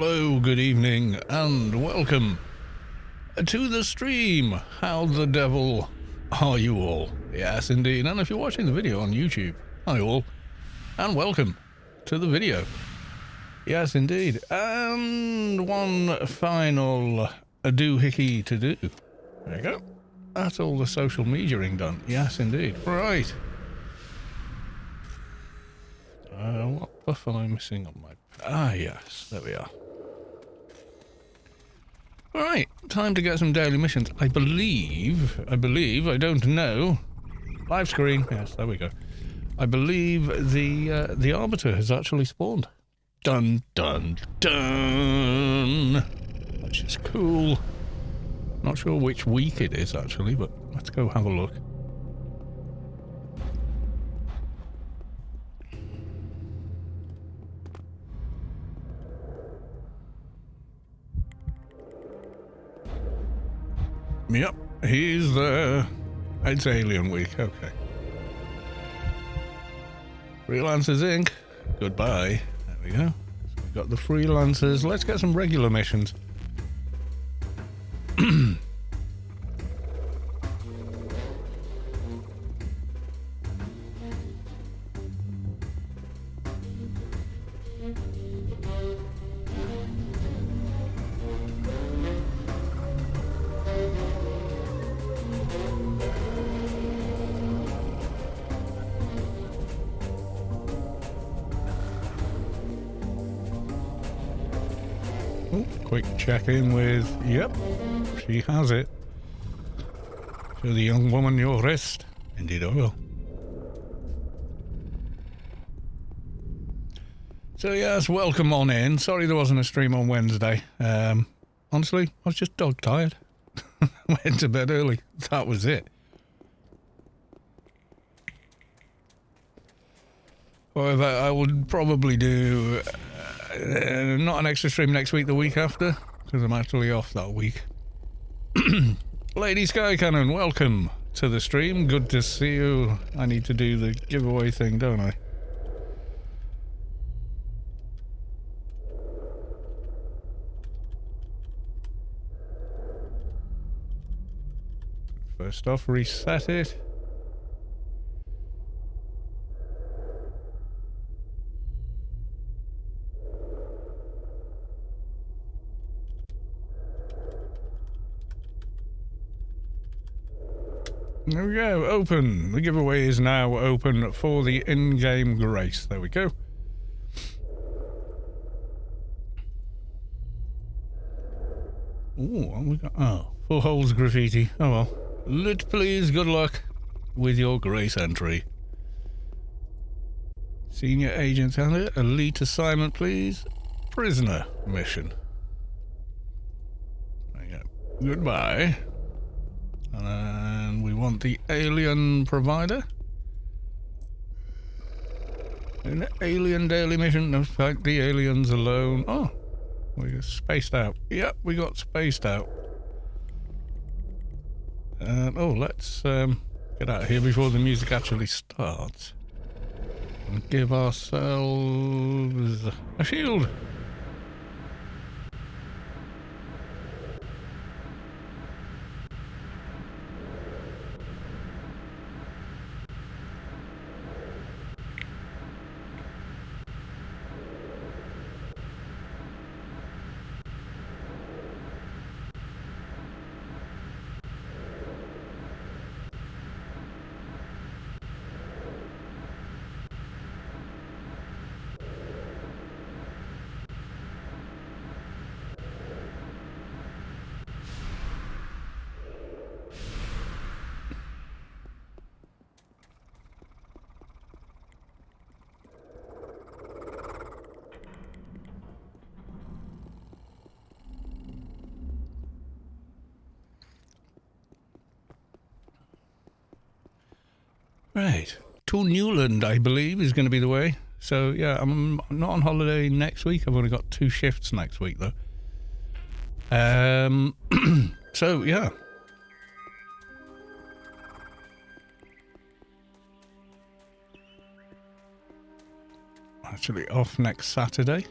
Hello, good evening, and welcome to the stream. How the devil are you all? Yes, indeed. And if you're watching the video on YouTube, hi all, and welcome to the video. Yes, indeed. And one final doohickey to do. There you go. That's all the social mediaing done. Yes, indeed. Right. What buff am I missing on my... Ah, yes. There we are. Alright, time to get some daily missions. I believe, I don't know. Live screen, yes, there we go. I believe the Arbiter has actually spawned. Dun, dun, dun! Which is cool. Not sure which week it is, actually, but let's go have a look. Yep, he's there. It's Alien Week, okay. Freelancers Inc. Goodbye. There we go. So we've got the freelancers. Let's get some regular missions. Quick check in with, yep, she has it. Show the young woman your wrist. Indeed I will. So yes, welcome on in. Sorry there wasn't a stream on Wednesday. Honestly, I was just dog tired. Went to bed early. That was it. However, I would probably do... not an extra stream next week, the week after, because I'm actually off that week. Lady Sky Cannon, welcome to the stream. Good to see you. I need to do the giveaway thing, don't I? First off, reset it. There we go, open. The giveaway is now open for the in-game grace. There we go. Ooh, what have we got? Oh, 4 holes graffiti. Oh well. Lit, please, good luck with your grace entry. Senior agent handler, elite assignment, please. Prisoner mission. There you go. Goodbye. And then we want the alien provider. An alien daily mission. No, fight the aliens alone. Oh, we got spaced out. Yep, we got spaced out. Oh, let's get out of here before the music actually starts. And give ourselves a shield. Right. To Newland, I believe, is going to be the way. So, yeah, I'm not on holiday next week. I've only got 2 shifts next week, though. So, yeah. Actually off next Saturday.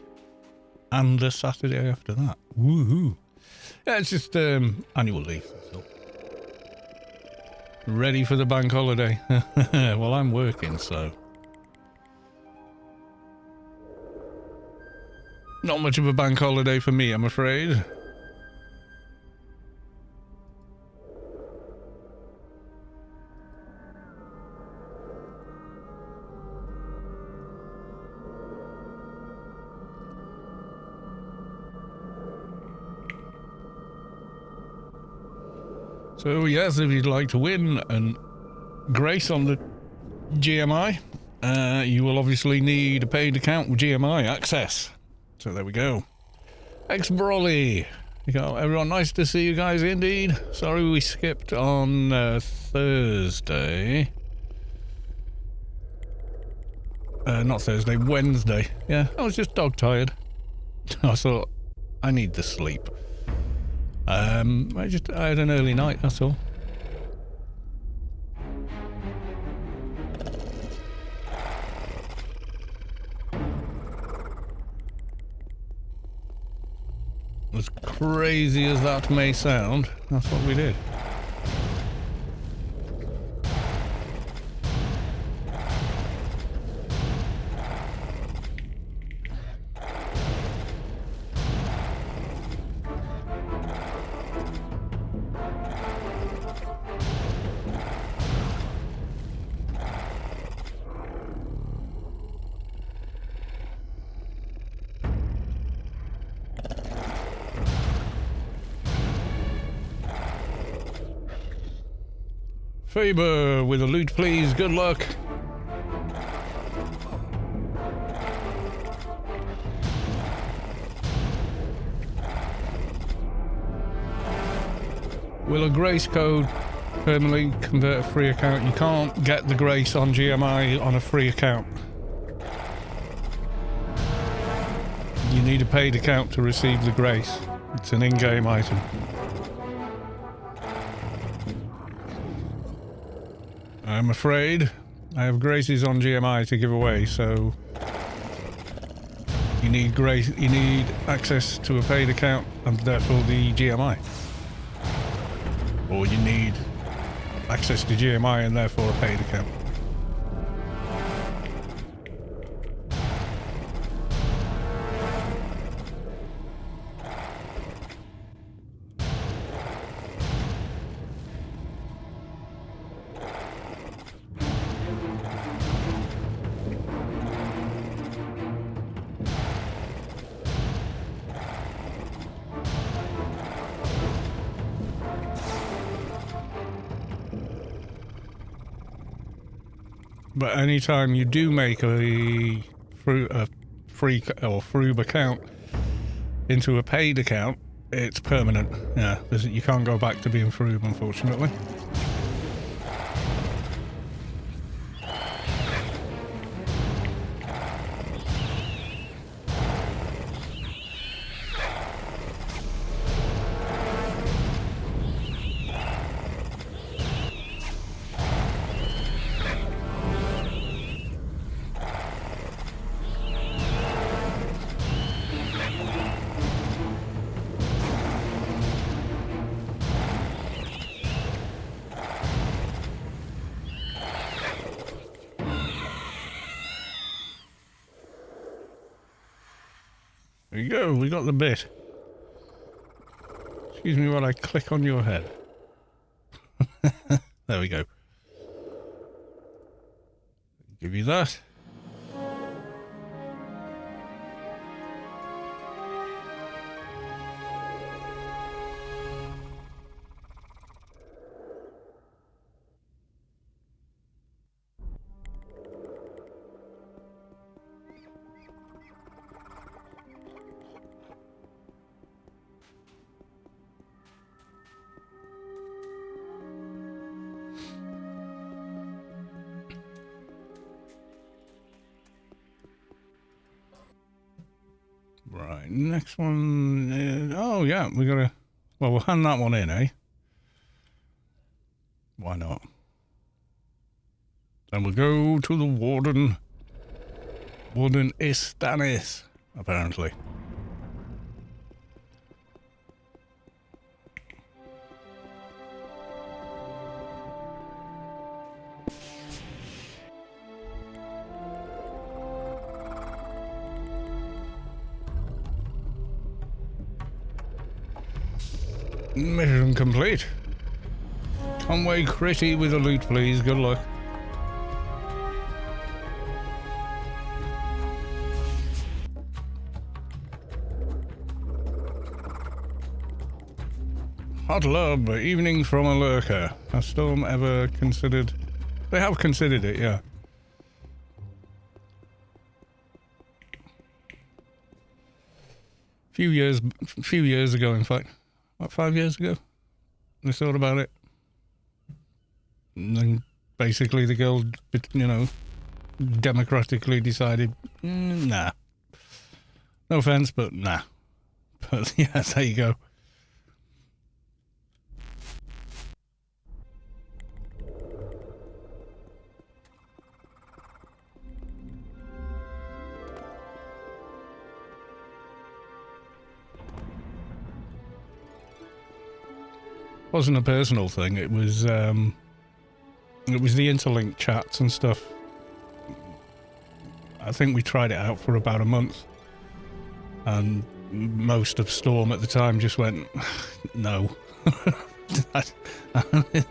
and the Saturday after that. Woohoo! Yeah, it's just annual leave. So. Ready for the bank holiday. Well, I'm working, so not much of a bank holiday for me, I'm afraid. So yes, if you'd like to win and grace on the GMI, you will obviously need a paid account with GMI access. So there we go. Ex-Broly. Everyone, nice to see you guys indeed. Sorry we skipped on Thursday. Not Thursday, Wednesday. Yeah, I was just dog tired. I thought, I need the sleep. I had an early night, that's all. As crazy as that may sound, that's what we did. Faber with a loot, please. Good luck. Will a grace code permanently convert a free account? You can't get the grace on GMI on a free account. You need a paid account to receive the grace. It's an in-game item. I'm afraid I have graces on GMI to give away, so you need access to a paid account and therefore the GMI. Or you need access to GMI and therefore a paid account. But anytime you do make a free or froob account into a paid account, it's permanent. Yeah, you can't go back to being froob, unfortunately. There you go, we got the bit. Excuse me while I click on your head. There we go. Give you that. Right, next one is, oh yeah, we gotta, well, we'll hand that one in, eh? Why not? Then we'll go to the Warden. Warden Istanis, apparently. Mission complete. Conway Critty with a loot, please. Good luck. Hot love, evening from a lurker. Has Storm ever considered... They have considered it, yeah. Few years ago, in fact. About 5 years ago. They thought about it. And then basically the girl, you know, democratically decided, nah. No offense, but nah. But yeah, there you go. Wasn't a personal thing, it was the interlink chats and stuff. I think we tried it out for about a month, and most of Storm at the time just went, no. I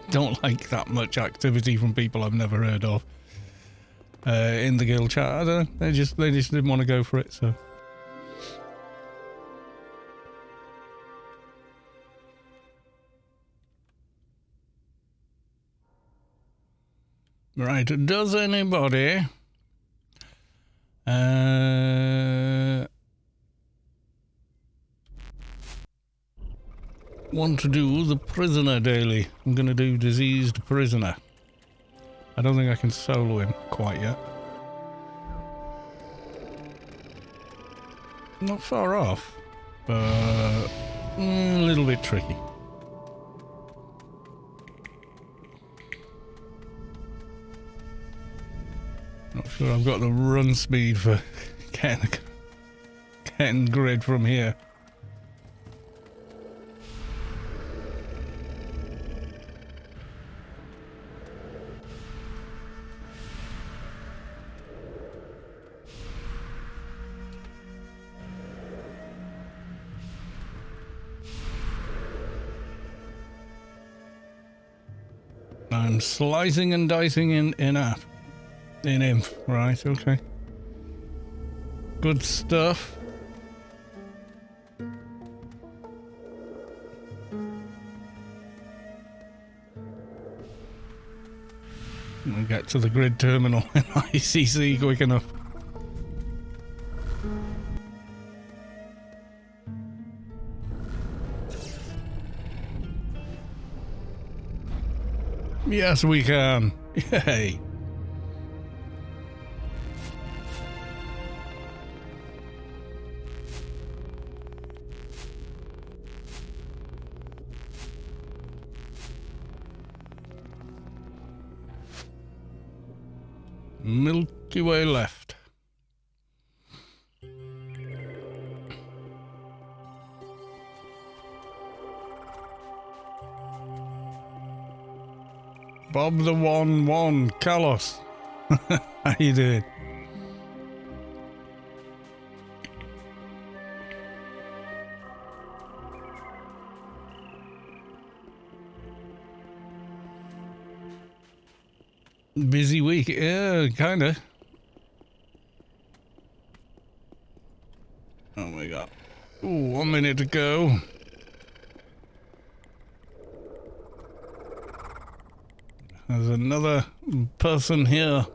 don't like that much activity from people I've never heard of in the guild chat. I don't know, they just didn't want to go for it, so. Right, does anybody want to do the prisoner daily? I'm going to do diseased prisoner. I don't think I can solo him quite yet. Not far off, but a little bit tricky. Not sure I've got the run speed for getting grid from here. I'm slicing and dicing in Inf, right, okay. Good stuff. We'll get to the grid terminal in ICC quick enough. Yes, we can. Yay. Milky Way left. Bob the 1-1, Carlos. How you doing? Busy week, yeah, kinda. Oh my god. Ooh, 1 minute to go. There's another person here.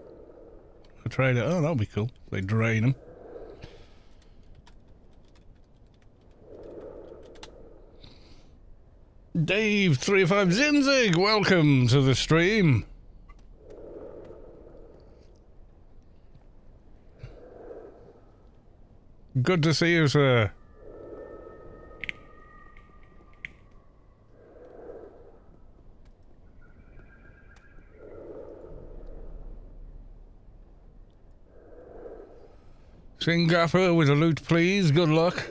A trader. Oh, that'll be cool. They drain him. Dave 35 Zinzig, welcome to the stream. Good to see you, sir. Synggapa with a loot, please. Good luck.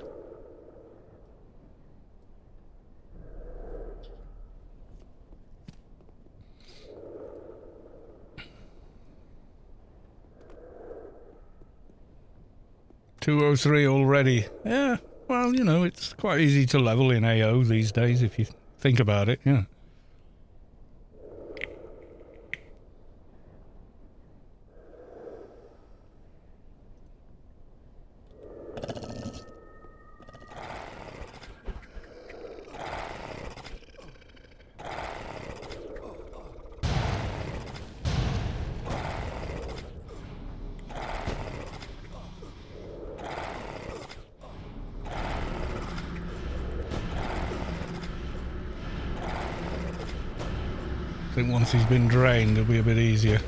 $203 already. Yeah, well, you know, it's quite easy to level in AO these days if think about it, yeah. I think once he's been drained, it'll be a bit easier.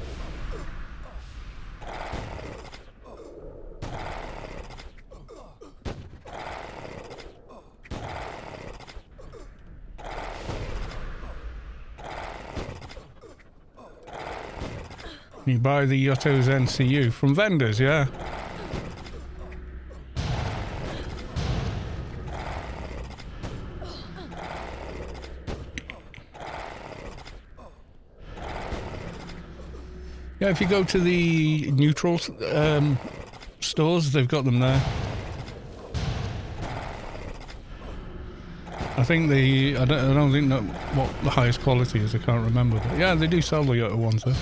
You buy the Yotto's NCU from vendors, yeah. Yeah, if you go to the neutral stores, they've got them there. I think I don't think that what the highest quality is, I can't remember. But yeah, they do sell the Yotto ones there.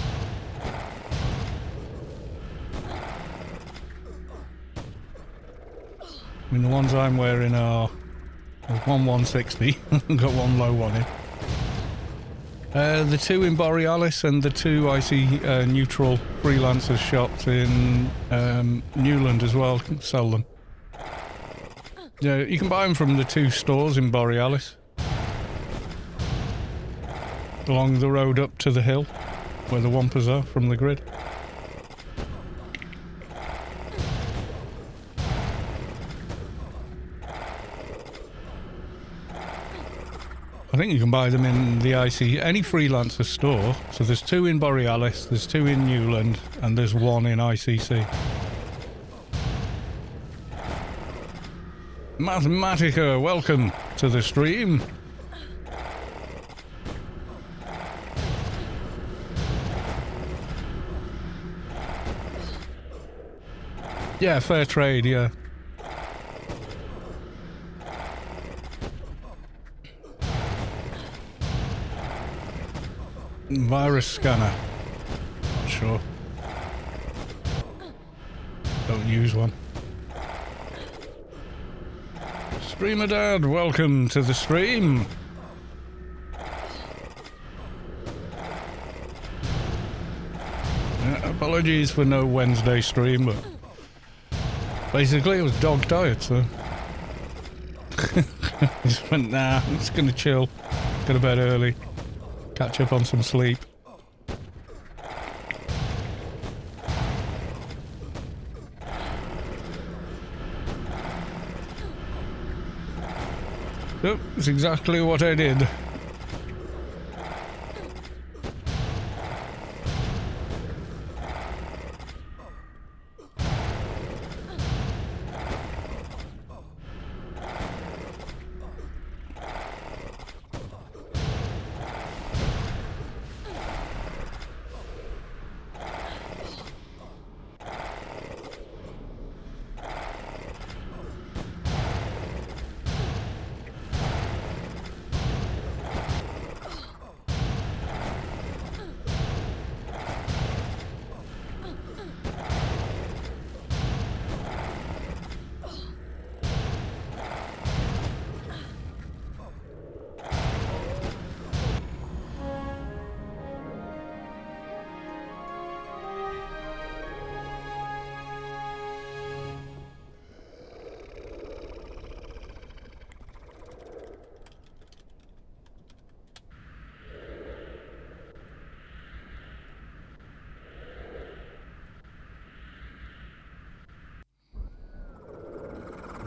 I mean, the ones I'm wearing are one 160, got one low one in. The two in Borealis and the two I see neutral freelancers shops in Newland as well sell them. Yeah, you can buy them from the two stores in Borealis. Along the road up to the hill, where the Wampers are from the grid. I think you can buy them in the any freelancer store. So there's two in Borealis, there's two in Newland, and there's one in ICC. Mathematica, welcome to the stream. Yeah, fair trade, yeah. Virus scanner. Not sure. Don't use one. Streamer Dad, welcome to the stream. Apologies for no Wednesday stream, but basically it was dog tired, so just went, nah, I'm just gonna chill, go to bed early, catch up on some sleep. So, that's exactly what I did.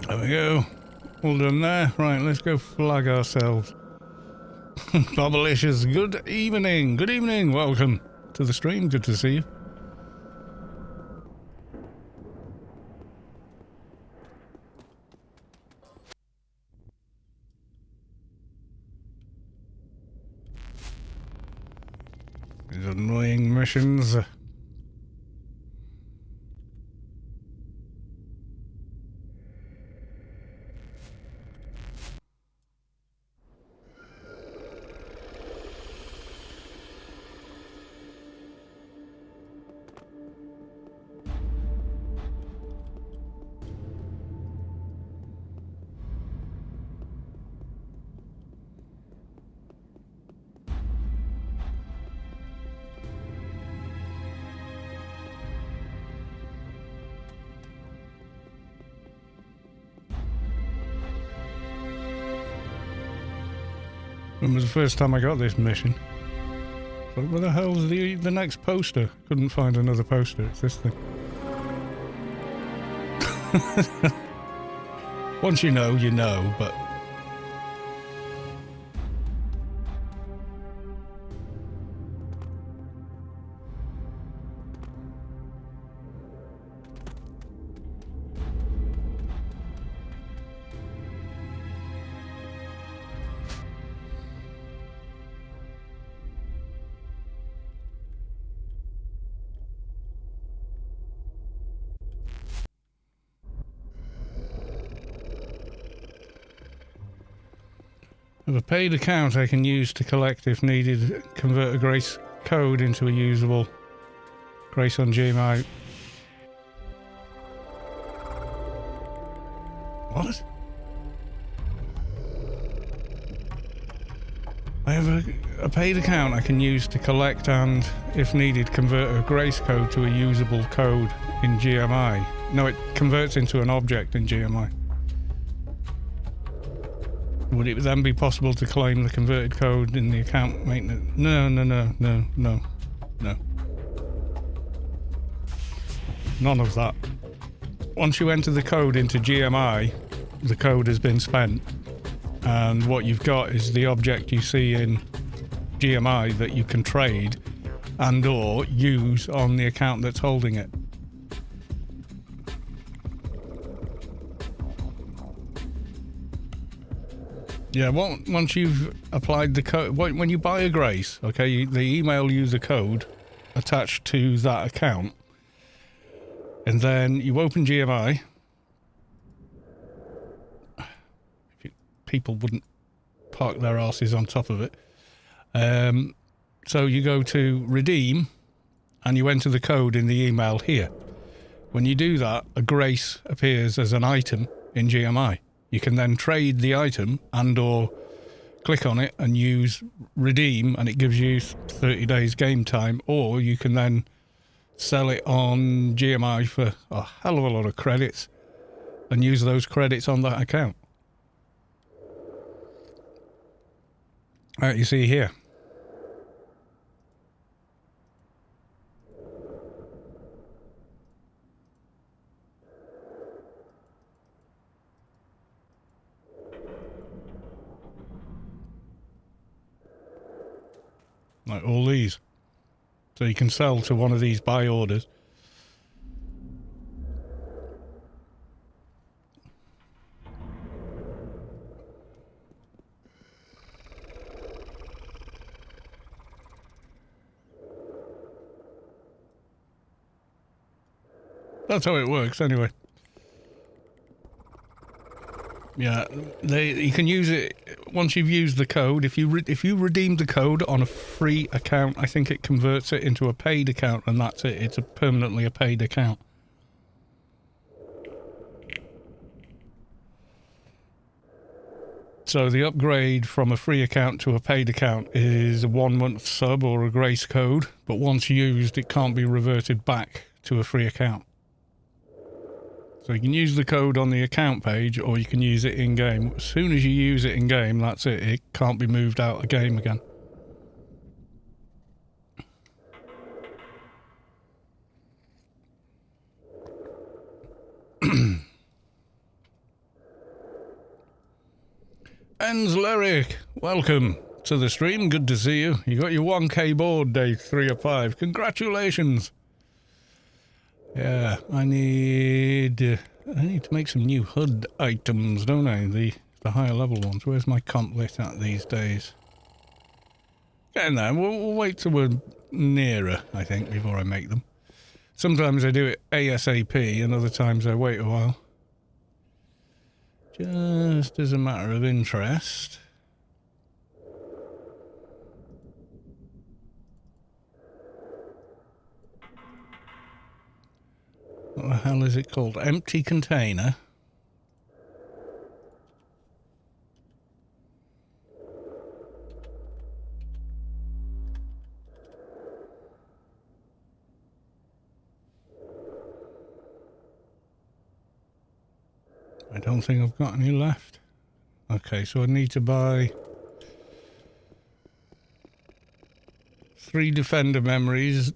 There we go. All done there. Right, let's go flag ourselves. Bobblicious, good evening. Good evening. Welcome to the stream. Good to see you. These annoying missions. Remember the first time I got this mission? Like, where the hell's the next poster? Couldn't find another poster. It's this thing. Once you know, but... I have a paid account I can use to collect, if needed, convert a Grace code into a usable Grace on GMI. What? I have a paid account I can use to collect and, if needed, convert a Grace code to a usable code in GMI. No, it converts into an object in GMI. Would it then be possible to claim the converted code in the account maintenance? No. None of that. Once you enter the code into GMI, the code has been spent. And what you've got is the object you see in GMI that you can trade and or use on the account that's holding it. Yeah, well, once you've applied the code, when you buy a Grace, okay, they email you the code attached to that account, and then you open GMI. People wouldn't park their asses on top of it. So you go to redeem, and you enter the code in the email here. When you do that, a Grace appears as an item in GMI. You can then trade the item and or click on it and use redeem, and it gives you 30 days game time, or you can then sell it on GMI for a hell of a lot of credits and use those credits on that account. You see here. Like all these. So you can sell to one of these buy orders. That's how it works anyway. Yeah, you can use it once you've used the code. If you redeem the code on a free account, I think it converts it into a paid account, and that's it. It's permanently a paid account. So the upgrade from a free account to a paid account is a 1 month sub or a Grace code, but once used, it can't be reverted back to a free account. So you can use the code on the account page, or you can use it in-game. As soon as you use it in-game, that's it. It can't be moved out of game again. Enz Lyric, welcome to the stream. Good to see you. You got your 1K board, day 3 of 5. Congratulations. Yeah, I need to make some new HUD items, don't I? The higher level ones. Where's my comp lit at these days? Getting there. We'll wait till we're nearer, I think, before I make them. Sometimes I do it ASAP, and other times I wait a while. Just as a matter of interest. What the hell is it called? Empty container. I don't think I've got any left. Okay, so I need to buy 3 defender memories,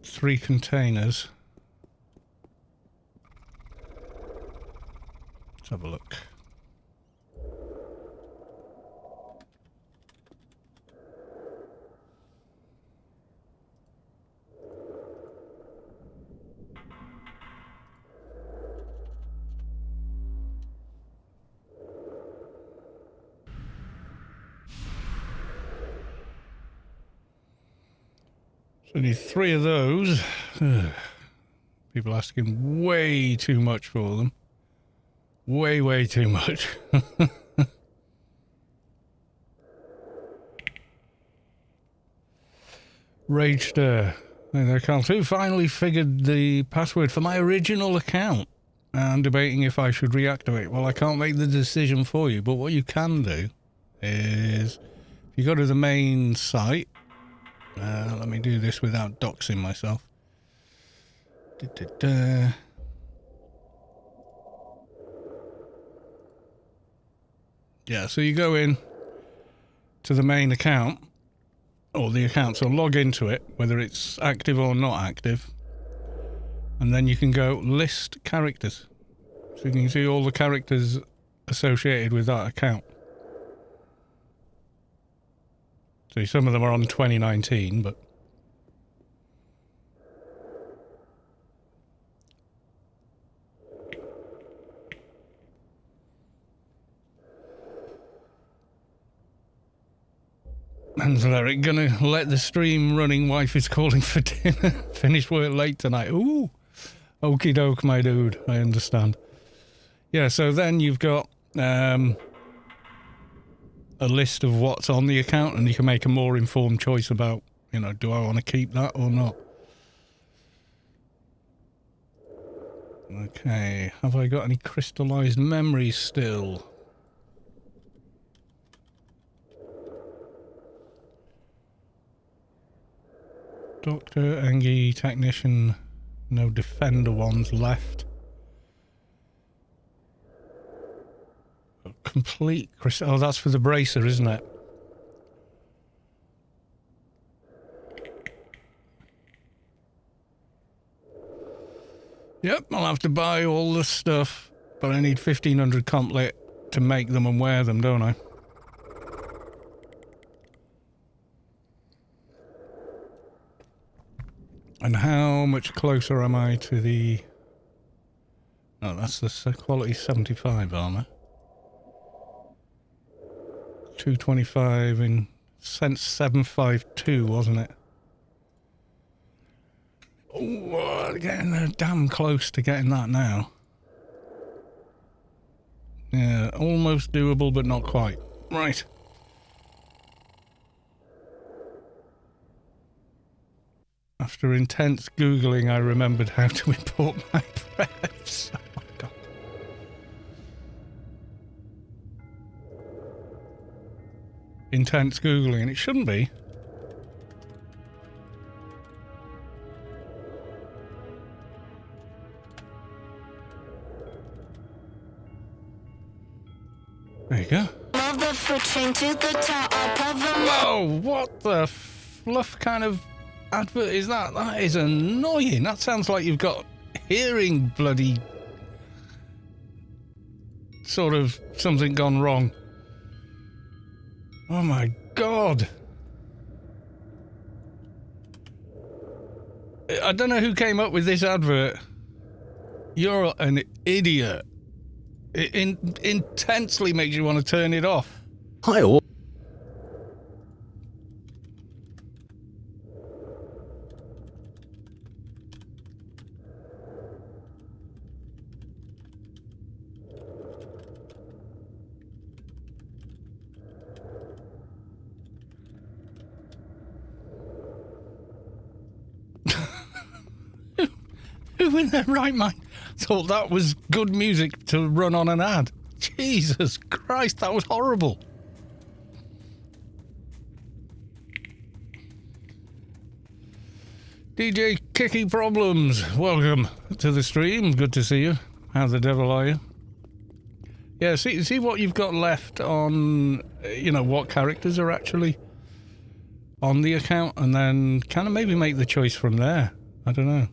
3 containers. Let's have a look. So I need 3 of those. People asking way too much for them. Way too much. Rage Stir. There, Carl 2 finally figured the password for my original account. I'm debating if I should reactivate. Well, I can't make the decision for you, but what you can do is if you go to the main site. Let me do this without doxing myself. Yeah, so you go in to the main account, or the account, so log into it, whether it's active or not active, and then you can go list characters. So you can see all the characters associated with that account. See, some of them are on 2019, but... Angela, gonna let the stream running, wife is calling for dinner. Finish work late tonight. Ooh! Okie doke, my dude. I understand. Yeah, so then you've got... a list of what's on the account, and you can make a more informed choice about, you know, do I want to keep that or not? Okay, have I got any crystallized memories still? Doctor, Engie, Technician, no Defender ones left. Complete crystal. Oh, that's for the bracer, isn't it? Yep, I'll have to buy all the stuff, but I need 1500 complet to make them and wear them, don't I? And how much closer am I to the... Oh, that's the quality 75 armour. 225 in Sense 752, wasn't it? Oh, getting damn close to getting that now. Yeah, almost doable, but not quite. Right. After intense Googling, I remembered how to import my preps. Oh my god. Intense Googling, and it shouldn't be. There you go. Whoa, what the fluff kind of advert is that? That is annoying. That sounds like you've got hearing bloody sort of something gone wrong. Oh my god. I don't know who came up with this advert. You're an idiot. It intensely makes you want to turn it off. Hi all. Who in their right mind thought that was good music to run on an ad? Jesus Christ, that was horrible. DJ Kicky Problems, welcome to the stream. Good to see you. How the devil are you? Yeah, see what you've got left on, you know, what characters are actually on the account and then kind of maybe make the choice from there. I don't know.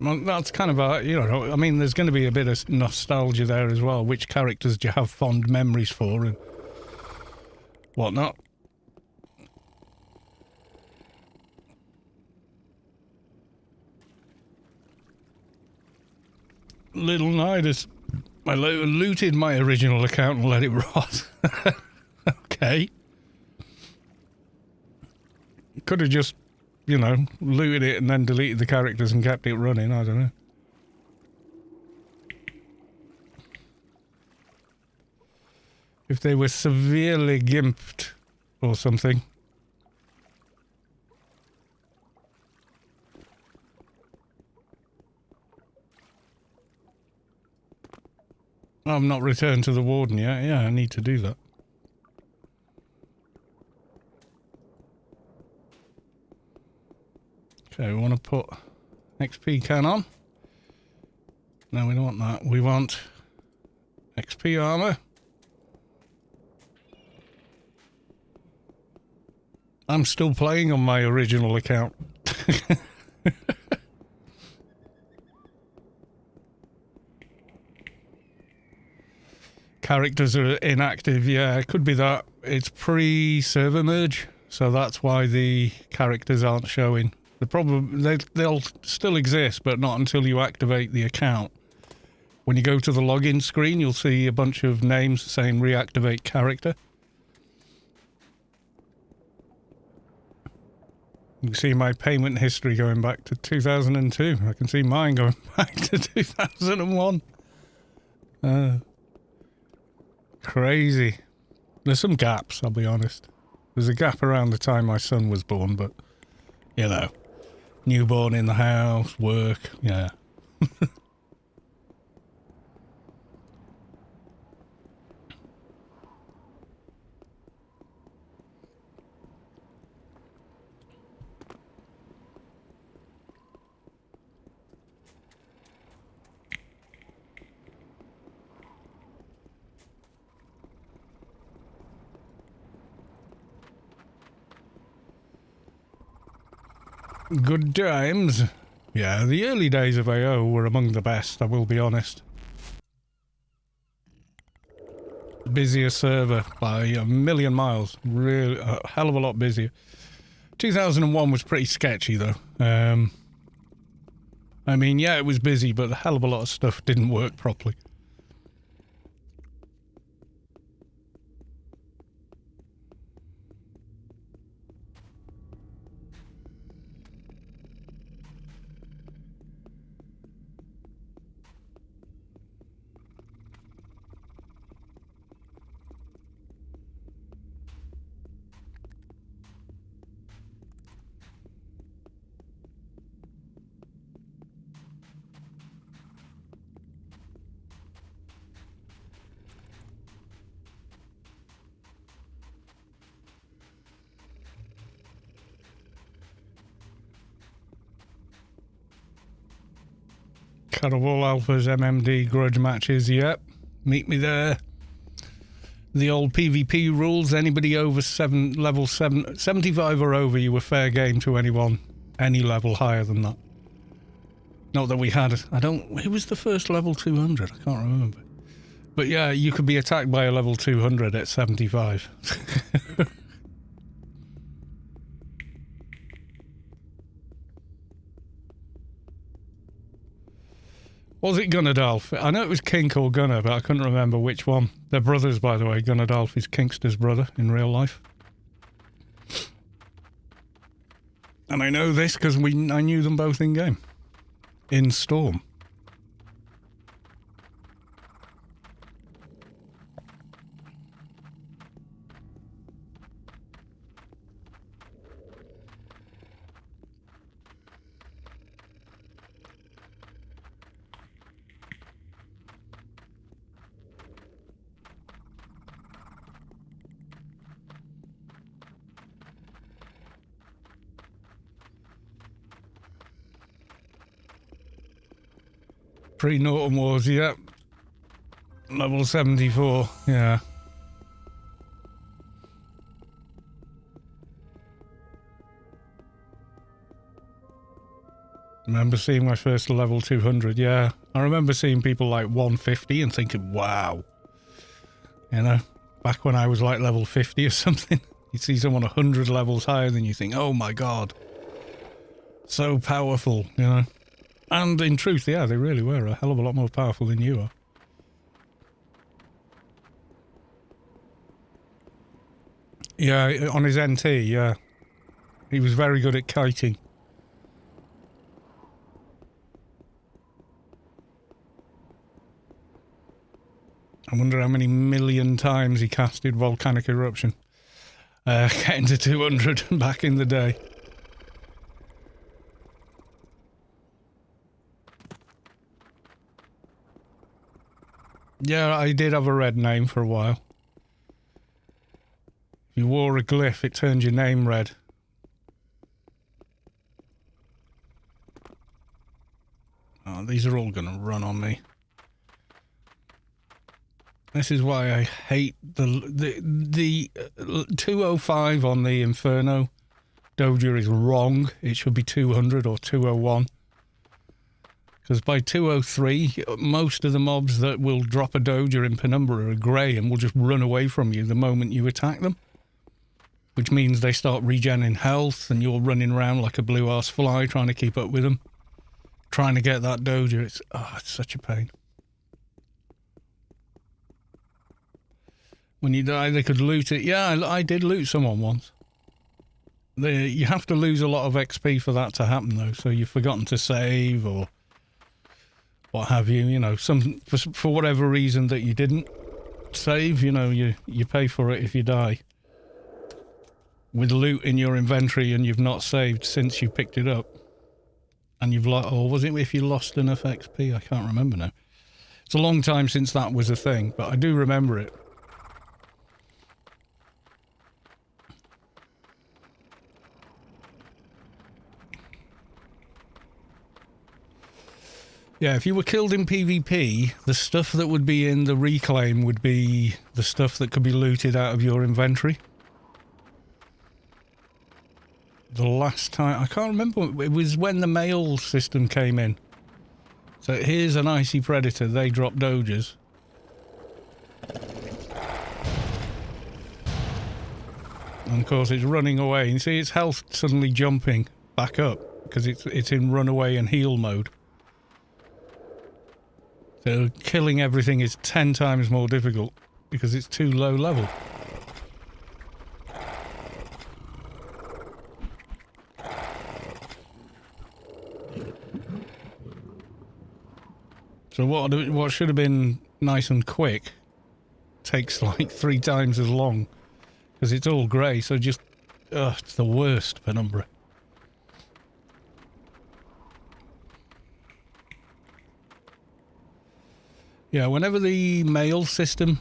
Well, that's kind of you know, I mean, there's going to be a bit of nostalgia there as well. Which characters do you have fond memories for and whatnot? Little Nidus. I looted my original account and let it rot. Okay. Could have just, you know, looted it and then deleted the characters and kept it running. I don't know. If they were severely gimped or something. I've not returned to the warden yet. Yeah, I need to do that. Okay, we want to put XP can on. No, we don't want that. We want XP armor. I'm still playing on my original account. Characters are inactive, yeah, it could be that. It's pre-server merge, so that's why the characters aren't showing. The problem, they'll still exist, but not until you activate the account. When you go to the login screen, you'll see a bunch of names saying reactivate character. You can see my payment history going back to 2002. I can see mine going back to 2001. Crazy. There's some gaps, I'll be honest. There's a gap around the time my son was born, but, you know, newborn in the house, work, yeah. Good times. Yeah, the early days of AO were among the best, I will be honest. Busier server by a million miles. Really, a hell of a lot busier. 2001 was pretty sketchy though. I mean, yeah, it was busy, but a hell of a lot of stuff didn't work properly. Cannibal Alphas, MMD, grudge matches, yep. Meet me there. The old PvP rules, anybody over level 75 or over, you were fair game to anyone, any level higher than that. Not that we had, who was the first level 200? I can't remember. But yeah, you could be attacked by a level 200 at 75. Was it Gunnardalf? I know it was Kink or Gunnar, but I couldn't remember which one. They're brothers, by the way. Gunnardalf is Kinkster's brother in real life. And I know this because I knew them both in game. In Storm. Pre-Norton Wars, yeah. Level 74, yeah. Remember seeing my first level 200, yeah. I remember seeing people like 150 and thinking, wow. You know, back when I was like level 50 or something, you see someone 100 levels higher than you think, oh my god. So powerful, you know. And in truth, yeah, they really were a hell of a lot more powerful than you are. Yeah, on his NT, yeah. He was very good at kiting. I wonder how many million times he casted Volcanic Eruption. Getting to 200 back in the day. Yeah, I did have a red name for a while. If you wore a glyph, it turned your name red. Oh, these are all going to run on me. This is why I hate the 205 on the Inferno Doja is wrong. It should be 200 or 201. Because by 203, most of the mobs that will drop a Doja in Penumbra are grey and will just run away from you the moment you attack them. Which means they start regenerating health and you're running around like a blue-ass fly trying to keep up with them. Trying to get that Doja, it's such a pain. When you die, they could loot it. Yeah, I did loot someone once. You have to lose a lot of XP for that to happen, though. So you've forgotten to save or what have you. You know, for whatever reason that you didn't save. You know, you pay for it if you die. With loot in your inventory and you've not saved since you picked it up. And you've lost, or was it if you lost enough XP? I can't remember now. It's a long time since that was a thing, but I do remember it. Yeah, if you were killed in PvP, the stuff that would be in the reclaim would be the stuff that could be looted out of your inventory. The last time, I can't remember, it was when the mail system came in. So here's an Icy Predator, they drop Dojas. And of course it's running away, and you see its health suddenly jumping back up, because it's in run away and heal mode. So killing everything is 10 times more difficult because it's too low level. So what should have been nice and quick takes like 3 times as long because it's all grey. So just, it's the worst Penumbra. Yeah, whenever the mail system,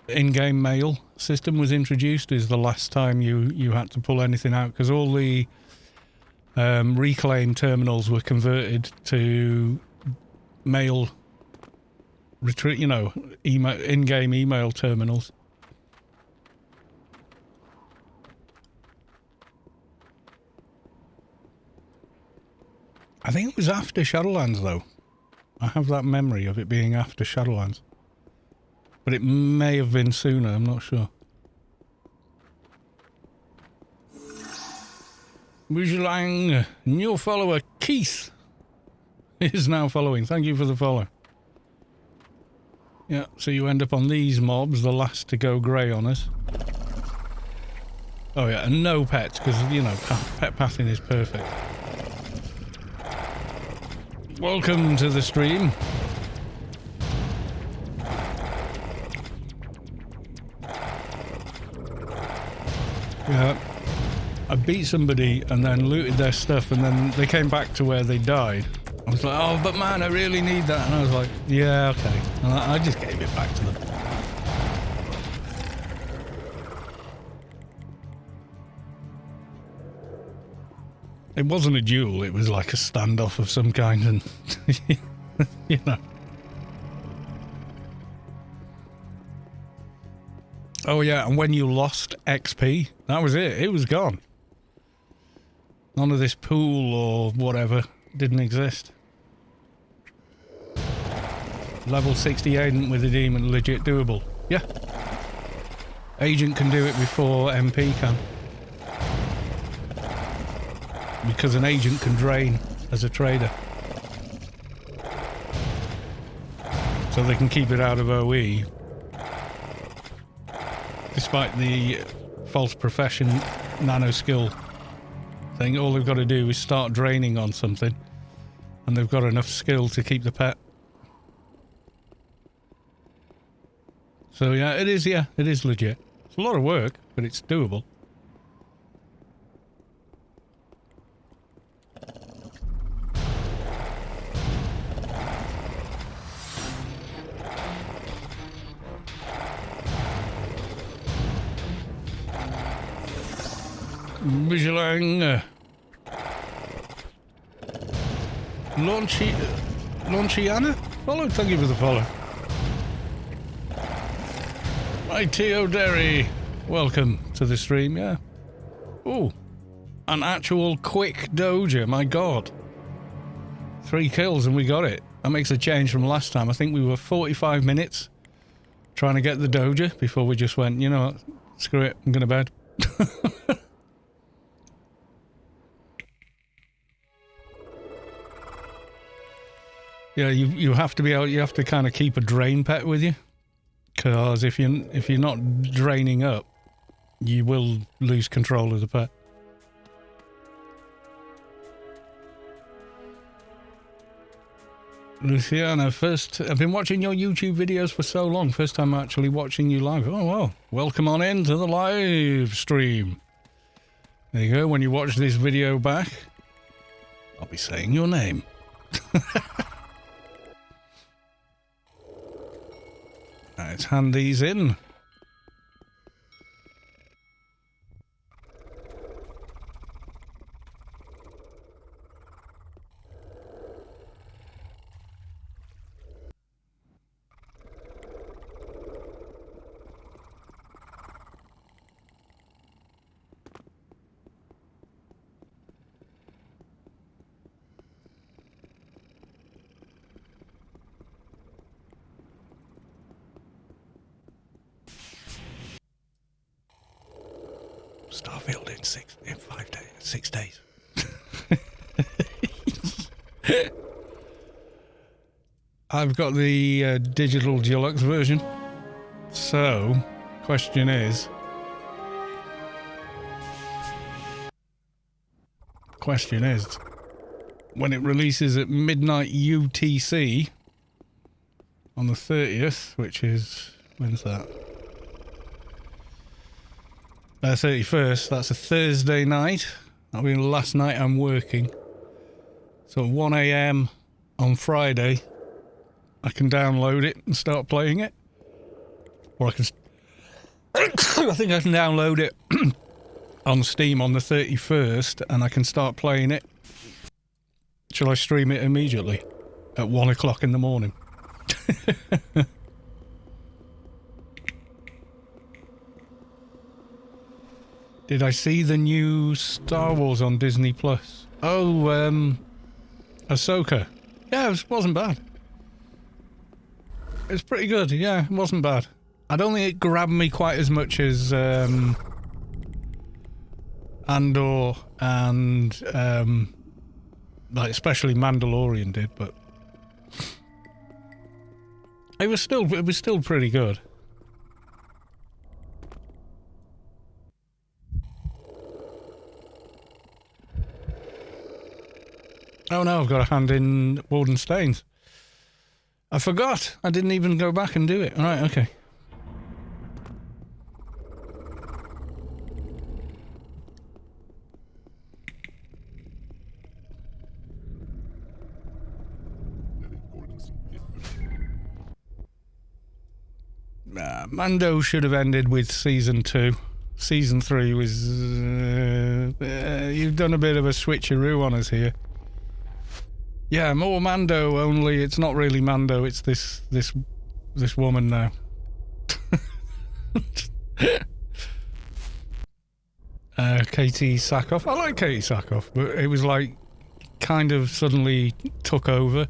in-game mail system was introduced is the last time you had to pull anything out because all the reclaim terminals were converted to mail retreat, you know, email, in-game email terminals. I think it was after Shadowlands though. I have that memory of it being after Shadowlands. But it may have been sooner, I'm not sure. Bujalang, new follower Keith is now following. Thank you for the follow. Yeah, so you end up on these mobs, the last to go grey on us. Oh yeah, and no pets, because, you know, pet pathing is perfect. Welcome to the stream. Yeah, I beat somebody and then looted their stuff and then they came back to where they died. I was like, oh, but man, I really need that. And I was like, yeah, okay. And I just gave it back to them. It wasn't a duel, it was like a standoff of some kind and, you know. Oh yeah, and when you lost XP, that was it. It was gone. None of this pool or whatever didn't exist. Level 60 agent with a demon, legit doable. Yeah. Agent can do it before MP can. Because an agent can drain as a trader. So they can keep it out of OE. Despite the false profession nano skill thing, all they've got to do is start draining on something. And they've got enough skill to keep the pet. So yeah, it is legit. It's a lot of work, but it's doable. Vigilang. Launchiana? Follow, thank you for the follow. T.O. Derry, welcome to the stream, yeah. Ooh, an actual quick Doja, my god. 3 kills and we got it. That makes a change from last time. I think we were 45 minutes trying to get the Doja before we just went, you know what, screw it, I'm going to bed. Yeah, you have to be able, you have to kind of keep a drain pet with you. Because if you're not draining up, you will lose control of the pet. Luciana, I've been watching your YouTube videos for so long. First time actually watching you live. Oh well, welcome on into the live stream. There you go. When you watch this video back, I'll be saying your name. Let's hand these in. Starfield in 5 days, 6 days. I've got the digital deluxe version. So, question is, when it releases at midnight UTC on the 30th, which is, when's that? 31st, that's a Thursday night. That'll be the last night I'm working. So at 1 AM on Friday, I can download it and start playing it. Or I can... I think I can download it on Steam on the 31st and I can start playing it. Shall I stream it immediately? At 1 o'clock in the morning. Did I see the new Star Wars on Disney Plus? Oh, Ahsoka. Yeah, it wasn't bad. It's pretty good, yeah, it wasn't bad. I don't think it grabbed me quite as much as Andor and like especially Mandalorian did, but it was still pretty good. Oh no, I've got a hand in Warden Stains. I forgot. I didn't even go back and do it. Alright, okay. Mando should have ended with Season 2. Season 3 was... you've done a bit of a switcheroo on us here. Yeah, more Mando, only it's not really Mando, it's this woman now. Katie Sackhoff. I like Katie Sackhoff, but it was like kind of suddenly took over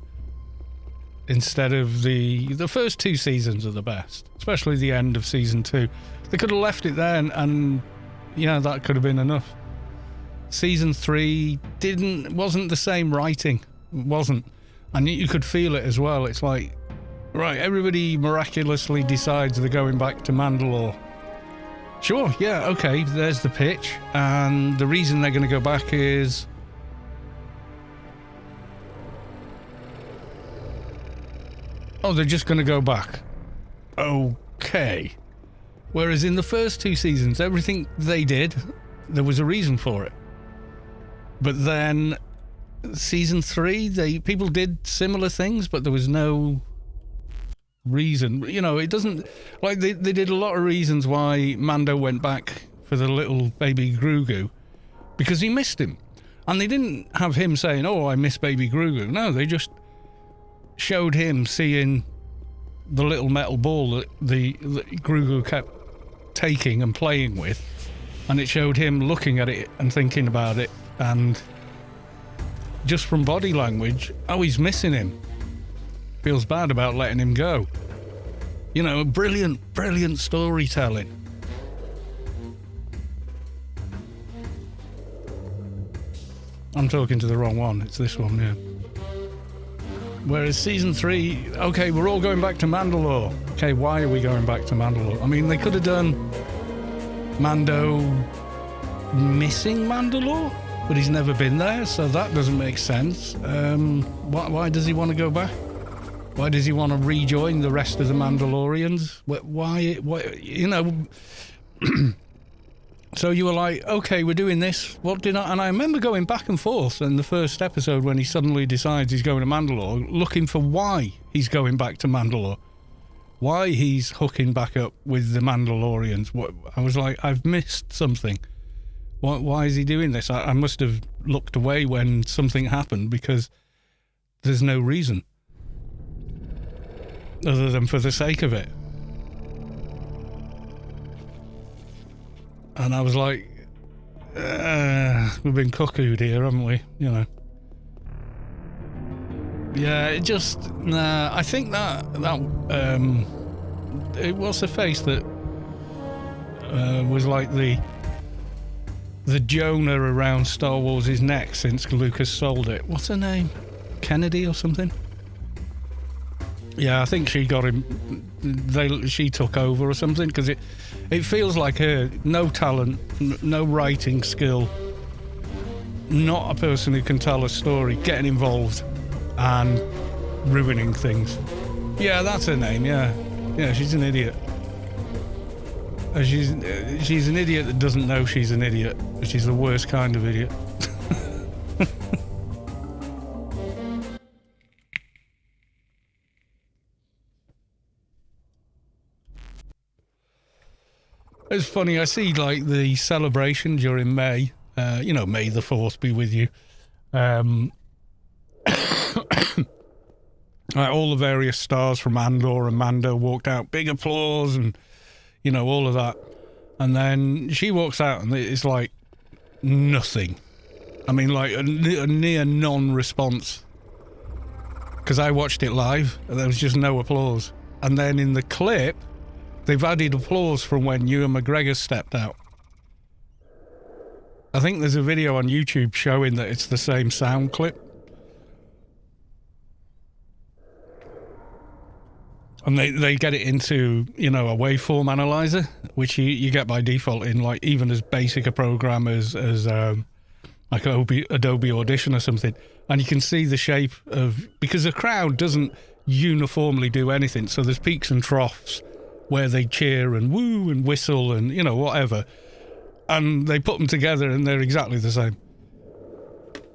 instead of the first 2 seasons are the best, especially the end of season 2. They could have left it there and yeah, that could have been enough. Season 3 wasn't the same writing. It wasn't. And you could feel it as well. It's like, right, everybody miraculously decides they're going back to Mandalore. Sure, yeah, okay, there's the pitch. And the reason they're going to go back is... oh, they're just going to go back. Okay. Whereas in the first 2 seasons, everything they did, there was a reason for it. But then season 3, people did similar things, but there was no reason. You know, it doesn't... like, they did a lot of reasons why Mando went back for the little baby Grogu, because he missed him. And they didn't have him saying, oh, I miss baby Grogu. No, they just showed him seeing the little metal ball that the Grogu kept taking and playing with, and it showed him looking at it and thinking about it, and just from body language, oh, he's missing him. Feels bad about letting him go. You know, brilliant storytelling. I'm talking to the wrong one. It's this one, yeah. Whereas season 3, okay, we're all going back to Mandalore. Okay, why are we going back to Mandalore? I mean, they could have done Mando missing Mandalore, but he's never been there, so that doesn't make sense. Why does he want to go back? Why does he want to rejoin the rest of the Mandalorians? Why you know... So you were like, okay, we're doing this. And I remember going back and forth in the first episode when he suddenly decides he's going to Mandalore, looking for why he's going back to Mandalore. Why he's hooking back up with the Mandalorians. I was like, I've missed something. Why is he doing this? I must have looked away when something happened, because there's no reason. Other than for the sake of it. And I was like, we've been cuckooed here, haven't we? You know. Yeah, it just... Nah, I think that it was the face that was like the Jonah around Star Wars' neck since Lucas sold it. What's her name? Kennedy or something? Yeah, I think she got him... she took over or something, because it feels like her. No talent, no writing skill, not a person who can tell a story, getting involved and ruining things. Yeah, that's her name, yeah. Yeah, she's an idiot. She's an idiot that doesn't know she's an idiot. She's the worst kind of idiot. It's funny, I see like the celebration during May, you know, May the 4th be with you. Like all the various stars from Andor and Mando walked out, big applause and, you know, all of that. And then she walks out and it's like nothing. I mean, like a near non-response. Because I watched it live and there was just no applause. And then in the clip, they've added applause from when Ewan McGregor stepped out. I think there's a video on YouTube showing that it's the same sound clip. And they get it into, you know, a waveform analyzer, which you get by default in like even as basic a program as like Adobe Audition or something. And you can see the shape of, because the crowd doesn't uniformly do anything. So there's peaks and troughs where they cheer and woo and whistle and, you know, whatever. And they put them together and they're exactly the same.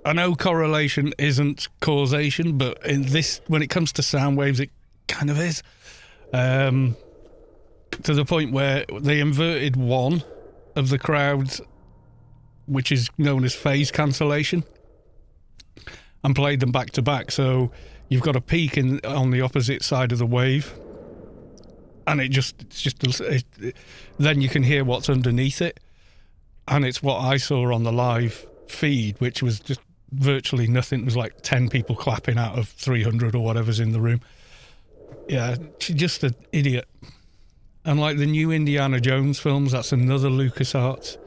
I know correlation isn't causation, but in this, when it comes to sound waves, it kind of is. To the point where they inverted one of the crowds, which is known as phase cancellation, and played them back to back. So you've got a peak on the opposite side of the wave, and then you can hear what's underneath it, and it's what I saw on the live feed, which was just virtually nothing. It was like 10 people clapping out of 300 or whatever's in the room. Yeah, she's just an idiot. And like the new Indiana Jones films, that's another LucasArts,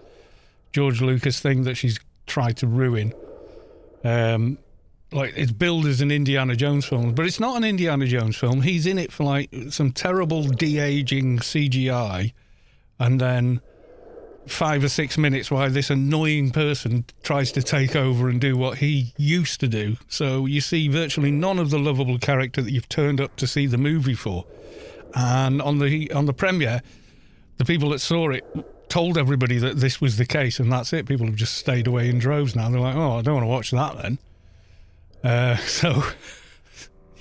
George Lucas thing that she's tried to ruin. Like, it's billed as an Indiana Jones film, but it's not an Indiana Jones film. He's in it for like some terrible de-aging CGI, and then 5 or 6 minutes while this annoying person tries to take over and do what he used to do. So you see virtually none of the lovable character that you've turned up to see the movie for. And on the premiere, the people that saw it told everybody that this was the case, and that's it. People have just stayed away in droves now. They're like, oh, I don't want to watch that then. So,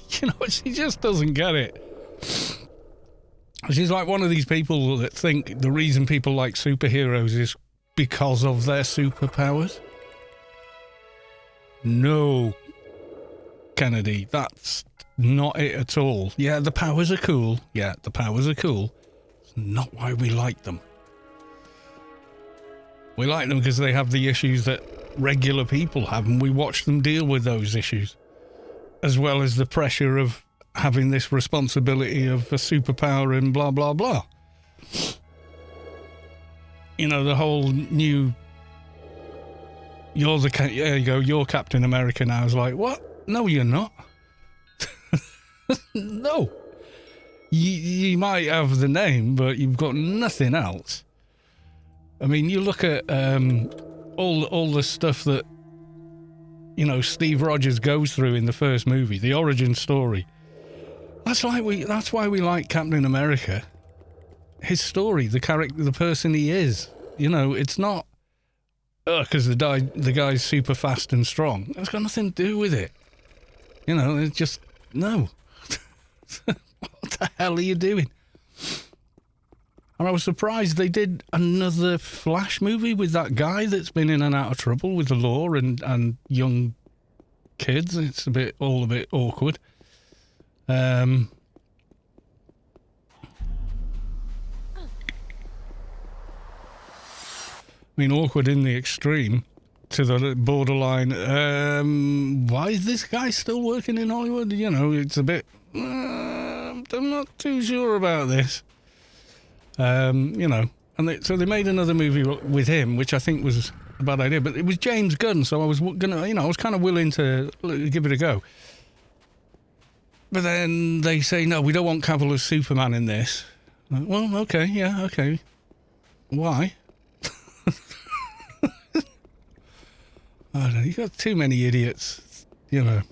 you know, she just doesn't get it. She's like one of these people that think the reason people like superheroes is because of their superpowers. No, Kennedy, that's not it at all. Yeah, the powers are cool. It's not why we like them. We like them because they have the issues that regular people have, and we watch them deal with those issues, as well as the pressure of having this responsibility of a superpower and blah, blah, blah. You know, the whole new, there you go, you're Captain America now. Is like, what? No, you're not. No. You might have the name, but you've got nothing else. I mean, you look at all the stuff that, you know, Steve Rogers goes through in the first movie, the origin story. That's why we like Captain America. His story, the character, the person he is. You know, it's not because the guy's super fast and strong. That's got nothing to do with it. You know, it's just no. What the hell are you doing? And I was surprised they did another Flash movie with that guy that's been in and out of trouble with the law and young kids. It's all a bit awkward. I mean, awkward in the extreme to the borderline. Why is this guy still working in Hollywood? You know, it's a bit... I'm not too sure about this. You know, and so they made another movie with him, which I think was a bad idea, but it was James Gunn, so I was I was kind of willing to give it a go. But then they say, no, we don't want Cavill as Superman in this. Like, well, okay, yeah, okay. Why? I don't know, you've got too many idiots, you know.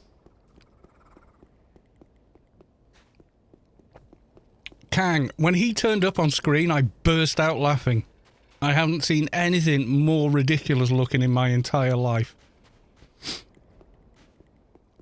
Kang, when he turned up on screen, I burst out laughing. I haven't seen anything more ridiculous looking in my entire life.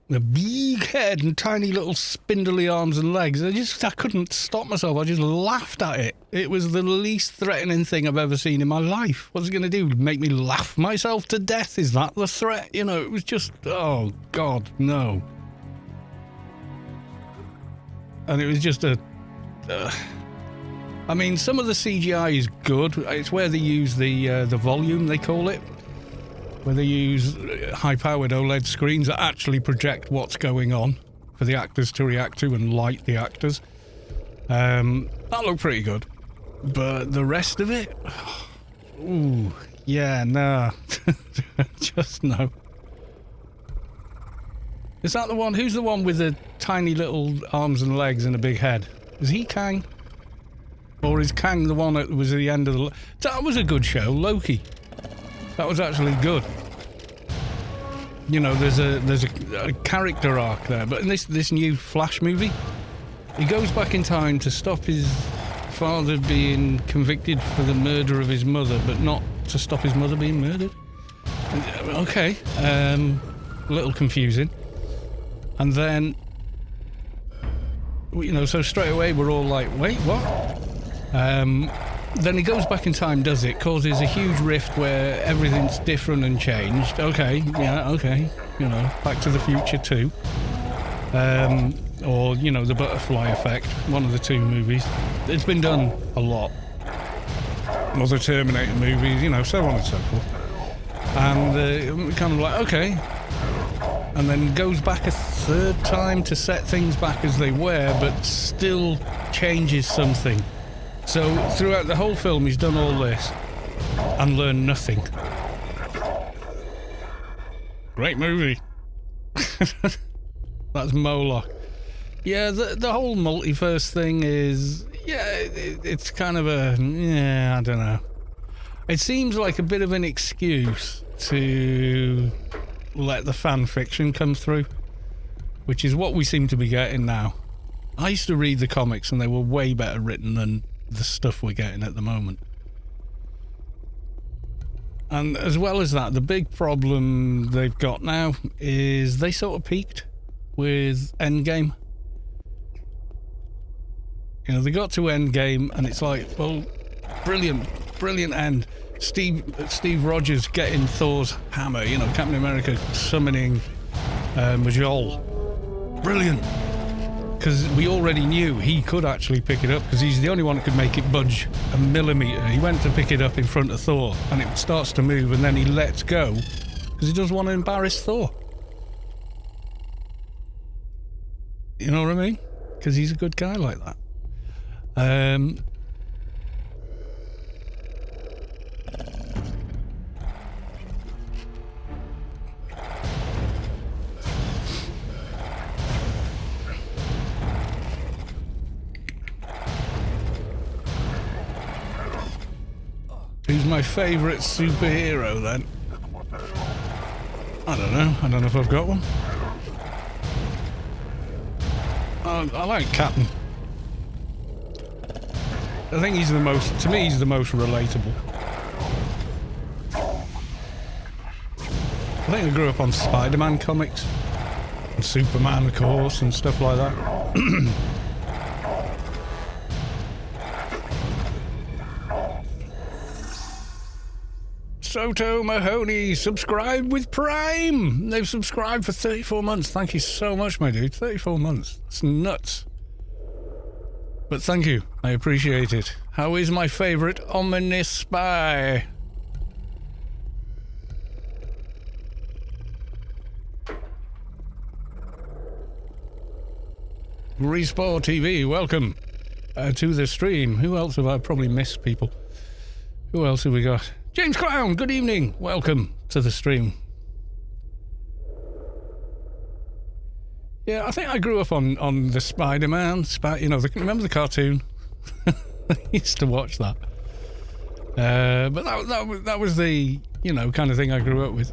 The big head and tiny little spindly arms and legs. I couldn't stop myself. I just laughed at it. It was the least threatening thing I've ever seen in my life. What's it going to do? Make me laugh myself to death? Is that the threat? You know, it was just, oh, God, no. And it was just I mean, some of the CGI is good. It's where they use the volume, they call it. Where they use high-powered OLED screens that actually project what's going on for the actors to react to and light the actors. That looked pretty good. But the rest of it... Ooh, yeah, nah. Just no. Is that the one? Who's the one with the tiny little arms and legs and a big head? Is he Kang? Or is Kang the one that was at the end of the... That was a good show, Loki. That was actually good. You know, there's a character arc there, but in this new Flash movie, he goes back in time to stop his father being convicted for the murder of his mother, but not to stop his mother being murdered. Okay, a little confusing. And then, you know, so straight away we're all like, wait, what? Then he goes back in time, does it? Causes a huge rift where everything's different and changed. Okay, yeah, okay. You know, Back to the Future too. or, you know, the Butterfly Effect, one of the two movies. It's been done a lot. Or the Terminator movies, you know, so on and so forth. And kind of like, okay. And then goes back a third time to set things back as they were, but still changes something. So throughout the whole film, he's done all this and learned nothing. Great movie. That's Moloch. Yeah, the whole multiverse thing is, yeah, it's kind of a, yeah, I don't know. It seems like a bit of an excuse to let the fan fiction come through, which is what we seem to be getting now. I used to read the comics and they were way better written than the stuff we're getting at the moment. And as well as that, the big problem they've got now is they sort of peaked with Endgame. You know, they got to Endgame and it's like, well, brilliant end. Steve Rogers getting Thor's hammer, you know, Captain America summoning Majol. Brilliant. Because we already knew he could actually pick it up, because he's the only one that could make it budge a millimetre. He went to pick it up in front of Thor, and it starts to move, and then he lets go, because he doesn't want to embarrass Thor. You know what I mean? Because he's a good guy like that. Who's my favourite superhero then? I don't know if I've got one. I like Captain. I think he's the most, to me he's the most relatable. I think I grew up on Spider-Man comics. And Superman, of course, and stuff like that. Soto Mahoney, subscribe with Prime. They've subscribed for 34 months. Thank you so much, my dude. 34 months. That's nuts. But thank you. I appreciate it. How is my favourite ominous spy? Respawn TV, welcome to the stream. Who else have I probably missed, people? Who else have we got? James Clown, good evening. Welcome to the stream. Yeah, I think I grew up on the Spider-Man. You know, remember the cartoon? I used to watch that. But that was the, you know, kind of thing I grew up with.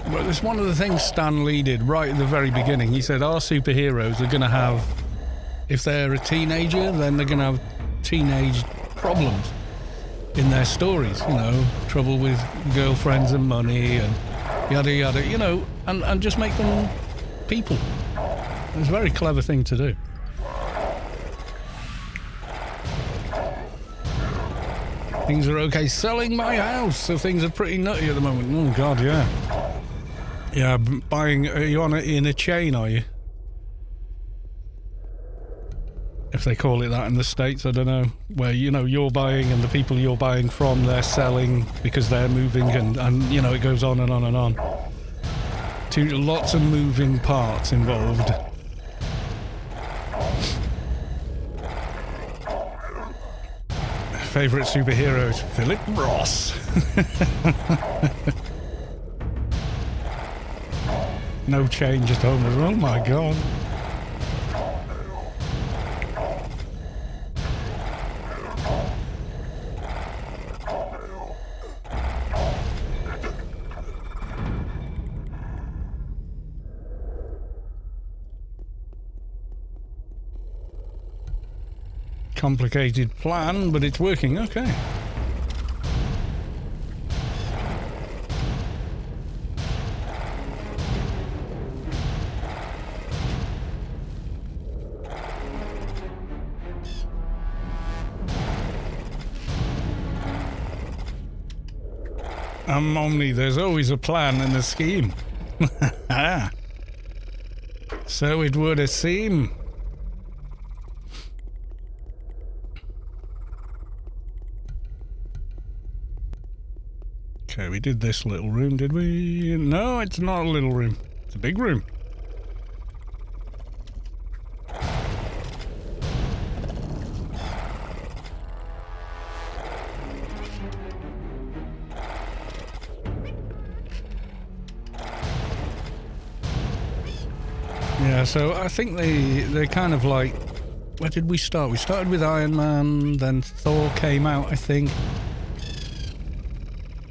Well, it's one of the things Stan Lee did right at the very beginning. He said our superheroes are going to have, if they're a teenager, then they're going to have teenage problems in their stories, you know, trouble with girlfriends and money and yada yada, you know, and just make them people. It's a very clever thing to do. Things are okay. Selling my house, so things are pretty nutty at the moment. Oh God, yeah. Yeah, buying. Are you on in a chain? Are you? If they call it that in the States, I don't know. Where, you know, you're buying and the people you're buying from, they're selling because they're moving, and you know, it goes on and on and on. Lots of moving parts involved. Favourite superhero is Philip Ross. No change at home. Oh my God. Complicated plan, but it's working okay. Omni, there's always a plan and a scheme. So it would seem. Okay, we did this little room, did we? No, it's not a little room. It's a big room. Yeah, so I think they kind of like... Where did we start? We started with Iron Man, then Thor came out, I think.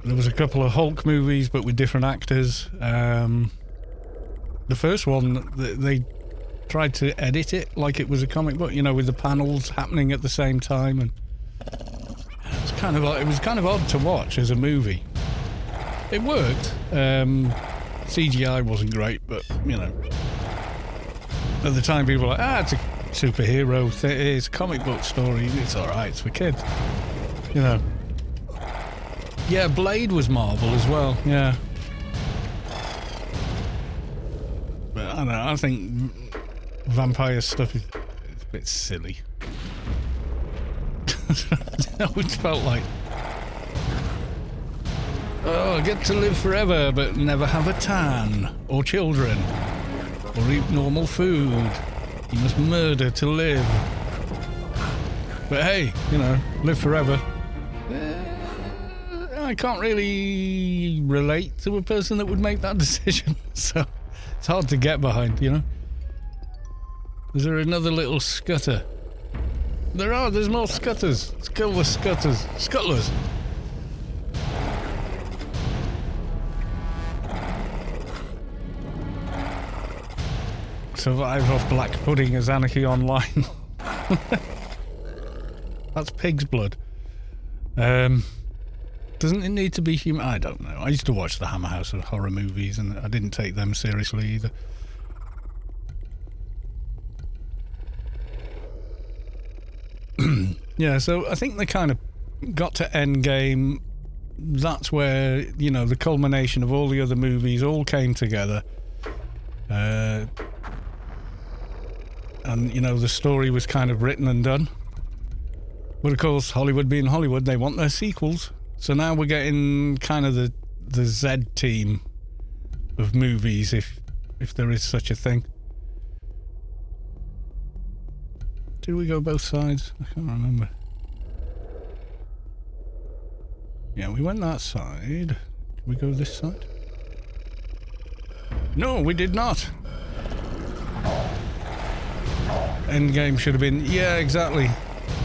There was a couple of Hulk movies, but with different actors. The first one, they tried to edit it like it was a comic book, you know, with the panels happening at the same time, and it was kind of odd to watch as a movie. It worked. CGI wasn't great, but you know, at the time people were like, it's a superhero it's a comic book story, it's alright, it's for kids, you know. Yeah, Blade was Marvel as well, yeah. But I don't know, I think vampire stuff is a bit silly. It felt like, oh, I get to live forever but never have a tan, or children, or eat normal food. You must murder to live. But hey, you know, live forever. I can't really relate to a person that would make that decision, so it's hard to get behind, you know. Is there another little scutter? There's more scutters. Let's kill the scutters. Scuttlers. Survive off black pudding as Anarchy Online. That's pig's blood. Doesn't it need to be human? I don't know. I used to watch the Hammer House of horror movies and I didn't take them seriously either. Yeah, so I think they kind of got to Endgame. That's where, you know, the culmination of all the other movies all came together. And, you know, the story was kind of written and done. But of course, Hollywood being Hollywood, they want their sequels. So now we're getting kind of the Z team of movies, if there is such a thing. Did we go both sides? I can't remember. Yeah, we went that side. Did we go this side? No, we did not. Endgame should have been... Yeah, exactly.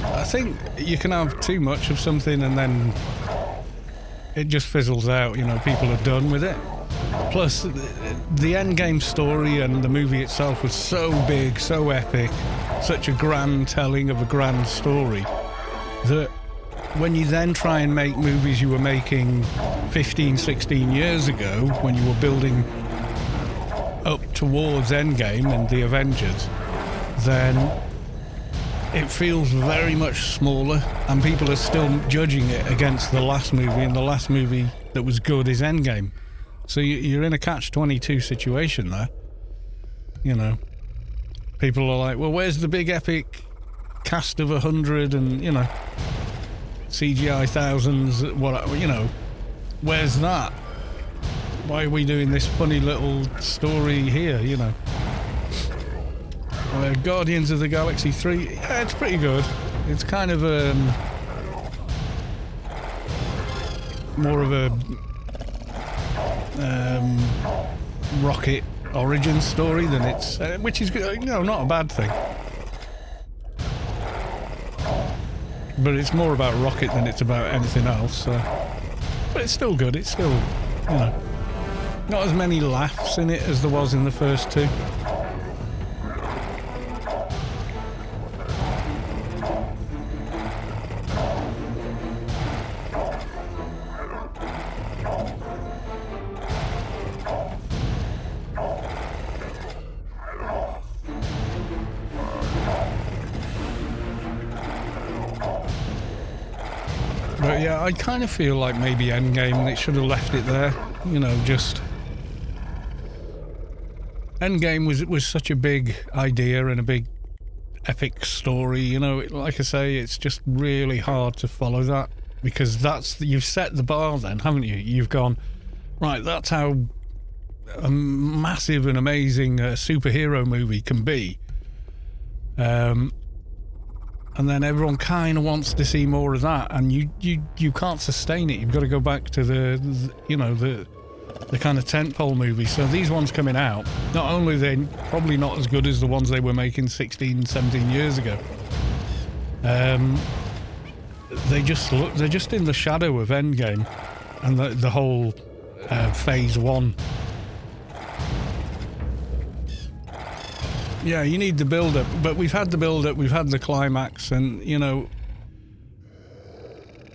I think you can have too much of something and then it just fizzles out, you know, people are done with it. Plus, the Endgame story and the movie itself was so big, so epic, such a grand telling of a grand story, that when you then try and make movies you were making 15, 16 years ago, when you were building up towards Endgame and the Avengers, then it feels very much smaller and people are still judging it against the last movie, and the last movie that was good is Endgame. So you're in a catch-22 situation there. You know, people are like, well, where's the big epic cast of 100 and, you know, CGI thousands, what, you know, where's that? Why are we doing this funny little story here, you know? Guardians of the Galaxy 3, yeah, it's pretty good. It's kind of more of a Rocket origin story than it's, which is, you know, not a bad thing. But it's more about Rocket than it's about anything else. But it's still good. It's still, you know, not as many laughs in it as there was in the first two. But yeah, I kind of feel like maybe Endgame, they should have left it there. You know, just... Endgame was such a big idea and a big epic story, you know, like I say, it's just really hard to follow that, because you've set the bar then, haven't you? You've gone, right, that's how a massive and amazing superhero movie can be. And then everyone kind of wants to see more of that, and you can't sustain it. You've got to go back to the kind of tentpole movies. So these ones coming out, not only are they probably not as good as the ones they were making 16, 17 years ago, they're just in the shadow of Endgame and the whole phase one. Yeah, you need the build-up, but we've had the build-up, we've had the climax, and, you know,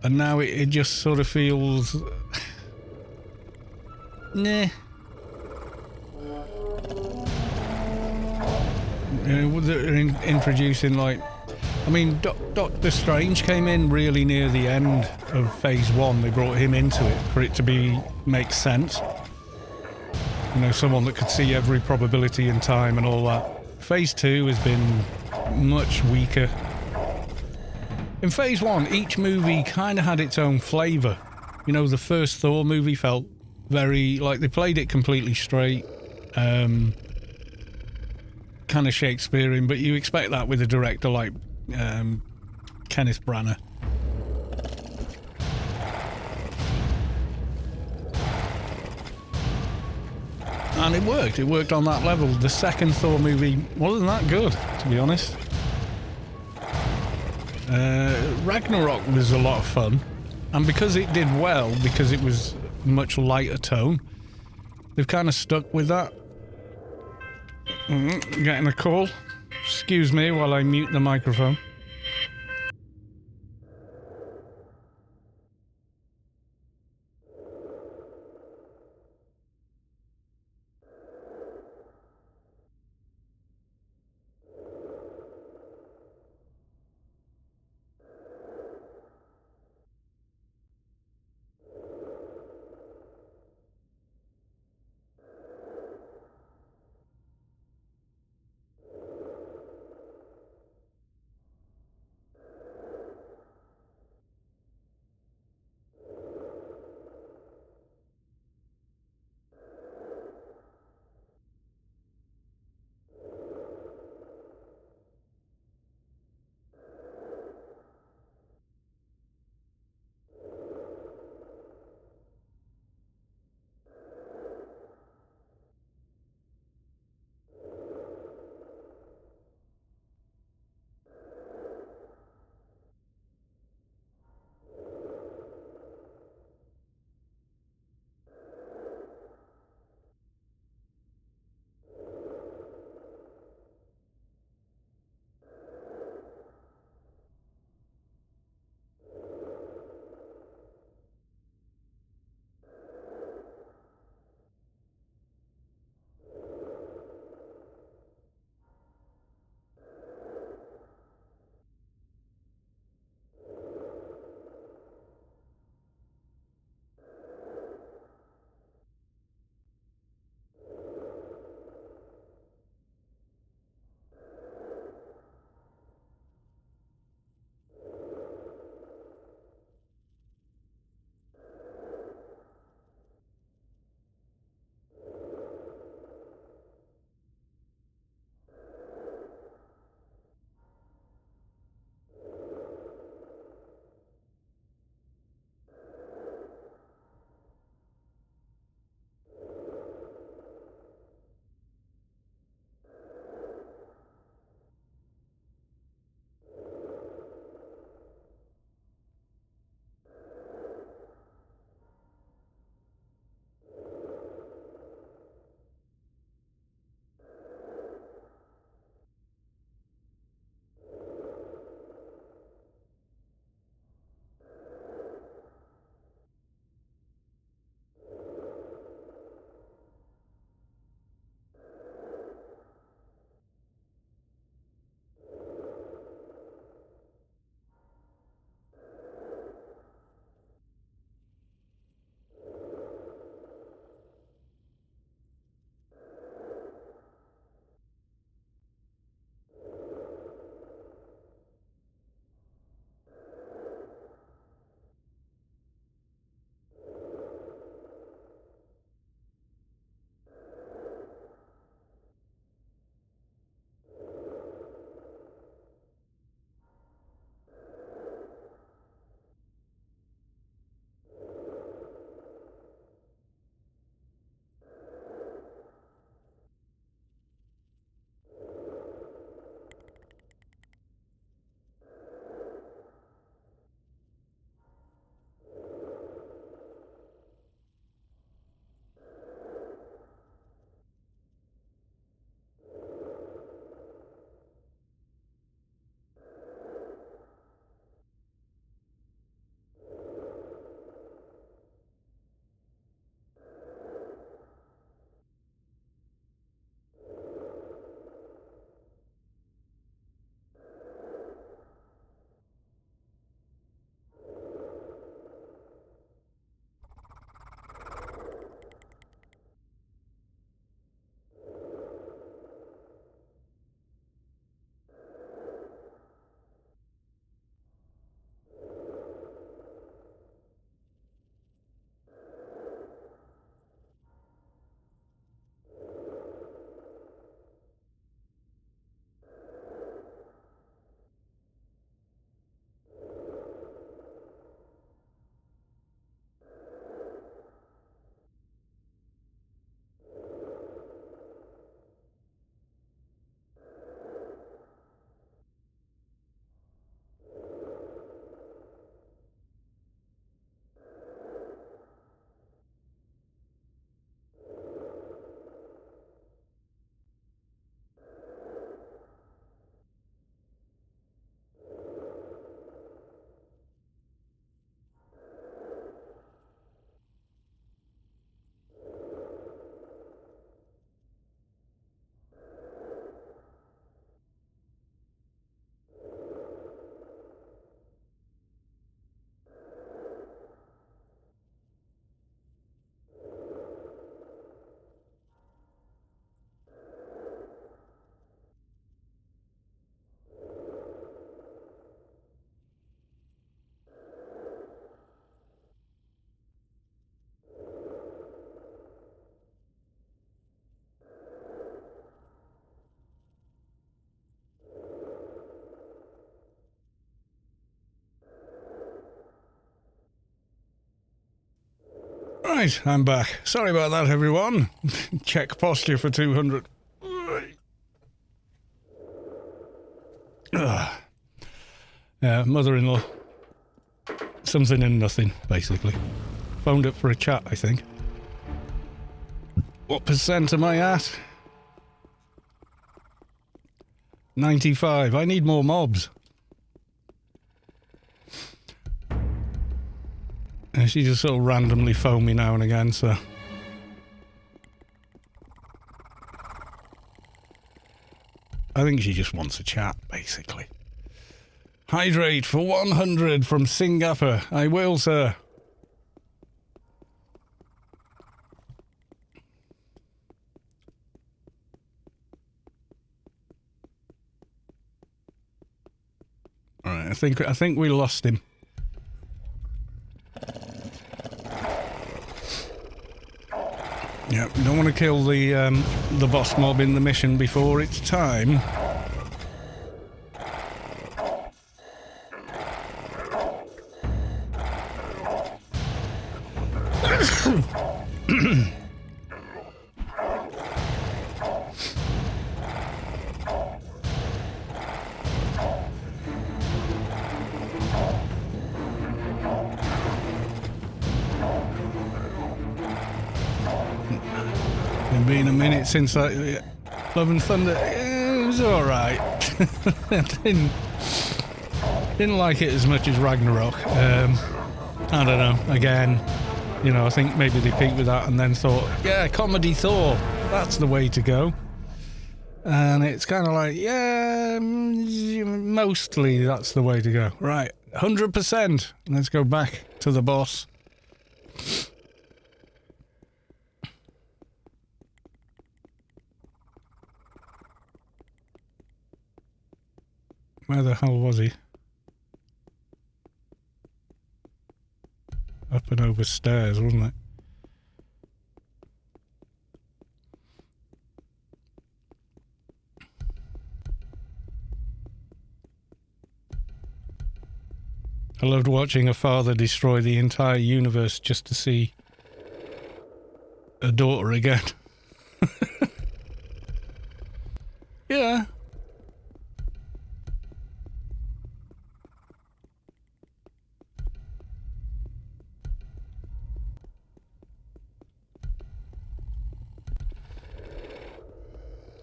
and now it just sort of feels... nah. They're introducing, like... I mean, Doctor Strange came in really near the end of Phase 1. They brought him into it for it to make sense. You know, someone that could see every probability in time and all that. Phase 2 has been much weaker. In Phase 1, each movie kind of had its own flavour. You know, the first Thor movie felt very... like, they played it completely straight. Kind of Shakespearean, but you expect that with a director like Kenneth Branagh. And it worked. It worked on that level. The second Thor movie wasn't that good, to be honest. Ragnarok was a lot of fun. And because it did well, because it was much lighter tone, they've kind of stuck with that. Getting a call. Excuse me while I mute the microphone. Right, I'm back. Sorry about that, everyone. Check posture for 200. Yeah, mother-in-law. Something and nothing, basically. Phoned up for a chat, I think. What percent am I at? 95. I need more mobs. And she just sort of randomly phone me now and again, so... I think she just wants a chat, basically. Hydrate for 100 from Synggapa. I will, sir. Alright, I think we lost him. Yeah, we don't want to kill the boss mob in the mission before it's time. It's been a minute since I... Love and Thunder, it was alright. Didn't like it as much as Ragnarok. I don't know, again, you know, I think maybe they peaked with that and then thought, yeah, comedy Thor, that's the way to go. And it's kind of like, yeah, mostly that's the way to go. Right, 100%. Let's go back to the boss. Where the hell was he? Up and over stairs, wasn't it? I loved watching a father destroy the entire universe just to see a daughter again. Yeah.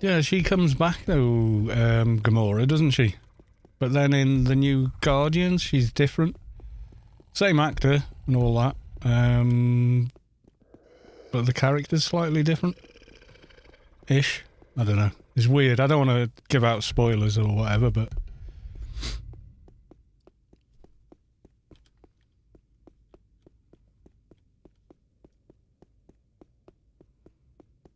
Yeah, she comes back though, Gamora, doesn't she? But then in the new Guardians, she's different. Same actor and all that. But the character's slightly different. Ish. I don't know. It's weird. I don't want to give out spoilers or whatever, but...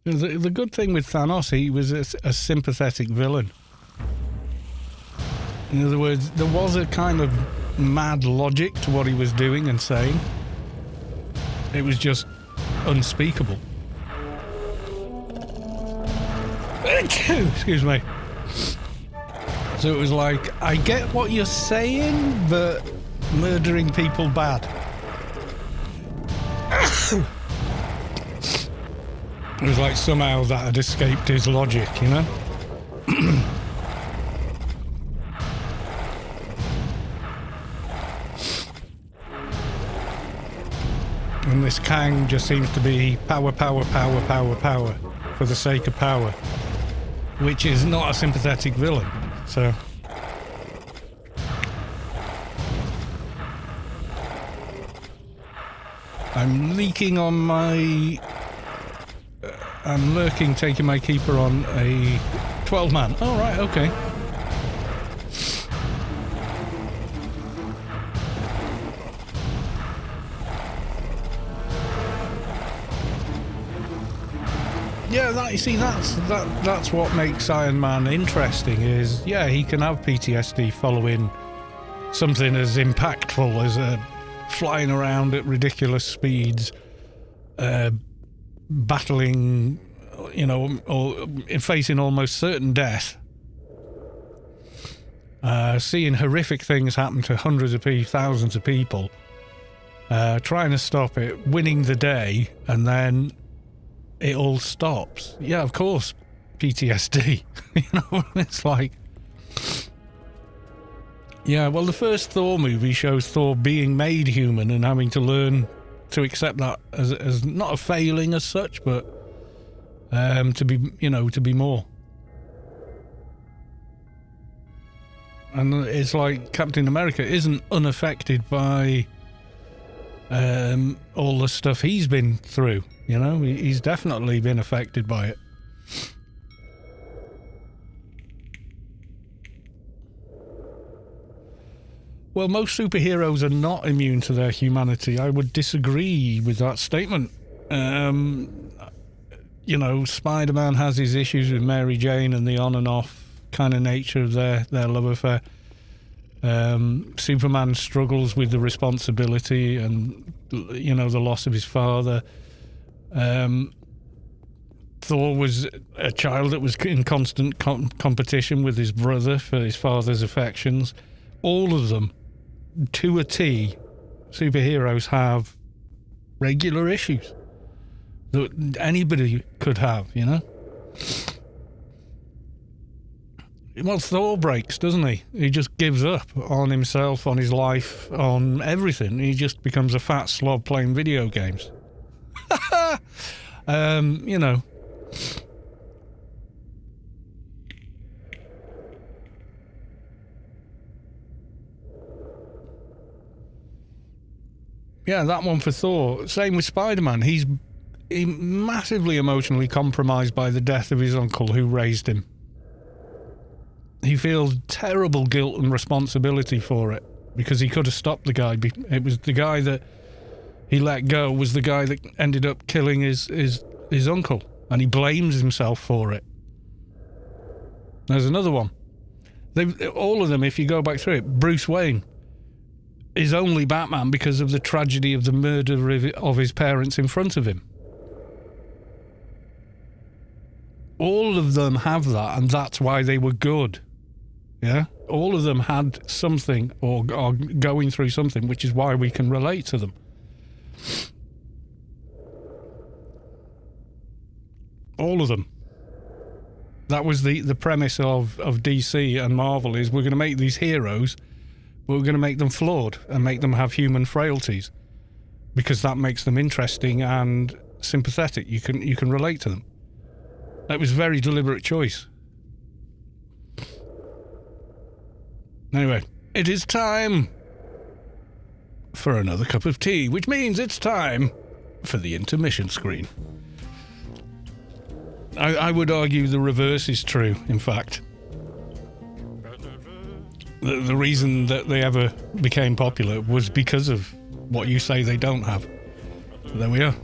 The good thing with Thanos, he was a sympathetic villain. In other words, there was a kind of mad logic to what he was doing and saying. It was just unspeakable. Excuse me. So it was like, I get what you're saying, but murdering people bad. It was like somehow that had escaped his logic, you know? And this Kang just seems to be power, power, power, power, power for the sake of power, which is not a sympathetic villain, so... I'm leaking on my... I'm lurking, taking my keeper on a 12-man. Oh, right, okay. Yeah, that, you see, that's what makes Iron Man interesting. Is yeah, he can have PTSD following something as impactful as flying around at ridiculous speeds. Battling, you know, or facing almost certain death, seeing horrific things happen to hundreds of people, thousands of people, trying to stop it, winning the day, and then it all stops. Yeah, of course, PTSD. You know, it's like... Yeah, well, the first Thor movie shows Thor being made human and having to learn to accept that as not a failing as such, but to be, you know, to be more. And it's like Captain America isn't unaffected by all the stuff he's been through, you know? He's definitely been affected by it. Well, most superheroes are not immune to their humanity. I would disagree with that statement. You know, Spider-Man has his issues with Mary Jane and the on and off kind of nature of their love affair. Superman struggles with the responsibility and, you know, the loss of his father. Thor was a child that was in constant competition with his brother for his father's affections. All of them, to a T, superheroes have regular issues that anybody could have, you know? Well, Thor breaks, doesn't he? He just gives up on himself, on his life, on everything. He just becomes a fat slob playing video games. You know. Yeah, that one for Thor. Same with Spider-Man. He's massively emotionally compromised by the death of his uncle who raised him. He feels terrible guilt and responsibility for it because he could have stopped the guy. It was the guy that he let go was the guy that ended up killing his uncle, and he blames himself for it. There's another one. All of them, if you go back through it, Bruce Wayne is only Batman because of the tragedy of the murder of his parents in front of him. All of them have that, and that's why they were good. Yeah? All of them had something or are going through something, which is why we can relate to them. All of them. That was the premise of DC and Marvel, is we're going to make these heroes, but we're going to make them flawed and make them have human frailties, because that makes them interesting and sympathetic. You can relate to them. That was a very deliberate choice. Anyway, it is time for another cup of tea, which means it's time for the intermission screen. I would argue the reverse is true, in fact. The reason that they ever became popular was because of what you say they don't have. So there we are.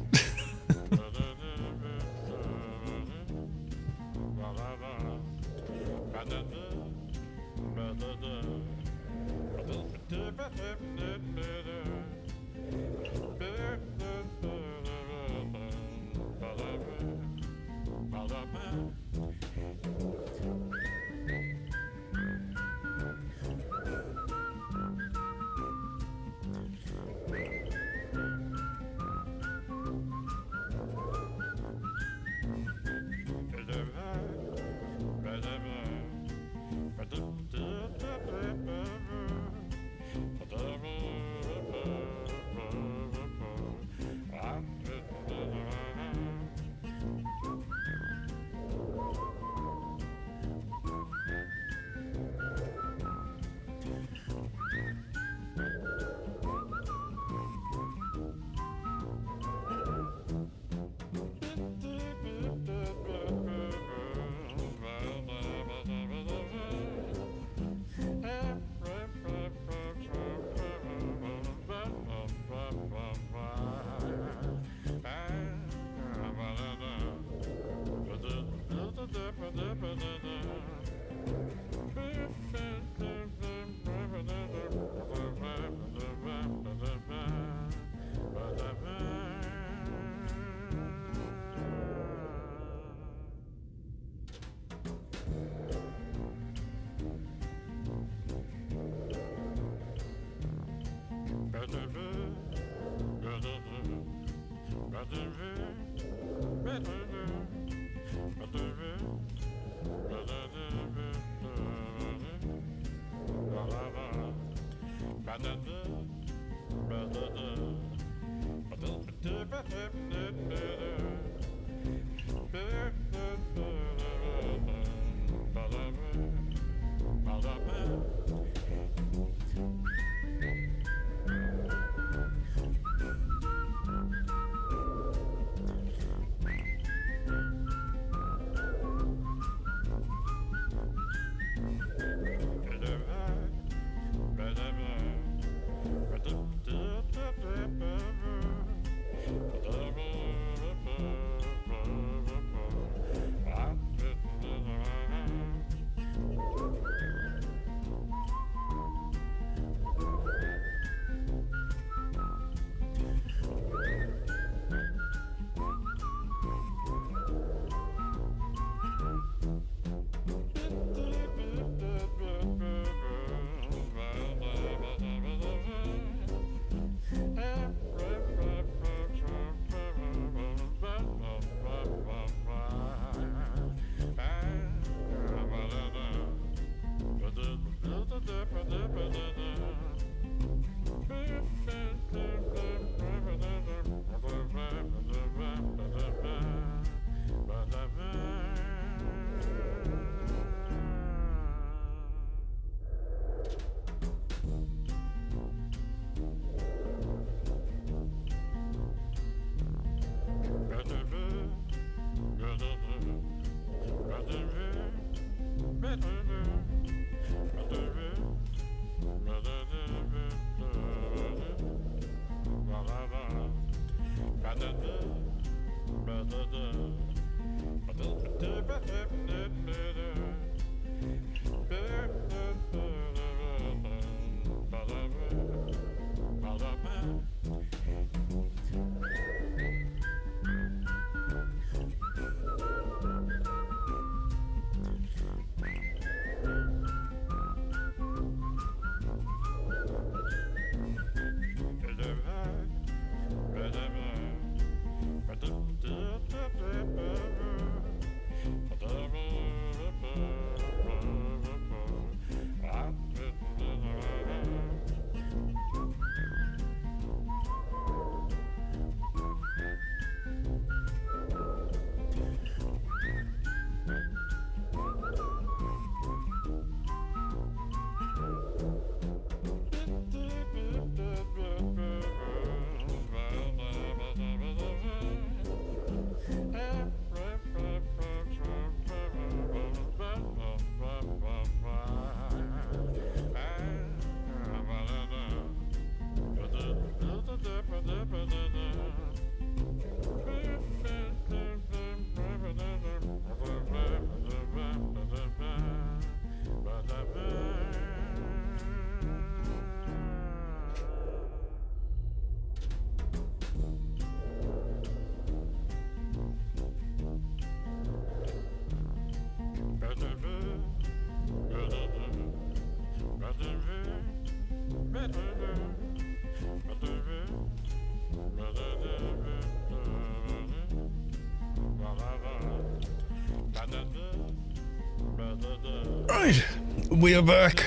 Right, we are back.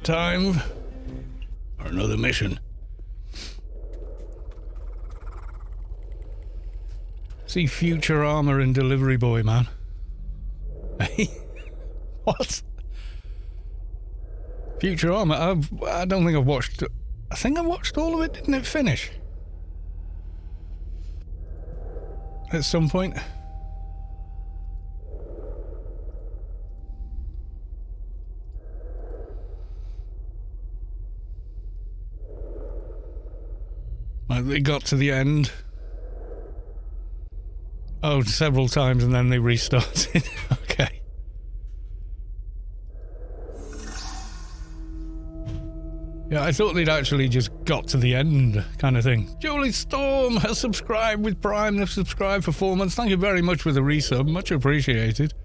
Time for another mission. See future Armour and Delivery Boy, man. Hey, what? Future Armour? I don't think I've watched... I think I watched all of it, didn't it finish? At some point. Like they got to the end. Oh, several times and then they restarted. Okay. Yeah, I thought they'd actually just got to the end kind of thing. Julie Storm has subscribed with Prime. They've subscribed for 4 months. Thank you very much for the resub. Much appreciated.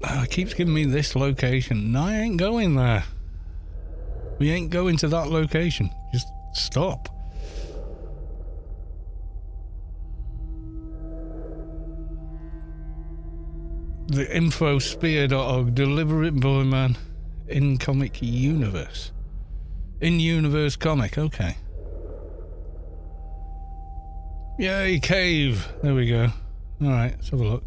It keeps giving me this location. No, I ain't going there. We ain't going to that location. Just stop. The infosphere.org, deliver it, boy, man. In comic universe. In universe comic, okay. Yay, cave. There we go. Alright, let's have a look.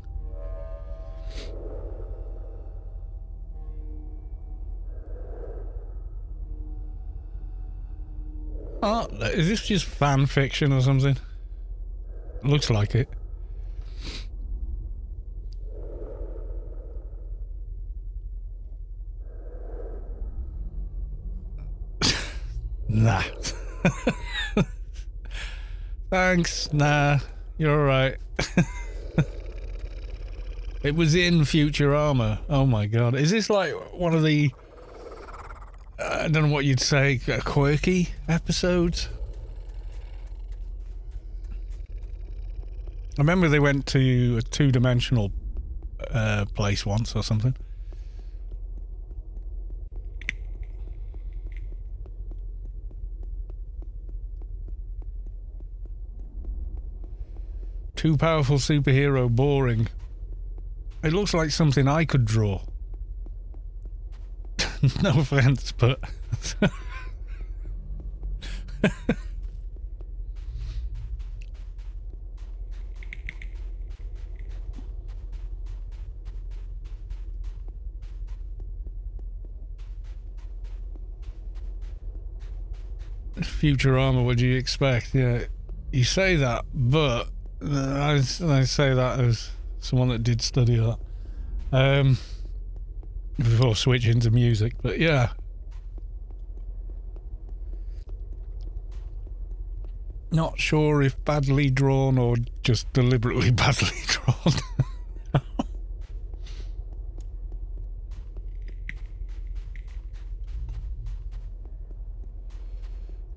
Oh, is this just fan fiction or something? Looks like it. Nah. Thanks. Nah. You're alright. It was in Futurama. Oh my god. Is this like one of the... I don't know what you'd say, quirky episodes? I remember they went to a two-dimensional place once or something. Too powerful superhero, boring. It looks like something I could draw. No offense, but... Futurama, what do you expect? Yeah, you say that, but I say that as someone that did study that before switching to music. But yeah, not sure if badly drawn or just deliberately badly drawn.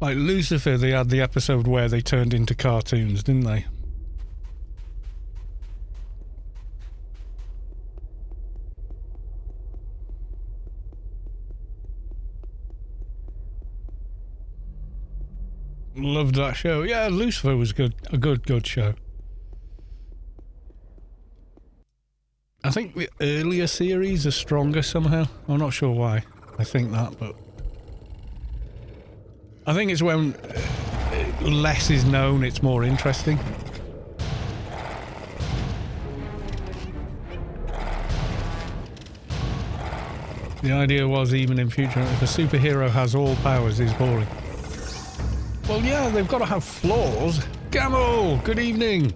Like Lucifer, they had the episode where they turned into cartoons, didn't they? Loved that show. Yeah, Lucifer was good. A good show. I think the earlier series are stronger somehow. I'm not sure why I think that, but I think it's when less is known, it's more interesting. The idea was, even in future, if a superhero has all powers, he's boring. Well, yeah, they've got to have flaws. Gamo, good evening.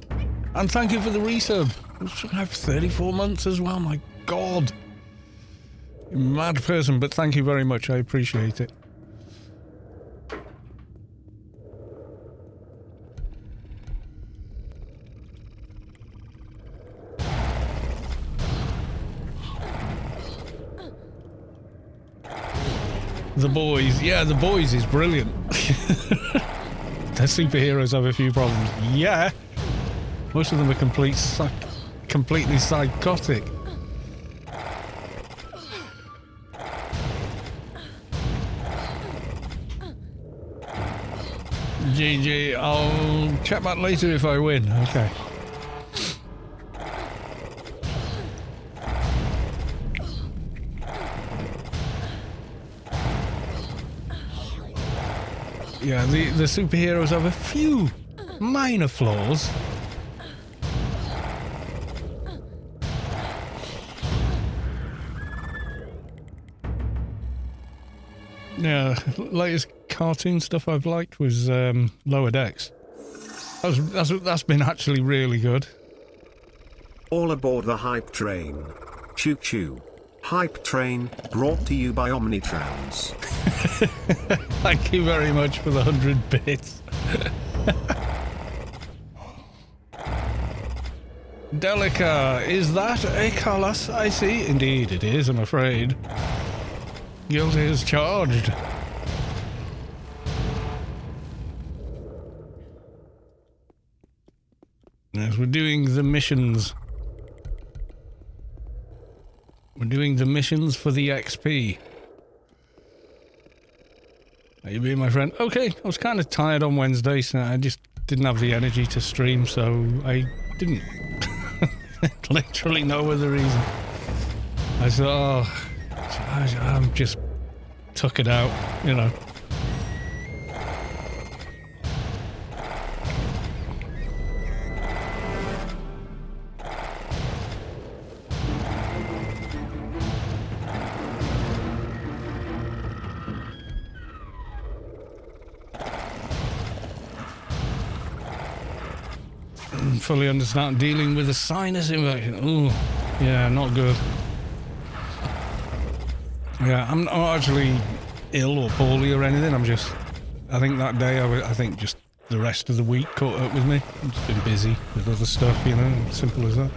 And thank you for the resub. We should have 34 months as well, my god. You're a mad person, but thank you very much, I appreciate it. The Boys. Yeah, The Boys is brilliant. The superheroes have a few problems. Yeah. Most of them are completely psychotic. GG. I'll check back later if I win. Okay. Yeah, the superheroes have a few minor flaws. Yeah, latest cartoon stuff I've liked was Lower Decks. That's been actually really good. All aboard the hype train. Choo choo. Hype train, brought to you by Omnitrans. Thank you very much for the 100 bits. Delica, is that a callus? I see. Indeed it is, I'm afraid. Guilty is charged. Yes, we're doing the missions. We're doing the missions for the XP. How you been, my friend? Okay, I was kind of tired on Wednesday, so I just didn't have the energy to stream, so I didn't. Literally no other reason. I thought, oh, I'm just tuck it out, you know. Fully understand dealing with a sinus infection. Ooh, yeah, not good. Yeah, I'm not actually ill or poorly or anything. I think that day, I think just the rest of the week caught up with me. I've just been busy with other stuff, you know, simple as that.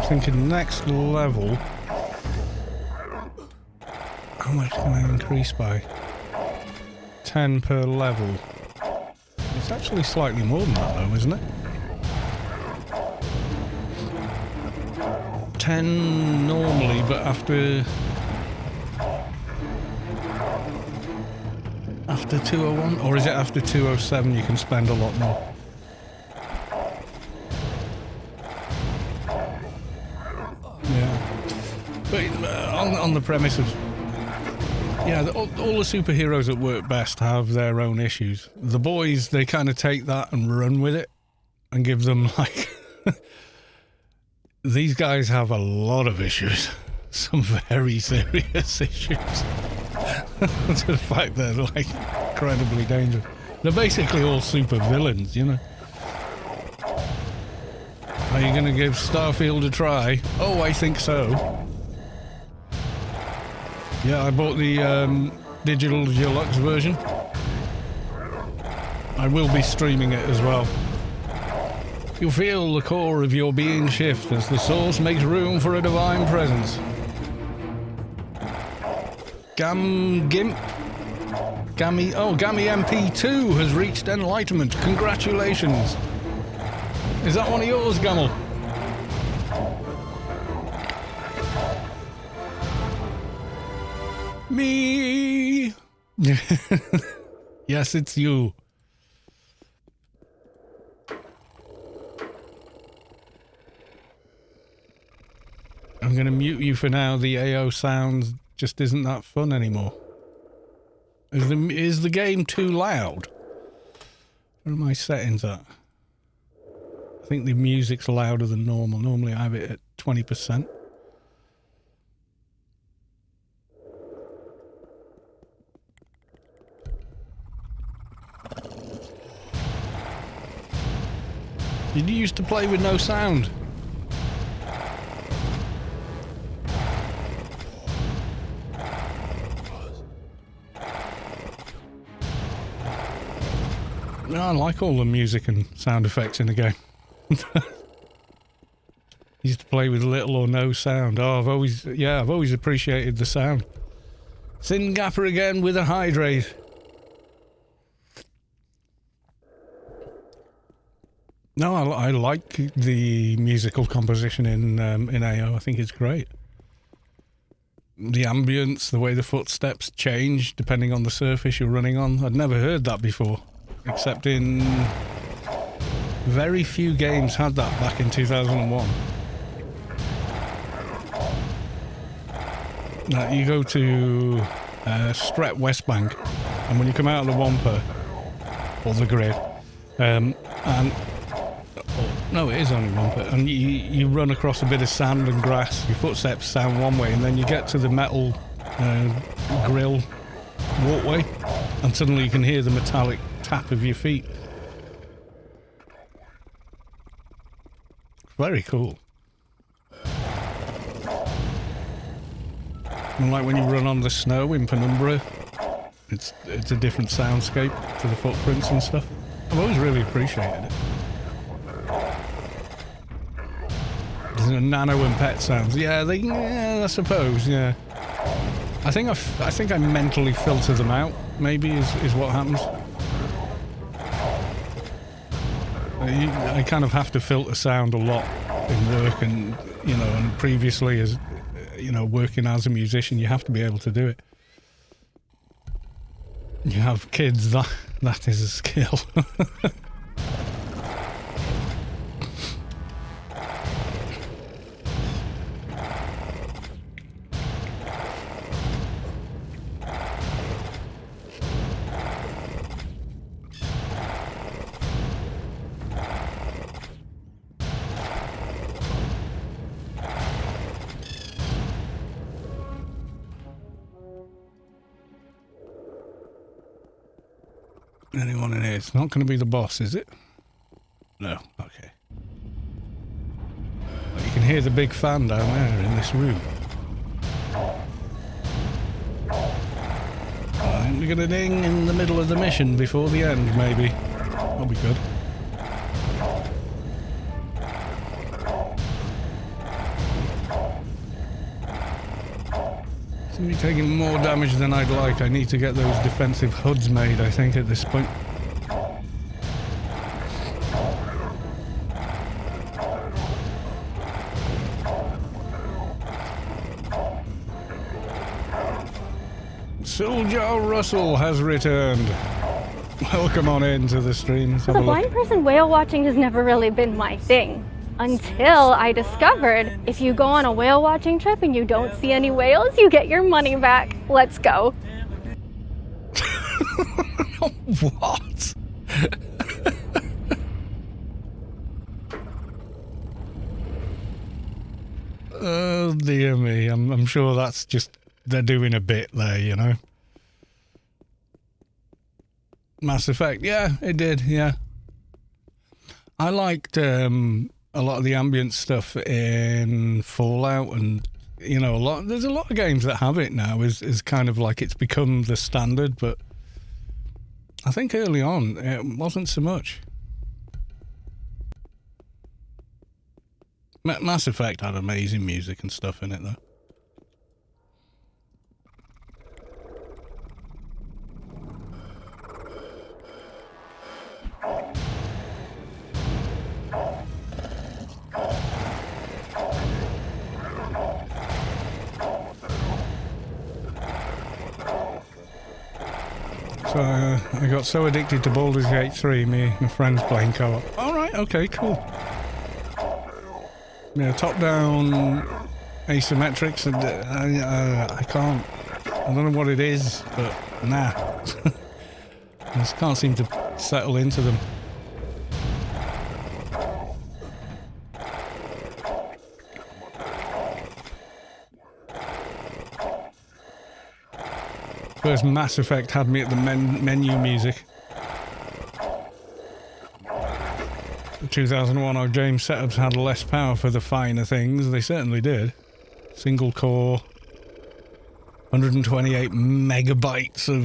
Thinking next level, how much can I increase by? 10 per level. It's actually slightly more than that though, isn't it? 10 normally, but after 201, or is it after 207 you can spend a lot more? But on the premise of, yeah, all the superheroes that work best have their own issues. The boys, they kind of take that and run with it and give them, like, these guys have a lot of issues. Some very serious issues. To the fact they're, like, incredibly dangerous. They're basically all super villains, you know. Are you going to give Starfield a try? Oh, I think so. Yeah, I bought the digital deluxe version. I will be streaming it as well. You feel the core of your being shift as the source makes room for a divine presence. Gammy MP2 has reached enlightenment. Congratulations. Is that one of yours, Gammel? Me. Yes, it's you. I'm going to mute you for now. The AO sound just isn't that fun anymore. Is the game too loud? Where are my settings at? I think the music's louder than normal. Normally I have it at 20%. Did you used to play with no sound? No, I like all the music and sound effects in the game. Used to play with little or no sound. Oh, I've always appreciated the sound. Synggapa again with a hydrate. No, I like the musical composition in AO. I think it's great. The ambience, the way the footsteps change depending on the surface you're running on. I'd never heard that before, except in very few games had that back in 2001. Now you go to Stret West Bank, and when you come out of the Wampa or the grid, no, it is only one bit. And you run across a bit of sand and grass. Your footsteps sound one way, and then you get to the metal grill walkway, and suddenly you can hear the metallic tap of your feet. Very cool. And like when you run on the snow in Penumbra, It's a different soundscape to the footprints and stuff. I've always really appreciated it. There's a nano and pet sounds. Yeah, I suppose. Yeah. I think I mentally filter them out. Maybe is what happens. I kind of have to filter sound a lot in work, and and previously as working as a musician, you have to be able to do it. You have kids, that is a skill. Anyone in here? It's not going to be the boss, is it? No. Okay. Well, you can hear the big fan down there in this room. We're going to ding in the middle of the mission before the end, maybe. That'll be good. Seem to be taking more damage than I'd like. I need to get those defensive hoods made, I think, at this point. Soldier Russell has returned. Welcome on into the stream. So the blind person whale watching has never really been my thing. Until I discovered if you go on a whale watching trip and you don't see any whales, you get your money back. Let's go. What? Oh dear me, I'm sure that's just, they're doing a bit there, you know. Mass Effect, yeah, it did, yeah. I liked a lot of the ambient stuff in Fallout, and there's a lot of games that have it now, is kind of like it's become the standard, but I think early on it wasn't so much. Mass Effect had amazing music and stuff in it though. So I got so addicted to Baldur's Gate 3, me and my friends playing co-op. Alright, okay, cool. Yeah, top-down asymmetrics, and I can't, I don't know what it is, but nah. I just can't seem to settle into them. First Mass Effect had me at the menu music. The 2001 our game setups had less power for the finer things. They certainly did. Single core, 128 megabytes of,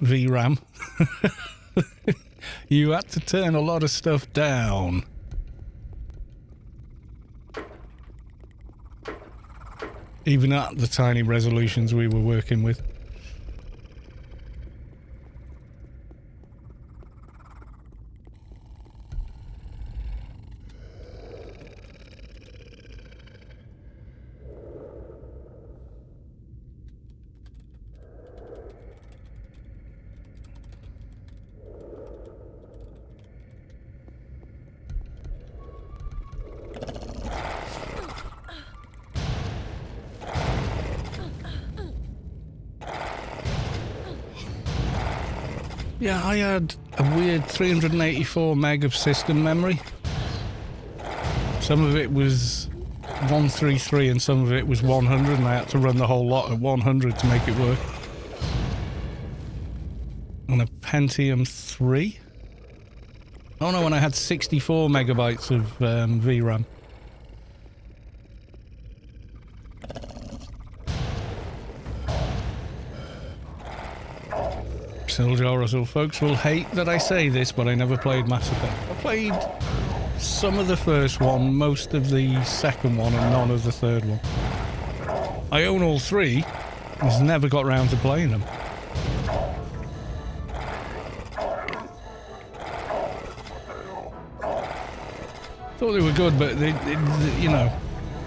VRAM. You had to turn a lot of stuff down. Even at the tiny resolutions we were working with. Yeah, I had a weird 384 meg of system memory. Some of it was 133 and some of it was 100, and I had to run the whole lot at 100 to make it work. On a Pentium 3? Oh no, when I had 64 megabytes of VRAM. Siljar, folks will hate that I say this, but I never played Mass Effect. I played some of the first one, most of the second one, and none of the third one. I own all three, just never got round to playing them. Thought they were good, but they, you know,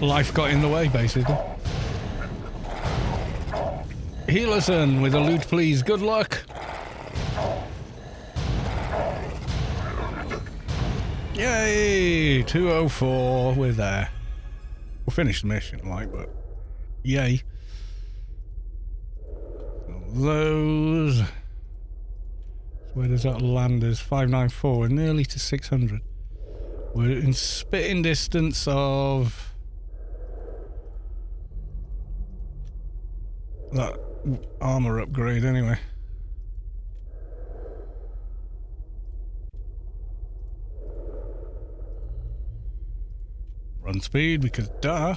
life got in the way, basically. Healerson with a loot, please. Good luck. Yay! 204. We're there. We'll finish the mission, like, but yay. Those. So where does that land us? 594. We're nearly to 600. We're in spitting distance of that armor upgrade anyway. Run speed because duh.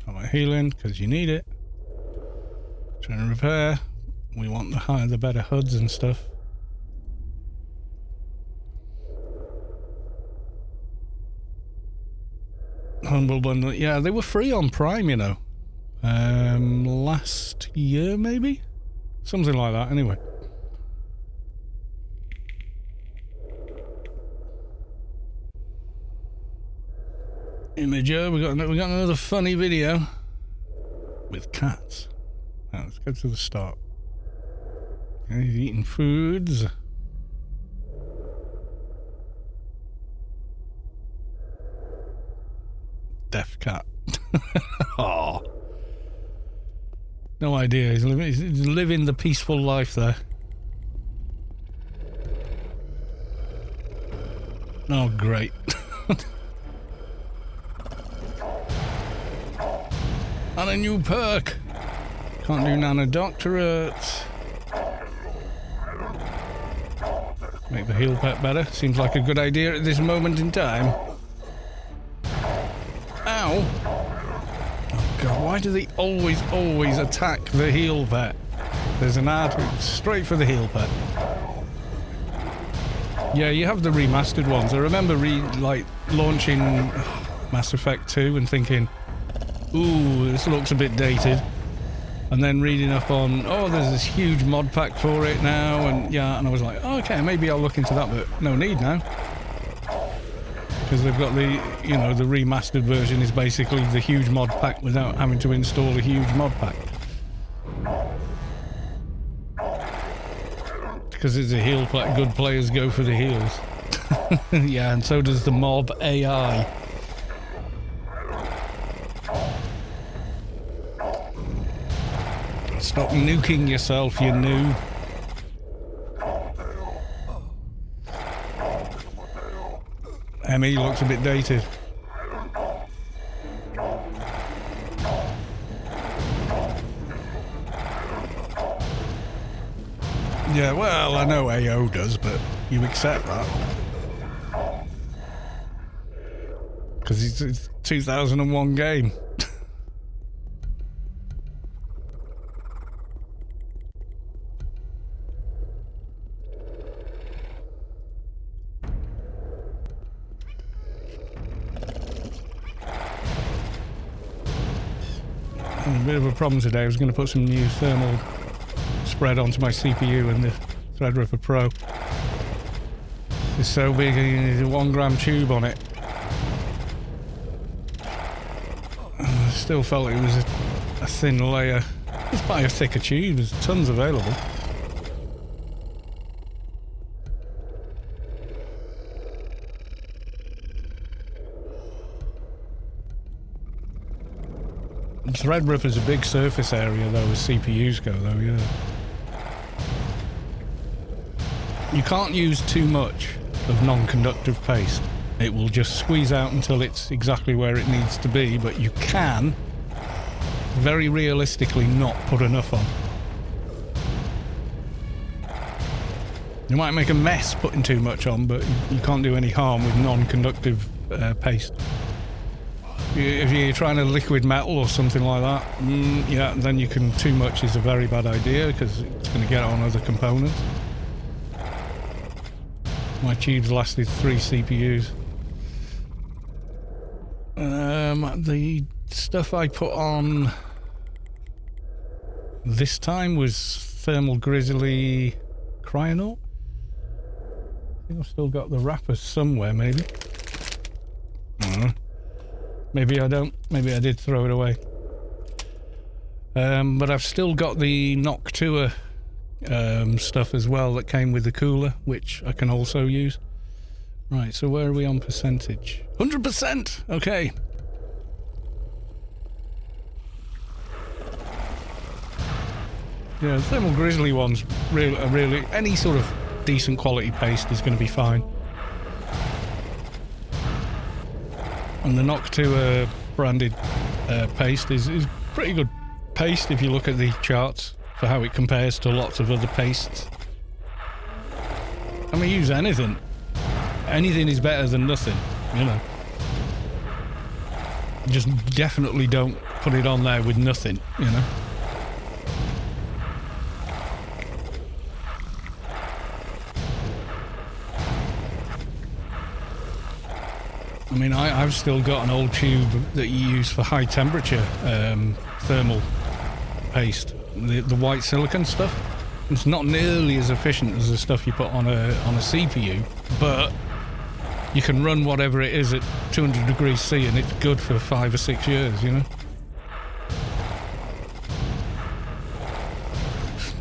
Got my healing because you need it. Trying to repair. We want the higher the better HUDs and stuff. Humble bundle. Yeah, they were free on Prime, you know. Last year maybe? Something like that anyway. Imager, we got another funny video with cats. Now, let's go to the start. He's eating foods. Deaf cat. Oh. No idea. He's living the peaceful life there. Oh, great. And a new perk. Can't do nano doctorates. Make the heal pet better. Seems like a good idea at this moment in time. Ow! Oh god, why do they always attack the heal pet? There's an ad straight for the heal pet. Yeah, you have the remastered ones. I remember launching Mass Effect 2 and thinking, ooh, this looks a bit dated. And then reading up on, oh, there's this huge mod pack for it now, and yeah, and I was like, oh, okay, maybe I'll look into that, but no need now. Because they've got the, you know, the remastered version is basically the huge mod pack without having to install a huge mod pack. Because it's a heal pack, good players go for the heals. Yeah, and so does the mob AI. Stop nuking yourself, you noob. ME looks a bit dated. Yeah, well, I know AO does, but you accept that. Because it's a 2001 game. A bit of a problem today. I was going to put some new thermal spread onto my CPU and the Threadripper Pro. It's so big and there's a 1 gram tube on it. I still felt it was a thin layer. Just buy a thicker tube, there's tons available. Threadripper's a big surface area though as CPUs go though, yeah. You can't use too much of non-conductive paste. It will just squeeze out until it's exactly where it needs to be, but you can very realistically not put enough on. You might make a mess putting too much on, but you can't do any harm with non-conductive paste. If you're trying to liquid metal or something like that, yeah, then you can. Too much is a very bad idea because it's going to get on other components. My tubes lasted 3 CPUs. The stuff I put on this time was Thermal Grizzly Cryonaut. I think I've still got the wrappers somewhere, maybe. I don't know. Maybe I don't. Maybe I did throw it away. But I've still got the Noctua stuff as well that came with the cooler, which I can also use. Right, so where are we on percentage? 100%! Okay. Yeah, the Thermal Grizzly ones really any sort of decent quality paste is going to be fine. And the Noctua branded paste is pretty good paste if you look at the charts for how it compares to lots of other pastes. I mean, use anything. Anything is better than nothing, you know. Just definitely don't put it on there with nothing, you know. I mean, I've still got an old tube that you use for high temperature thermal paste, the white silicon stuff. It's not nearly as efficient as the stuff you put on a CPU, but you can run whatever it is at 200 degrees C and it's good for 5 or 6 years, you know.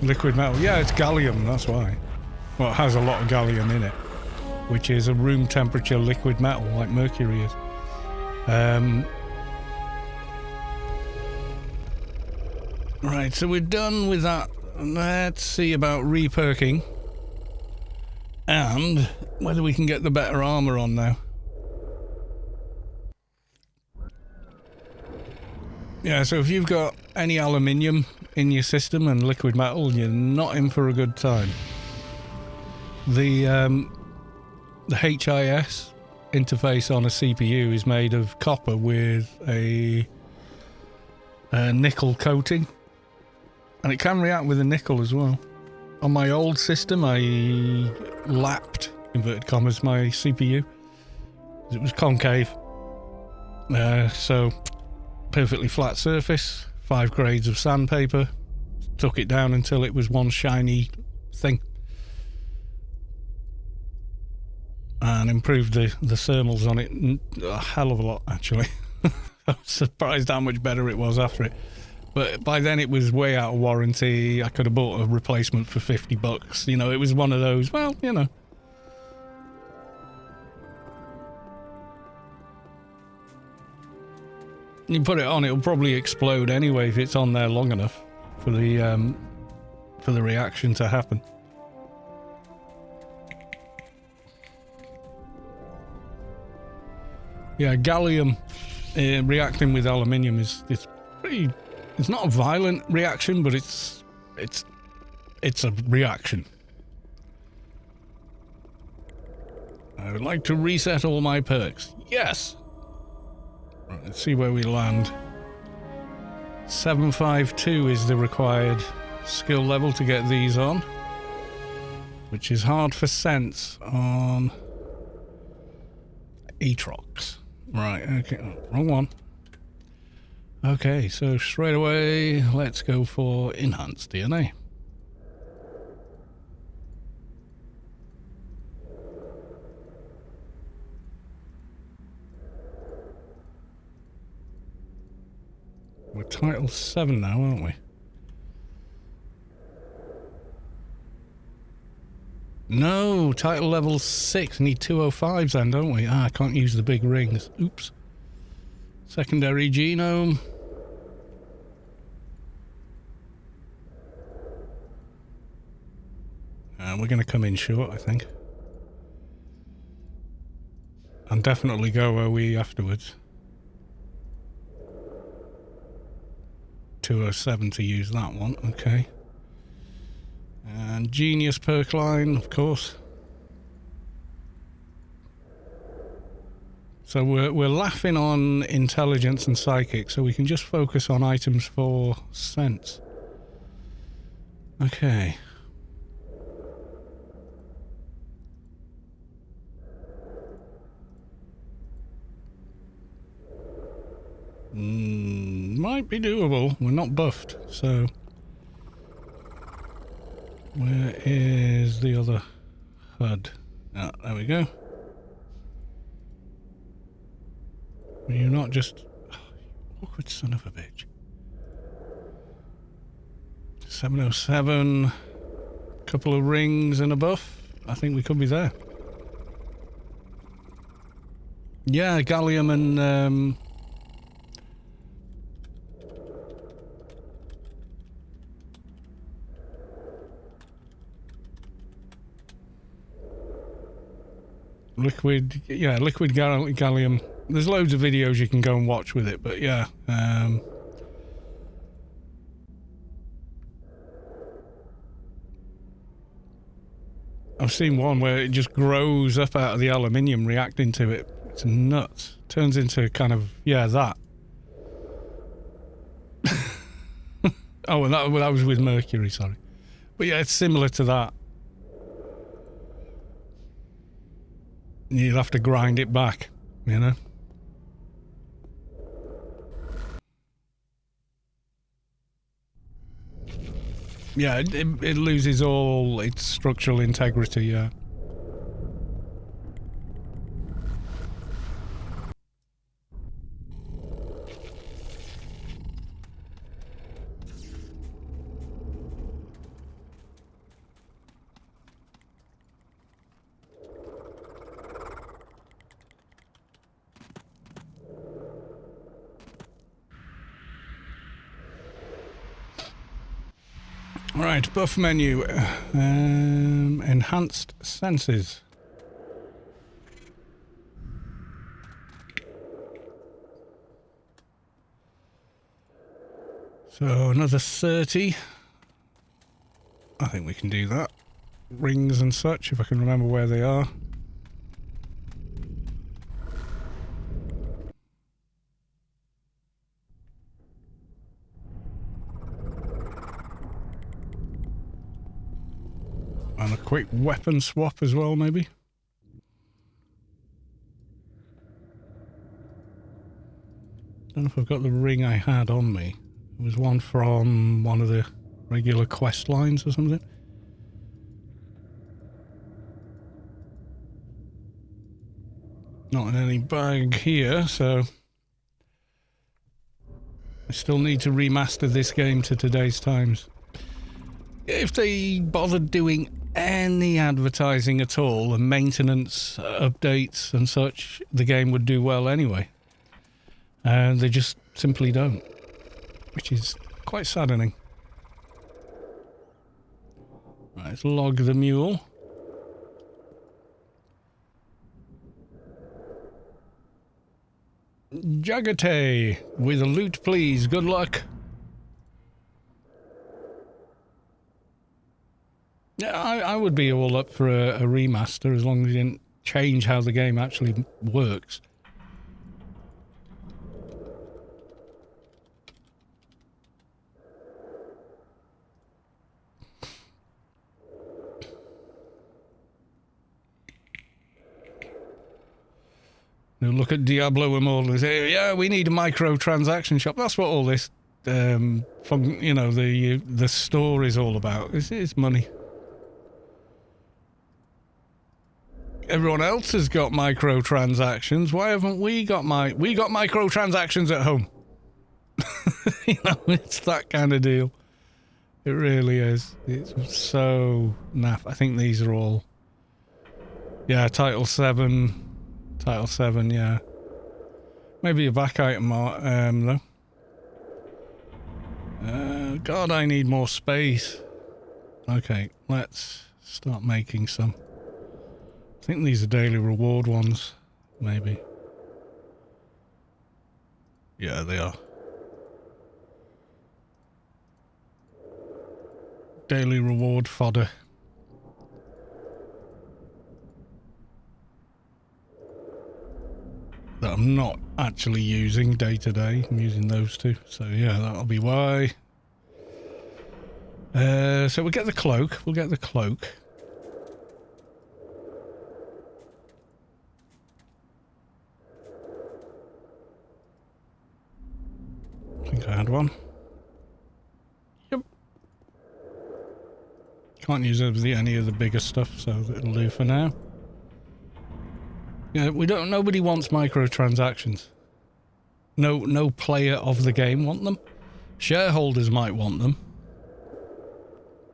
Liquid metal, yeah, it's gallium, that's why. Well, it has a lot of gallium in it, which is a room temperature liquid metal like mercury is. Right, so we're done with that. Let's see about reperking and whether we can get the better armor on now. Yeah, so if you've got any aluminium in your system and liquid metal, you're not in for a good time. The HIS interface on a CPU is made of copper with a nickel coating, and it can react with a nickel as well. On my old system, I lapped, inverted commas, my CPU. It was concave, so perfectly flat surface, 5 grades of sandpaper, took it down until it was one shiny thing. And improved the thermals on it a hell of a lot, actually. I was surprised how much better it was after it. But by then it was way out of warranty. I could have bought a replacement for $50. You know, it was one of those, well, you know. You put it on, it'll probably explode anyway if it's on there long enough for the reaction to happen. Yeah, gallium reacting with aluminium is pretty. It's not a violent reaction, but it's a reaction. I would like to reset all my perks. Yes. Right, let's see where we land. 752 is the required skill level to get these on, which is hard for sense on Atrox. Right, okay, wrong one. Okay, so straight away, let's go for enhanced DNA. We're title 7 now, aren't we? No, title level 6. Need 205s then, don't we? Ah, I can't use the big rings. Oops. Secondary genome. We're going to come in short, I think. And definitely go OE afterwards. 207 to use that one, okay. And Genius perk line, of course. So we're laughing on intelligence and psychic, so we can just focus on items for sense. Okay. Might be doable. We're not buffed, so... Where is the other HUD? Ah, there we go. You're not just... awkward son of a bitch. 707. Couple of rings and a buff. I think we could be there. Yeah, gallium and... liquid gallium. There's loads of videos you can go and watch with it, but yeah. I've seen one where it just grows up out of the aluminium reacting to it. It's nuts. Turns into kind of, yeah, that. Oh, and that was with mercury, sorry. But yeah, it's similar to that. You'll have to grind it back, you know? Yeah, it loses all its structural integrity, yeah. Right, buff menu. Enhanced senses. So another 30. I think we can do that. Rings and such, if I can remember where they are. And a quick weapon swap as well, maybe. Don't know if I've got the ring I had on me. It was one from one of the regular quest lines or something. Not in any bag here, so... I still need to remaster this game to today's times. If they bothered doing any advertising at all, and maintenance, updates and such, the game would do well anyway. And they just simply don't, which is quite saddening. Right, let's log the mule. Jagate, with a loot please, good luck. Yeah, I would be all up for a remaster as long as you didn't change how the game actually works. They'll look at Diablo Immortal and say, yeah, we need a microtransaction shop. That's what all this, the store is all about. It's money. Everyone else has got microtransactions. Why haven't we got microtransactions at home? You know, it's that kind of deal. It really is. It's so naff. I think these are all... Yeah, Title 7. Title 7, yeah. Maybe a back item, though. God, I need more space. Okay, let's start making some. I think these are daily reward ones, maybe. Yeah, they are. Daily reward fodder. I'm not actually using day to day. I'm using those two. So yeah, that'll be why. So we'll get the cloak. We'll get the cloak. I think I had one. Yep. Can't use any of the bigger stuff, so it'll do for now. Yeah, nobody wants microtransactions. No player of the game want them. Shareholders might want them.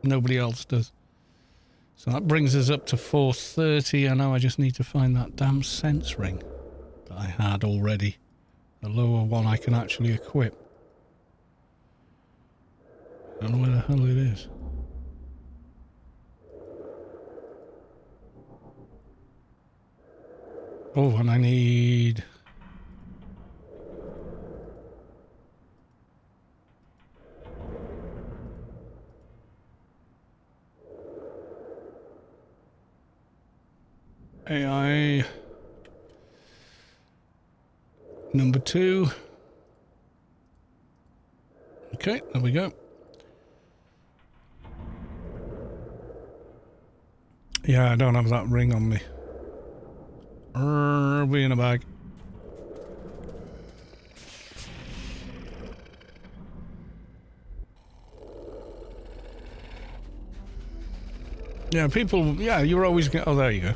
Nobody else does. So that brings us up to 430, and now I just need to find that damn sense ring that I had already. The lower one I can actually equip. I don't know where the hell it is. Oh, and I need... AI... number 2. Okay, there we go. Yeah, I don't have that ring on me. Be in a bag. Yeah, people, yeah, you're always going to... Oh, there you go.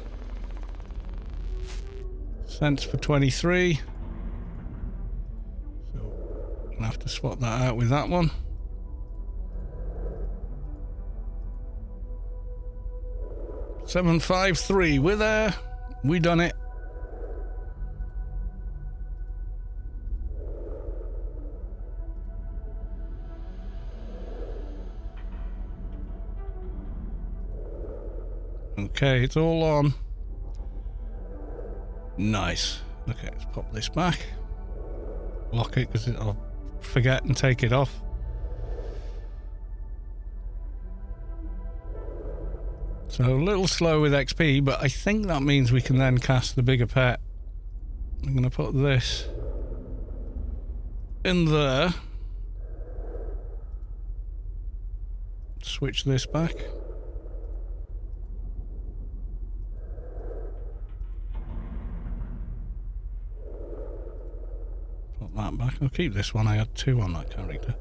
Cents for 23. So, I'm going to have to swap that out with that one. $753, we're there. We done it. Okay, it's all on. Nice. Okay, let's pop this back. Lock it because I'll forget and take it off. So a little slow with XP, but I think that means we can then cast the bigger pet. I'm going to put this in there. Switch this back. Put that back. I'll keep this one. I had 2 on that character.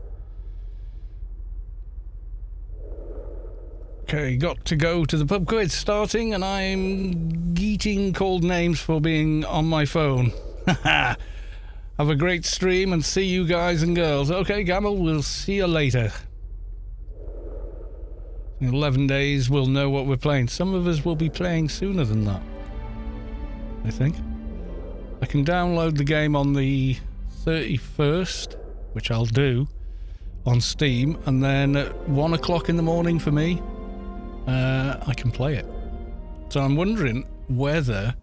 Okay, got to go to the pub quiz starting, and I'm getting called names for being on my phone. Have a great stream and see you guys and girls. Okay, Gamble, we'll see you later. In 11 days, we'll know what we're playing. Some of us will be playing sooner than that, I think. I can download the game on the 31st, which I'll do, on Steam, and then at 1 o'clock in the morning for me, I can play it. So I'm wondering whether,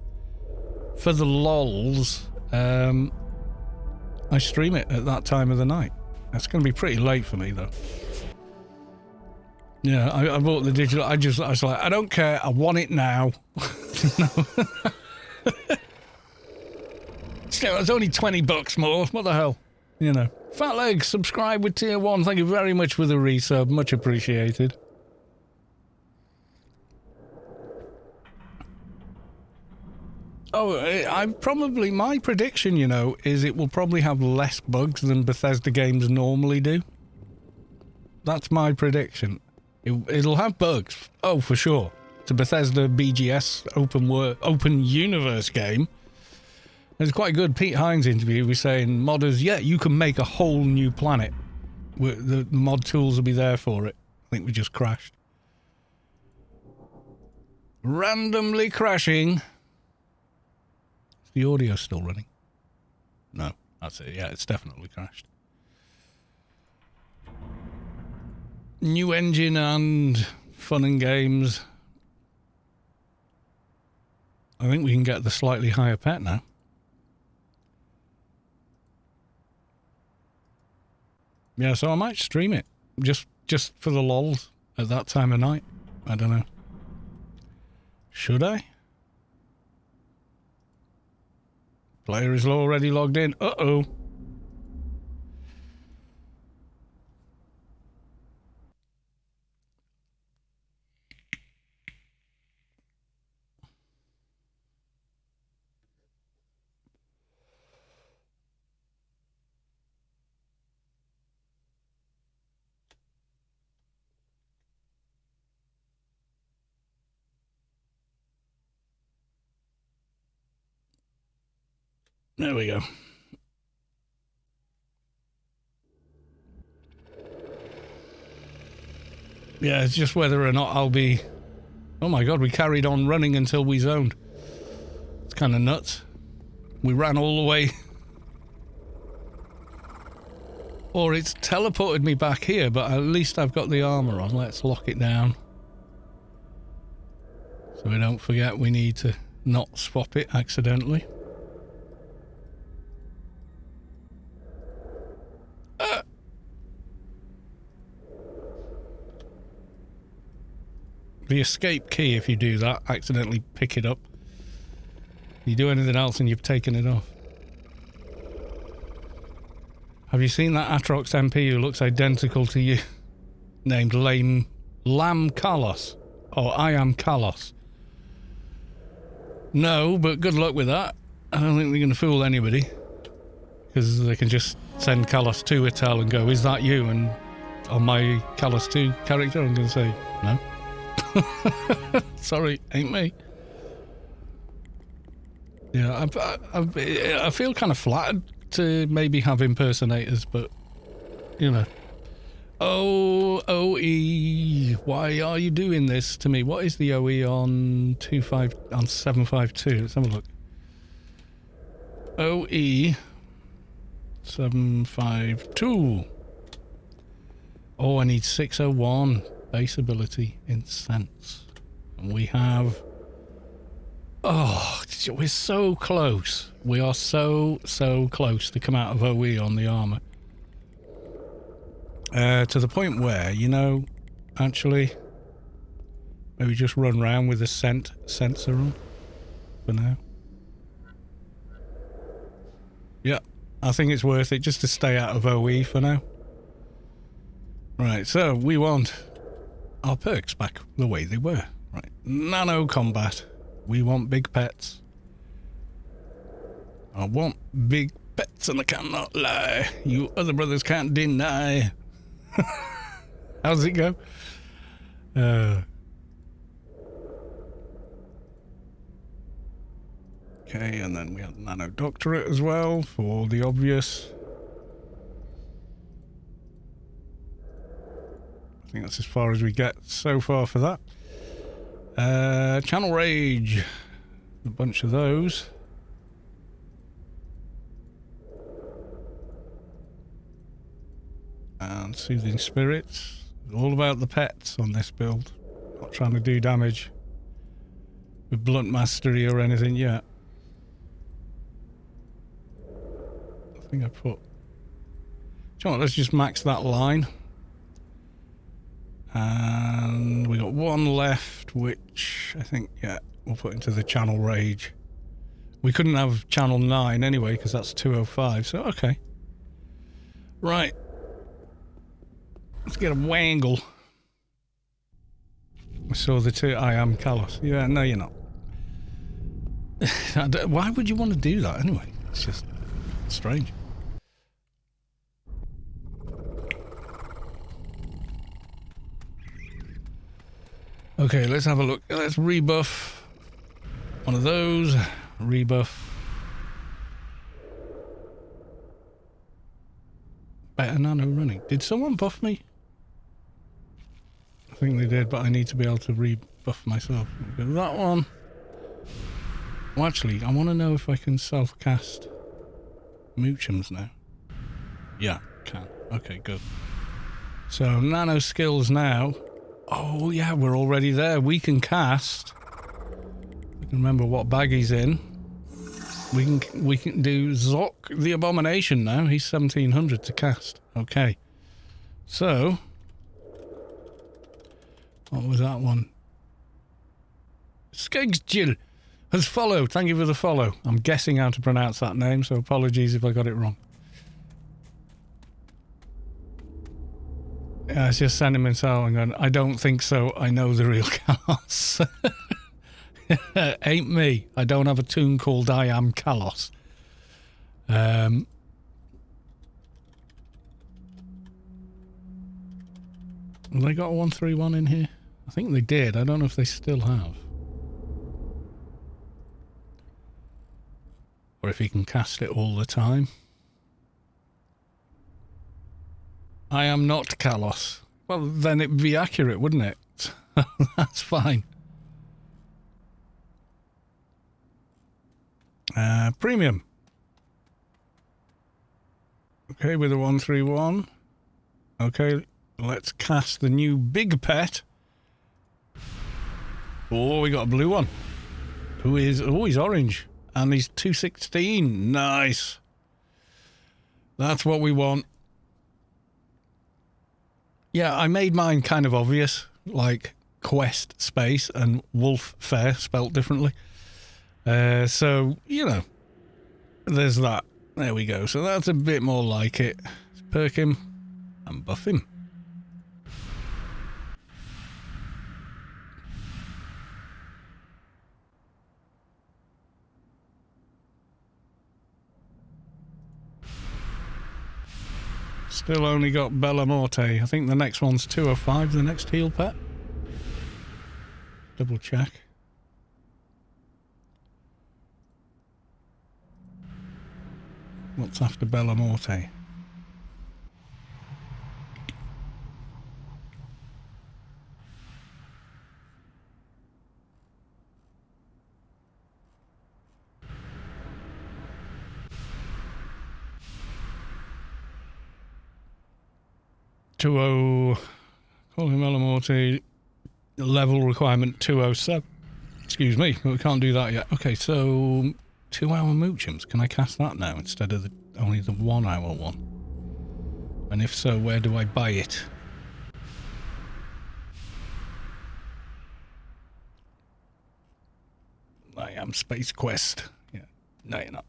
for the lols, I stream it at that time of the night. That's going to be pretty late for me, though. Yeah, I bought the digital. I was like, I don't care. I want it now. It's only $20 more. What the hell? You know. Fat Leg, subscribe with tier 1. Thank you very much for the resub. Much appreciated. Oh, my prediction, you know, is it will probably have less bugs than Bethesda games normally do. That's my prediction. It'll have bugs. Oh, for sure. It's a Bethesda BGS open universe game. It's quite good. Pete Hines' interview was saying, modders, yeah, you can make a whole new planet. The mod tools will be there for it. I think we just crashed. Randomly crashing. Is the audio still running? No, that's it. Yeah, it's definitely crashed. New engine and fun and games. I think we can get the slightly higher pet now. Yeah, so I might stream it. Just for the lols at that time of night. I don't know. Should I? Player is already logged in. Uh-oh. There we go. Yeah, it's just whether or not I'll be... Oh my god, we carried on running until we zoned. It's kind of nuts. We ran all the way. Or it's teleported me back here, but at least I've got the armor on. Let's lock it down. So we don't forget we need to not swap it accidentally. The escape key, if you do that, accidentally pick it up. You do anything else and you've taken it off. Have you seen that Atrox MP who looks identical to you? Named Lam Carlos. Or I am Carlos. No, but good luck with that. I don't think they're going to fool anybody. Because they can just send Carlos 2 a tell and go, is that you? And on my Carlos 2 character, I'm going to say, no. Sorry, ain't me. Yeah, I feel kind of flattered to maybe have impersonators, but you know. Oh, OE, why are you doing this to me? What is the OE on 752? Let's have a look. OE 752. Oh, I need 601 base ability in sense. And we have... Oh, we're so close. We are so close to come out of OE on the armor. To the point where, you know, actually, maybe just run around with a sensor on for now. Yeah, I think it's worth it just to stay out of OE for now. Right, so we want our perks back the way they were. Right, nano combat. We want big pets. I want big pets and I cannot lie. You other brothers can't deny. How's it go? Okay, and then we have Nano Doctorate as well for the obvious. I think that's as far as we get so far for that. Channel Rage. A bunch of those. And Soothing Spirits. All about the pets on this build. Not trying to do damage with Blunt Mastery or anything yet. I think I put... Do you know what, let's just max that line. And we got one left, which I think, yeah, we'll put into the Channel Rage. We couldn't have Channel 9 anyway, because that's 205, so okay. Right. Let's get a wangle. I saw the two. I am callous. Yeah, no, you're not. Why would you want to do that anyway? It's just strange. Okay, let's have a look. Let's rebuff one of those. Rebuff. Better nano running. Did someone buff me? I think they did, but I need to be able to rebuff myself. That one. Well, actually, I want to know if I can self-cast Moochums now. Yeah, can. Okay, good. So, nano skills now. Oh, yeah, we're already there. We can cast. I can remember what bag he's in. We can do Zok the Abomination now. He's 1700 to cast. Okay. So, what was that one? Skegsjill. has followed. Thank you for the follow. I'm guessing how to pronounce that name, so apologies if I got it wrong. Yeah, it's just sending me out and going, I don't think so. I know the real Kalos. Ain't me. I don't have a tune called I Am Kalos. Have they got a 131 in here? I think they did. I don't know if they still have. Or if you can cast it all the time. I am not Kalos. Well, then it'd be accurate, wouldn't it? That's fine. Premium. Okay, with a 131. Okay, let's cast the new big pet. Oh, we got a blue one. Who is... Oh, he's orange. And he's 216. Nice. That's what we want. Yeah, I made mine kind of obvious. Like Quest Space and Wolf Fair spelt differently. So, you know. There's that. There we go. So that's a bit more like it. Let's perk him and buff him. Still only got Bella Morte. I think the next one's 205, the next heal pet. Double check. What's after Bella Morte? Call him Bella Morte. Level requirement 207. Excuse me, but we can't do that yet. Okay, so 2 hour Moochums. Can I cast that now instead of only the 1 hour one? And if so, where do I buy it? I am Space Quest. Yeah, no, you're not.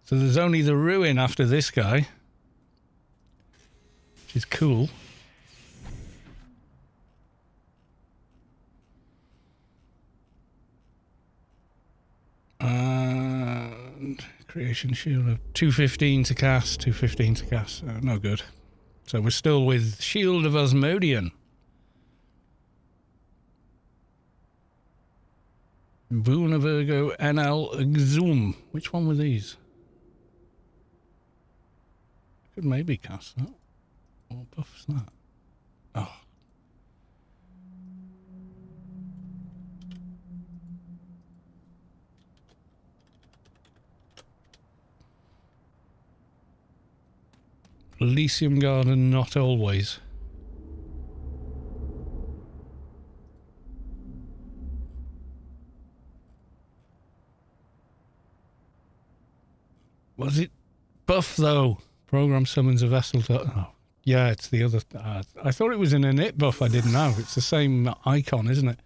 So there's only the Ruin after this guy, which is cool. And Creation Shield of 215 to cast, 215 to cast. No good. So we're still with Shield of Asmodean. Boon of Virgo, NL, Exum. Which one were these? Could maybe cast that. What buff's that? Oh. Elysium Garden, not always. Was it buff though? Program summons a vessel to... Oh, yeah, it's the other... I thought it was an init buff, I didn't know. It's the same icon, isn't it?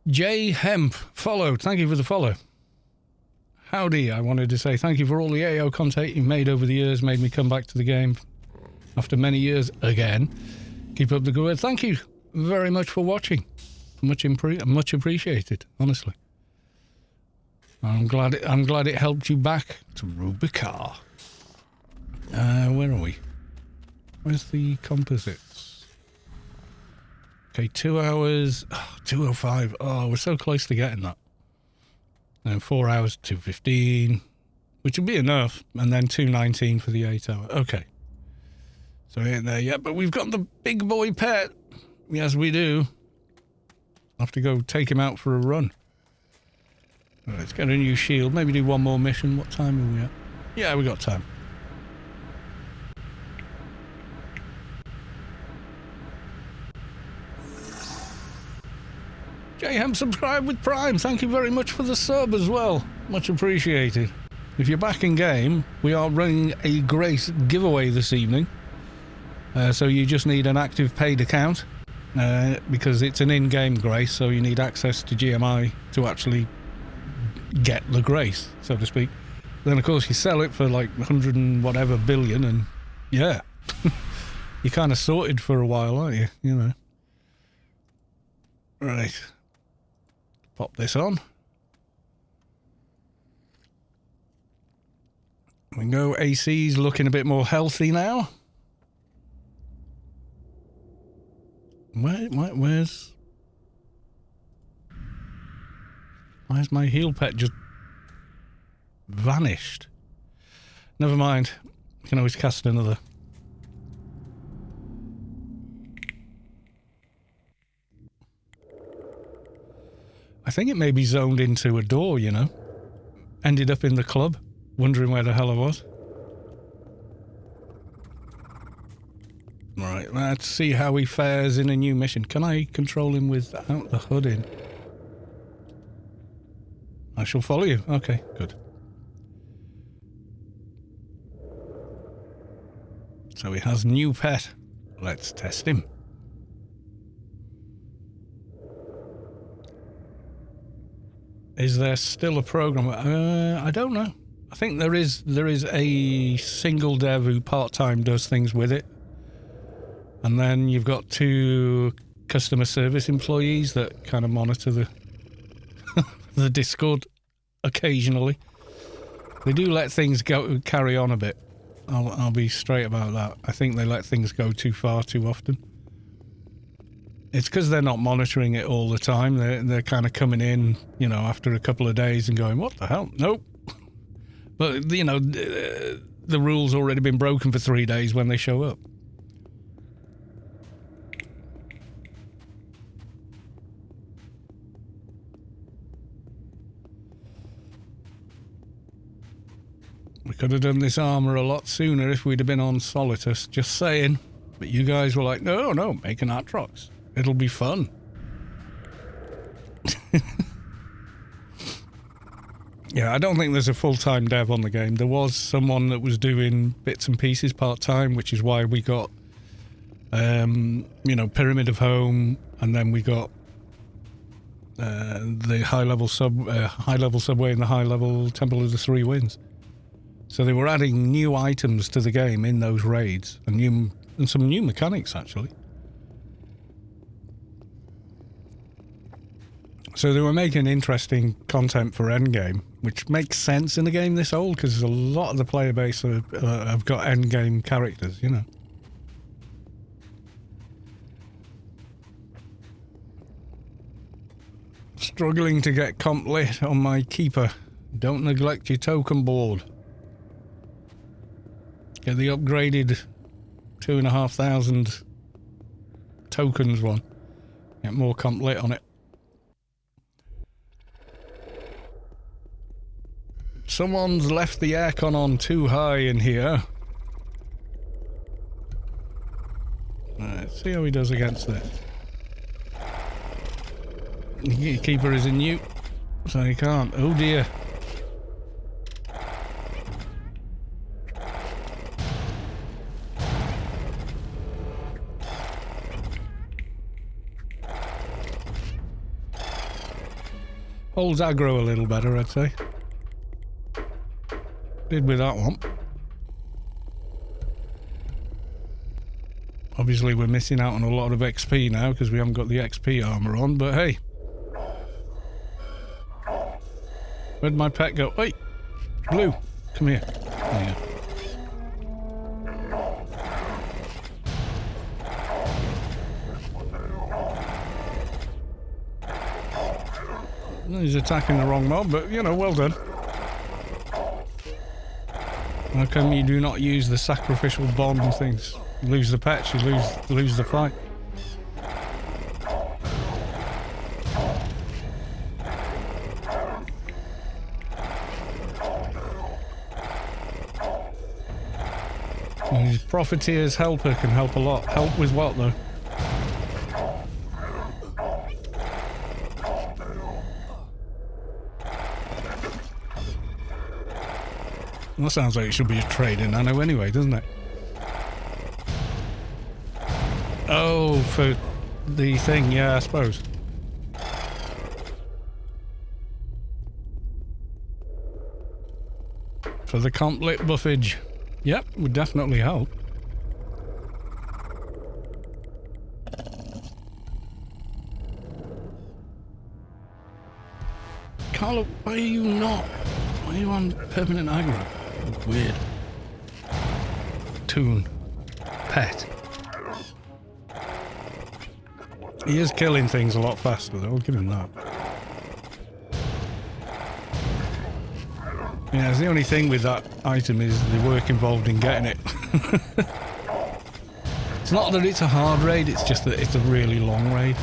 J Hemp, followed. Thank you for the follow. Howdy, I wanted to say thank you for all the AO content you've made over the years. Made me come back to the game after many years again. Keep up the good work. Thank you very much for watching. Much appreciated, honestly. I'm glad it helped you back to Rubicon. Where are we? Where's the composites? Okay, 2 hours. Oh, 205. Oh, we're so close to getting that. And 4 hours, 215, which will be enough. And then 219 for the 8 hour. Okay. So we ain't there yet, but we've got the big boy pet. Yes, we do. I'll have to go take him out for a run. Right, let's get a new shield. Maybe do one more mission. What time are we at? Yeah, we got time. Jayhem, subscribe with Prime. Thank you very much for the sub as well. Much appreciated. If you're back in game, we are running a Grace giveaway this evening. So you just need an active paid account. because it's an in-game grace, so you need access to GMI to actually get the grace, so to speak. Then, of course, you sell it for like 100 and whatever billion, and yeah, you're kind of sorted for a while, aren't you? You know. Right. Pop this on. We go. AC's looking a bit more healthy now. Where's my heal pet just vanished? Never mind. You can always cast another. I think it may be zoned into a door, you know. Ended up in the club, wondering where the hell I was. Right, let's see how he fares in a new mission. Can I control him without the hood in? I shall follow you. Okay, good. So he has new pet. Let's test him. Is there still a program? I don't know. I think there is a single dev who part-time does things with it. And then you've got 2 customer service employees that kind of monitor the the Discord occasionally. They do let things carry on a bit. I'll be straight about that. I think they let things go too far too often. It's because they're not monitoring it all the time. They're kind of coming in, you know, after a couple of days and going, what the hell? Nope. But, you know, the rule's already been broken for 3 days when they show up. We could have done this armor a lot sooner if we'd have been on Solitus, just saying. But you guys were like, no, make an Atrox. It'll be fun. Yeah, I don't think there's a full-time dev on the game. There was someone that was doing bits and pieces part-time, which is why we got, you know, Pyramid of Home, and then we got the high-level subway and the high-level Temple of the Three Winds. So they were adding new items to the game in those raids, and some new mechanics, actually. So they were making interesting content for endgame, which makes sense in a game this old, because a lot of the player base have got endgame characters, you know. Struggling to get comp lit on my keeper. Don't neglect your token board. Get the upgraded 2,500 tokens one. Get more comp lit on it. Someone's left the aircon on too high in here. Let's see how he does against this. The keeper is in mute, so he can't. Oh dear. Holds aggro a little better, I'd say. Did with that one. Obviously we're missing out on a lot of XP now because we haven't got the XP armor on, but hey. Where'd my pet go? Wait! Blue, come here. There you go. He's attacking the wrong mob, but you know, well done. How come you do not use the sacrificial bomb things? You lose the patch, you lose the fight. His Profiteer's helper can help a lot. Help with what though? That sounds like it should be a trading nano anyway, doesn't it? Oh, for the thing, yeah, I suppose. For the comp lit buffage. Yep, would definitely help. Carlo, why are you not? Why are you on permanent aggro? Weird. Toon. Pet. He is killing things a lot faster though, I'll give him that. Yeah, the only thing with that item is the work involved in getting it. It's not that it's a hard raid, it's just that it's a really long raid.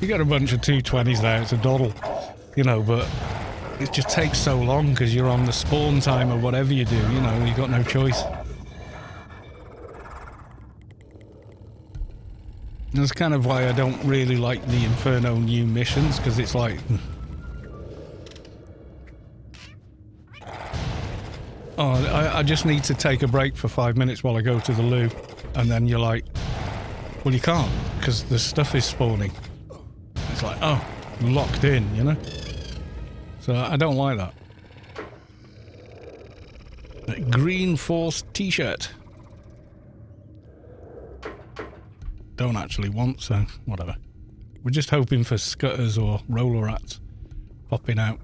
You get a bunch of 220s there, it's a doddle, you know, but it just takes so long because you're on the spawn time or whatever you do, you know, you've got no choice. That's kind of why I don't really like the Inferno new missions, because it's like... Oh, I just need to take a break for 5 minutes while I go to the loo, and then you're like, well, you can't, because the stuff is spawning. It's like, oh, locked in, you know? So I don't like that. That Green Force t-shirt. Don't actually want, so whatever. We're just hoping for scutters or roller rats popping out.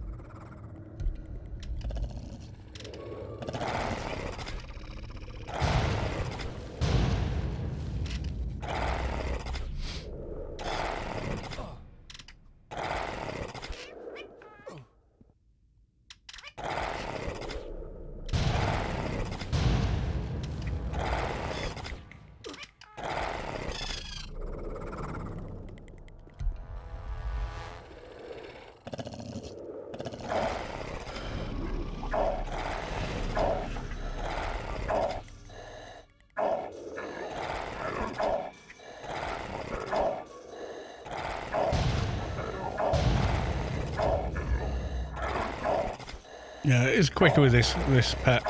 Yeah, it is quicker with this pet.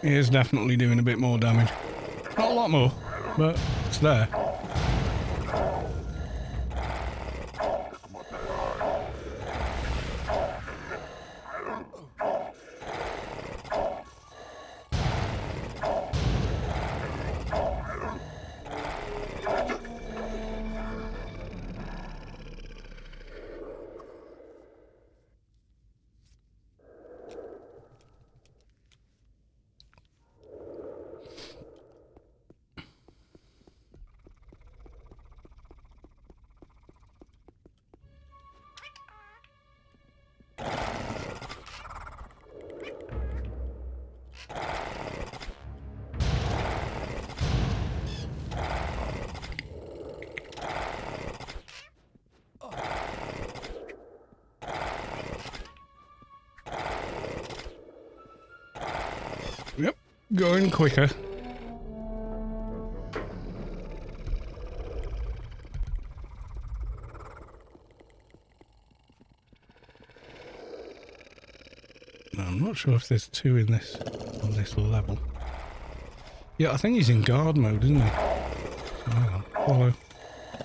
It is definitely doing a bit more damage. Not a lot more, but it's there. Yep, going quicker. No, I'm not sure if there's two in this on this level. Yeah, I think he's in guard mode, isn't he? So hang on, follow.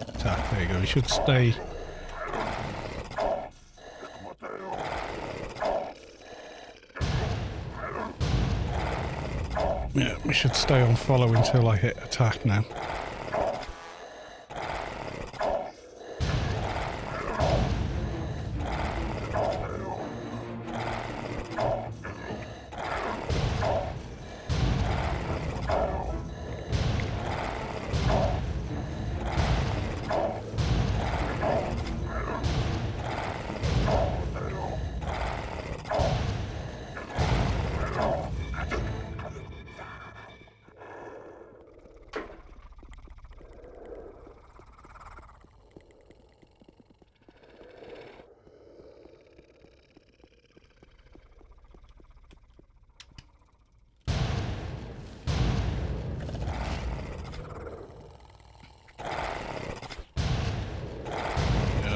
Attack, there you go, he should stay. Yeah, we should stay on follow until I hit attack now.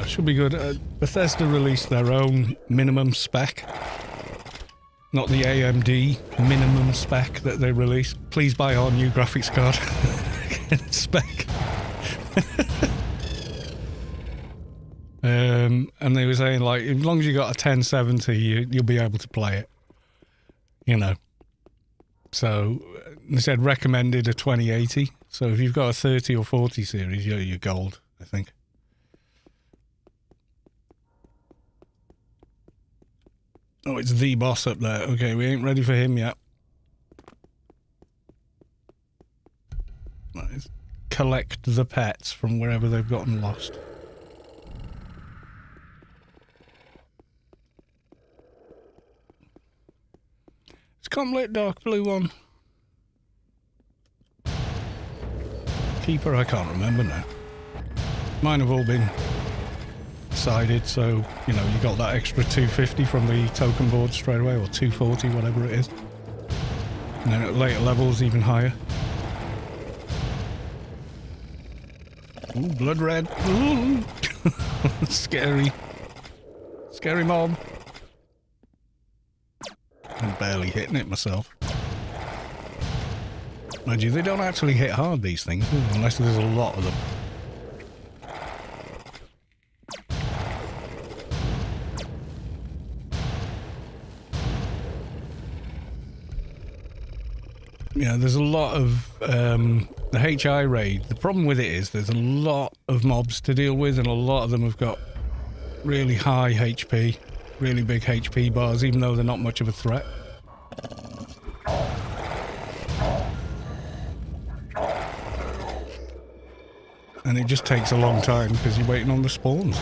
should be good. Bethesda released their own minimum spec. Not the AMD minimum spec that they released. Please buy our new graphics card spec. And they were saying, like, as long as you got a 1070, you'll be able to play it. You know. So they said recommended a 2080. So if you've got a 30 or 40 series, you're gold, I think. Oh, it's the boss up there. Okay, we ain't ready for him yet. Let's collect the pets from wherever they've gotten lost. It's complete dark blue one. Keeper, I can't remember now. Mine have all been sided, so, you know, you got that extra 250 from the token board straight away, or 240, whatever it is. And then at later levels, even higher. Ooh, blood red. Ooh. Scary. Scary mob. I'm barely hitting it myself. Mind you, they don't actually hit hard, these things, do they? Unless there's a lot of them. Yeah, there's a lot of the HI raid. The problem with it is there's a lot of mobs to deal with, and a lot of them have got really high HP, really big HP bars, even though they're not much of a threat. And it just takes a long time because you're waiting on the spawns.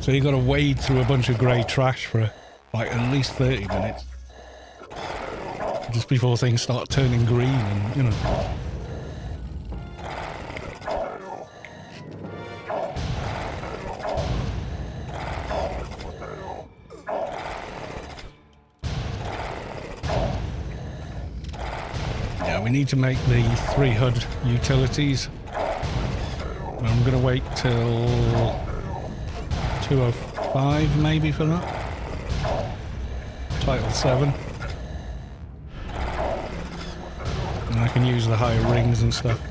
So you got to wade through a bunch of grey trash for like at least 30 minutes. Just before things start turning green and, you know. Yeah, we need to make the 3 HUD utilities. I'm going to wait till 205 maybe for that. Title 7. And I can use the higher rings and stuff.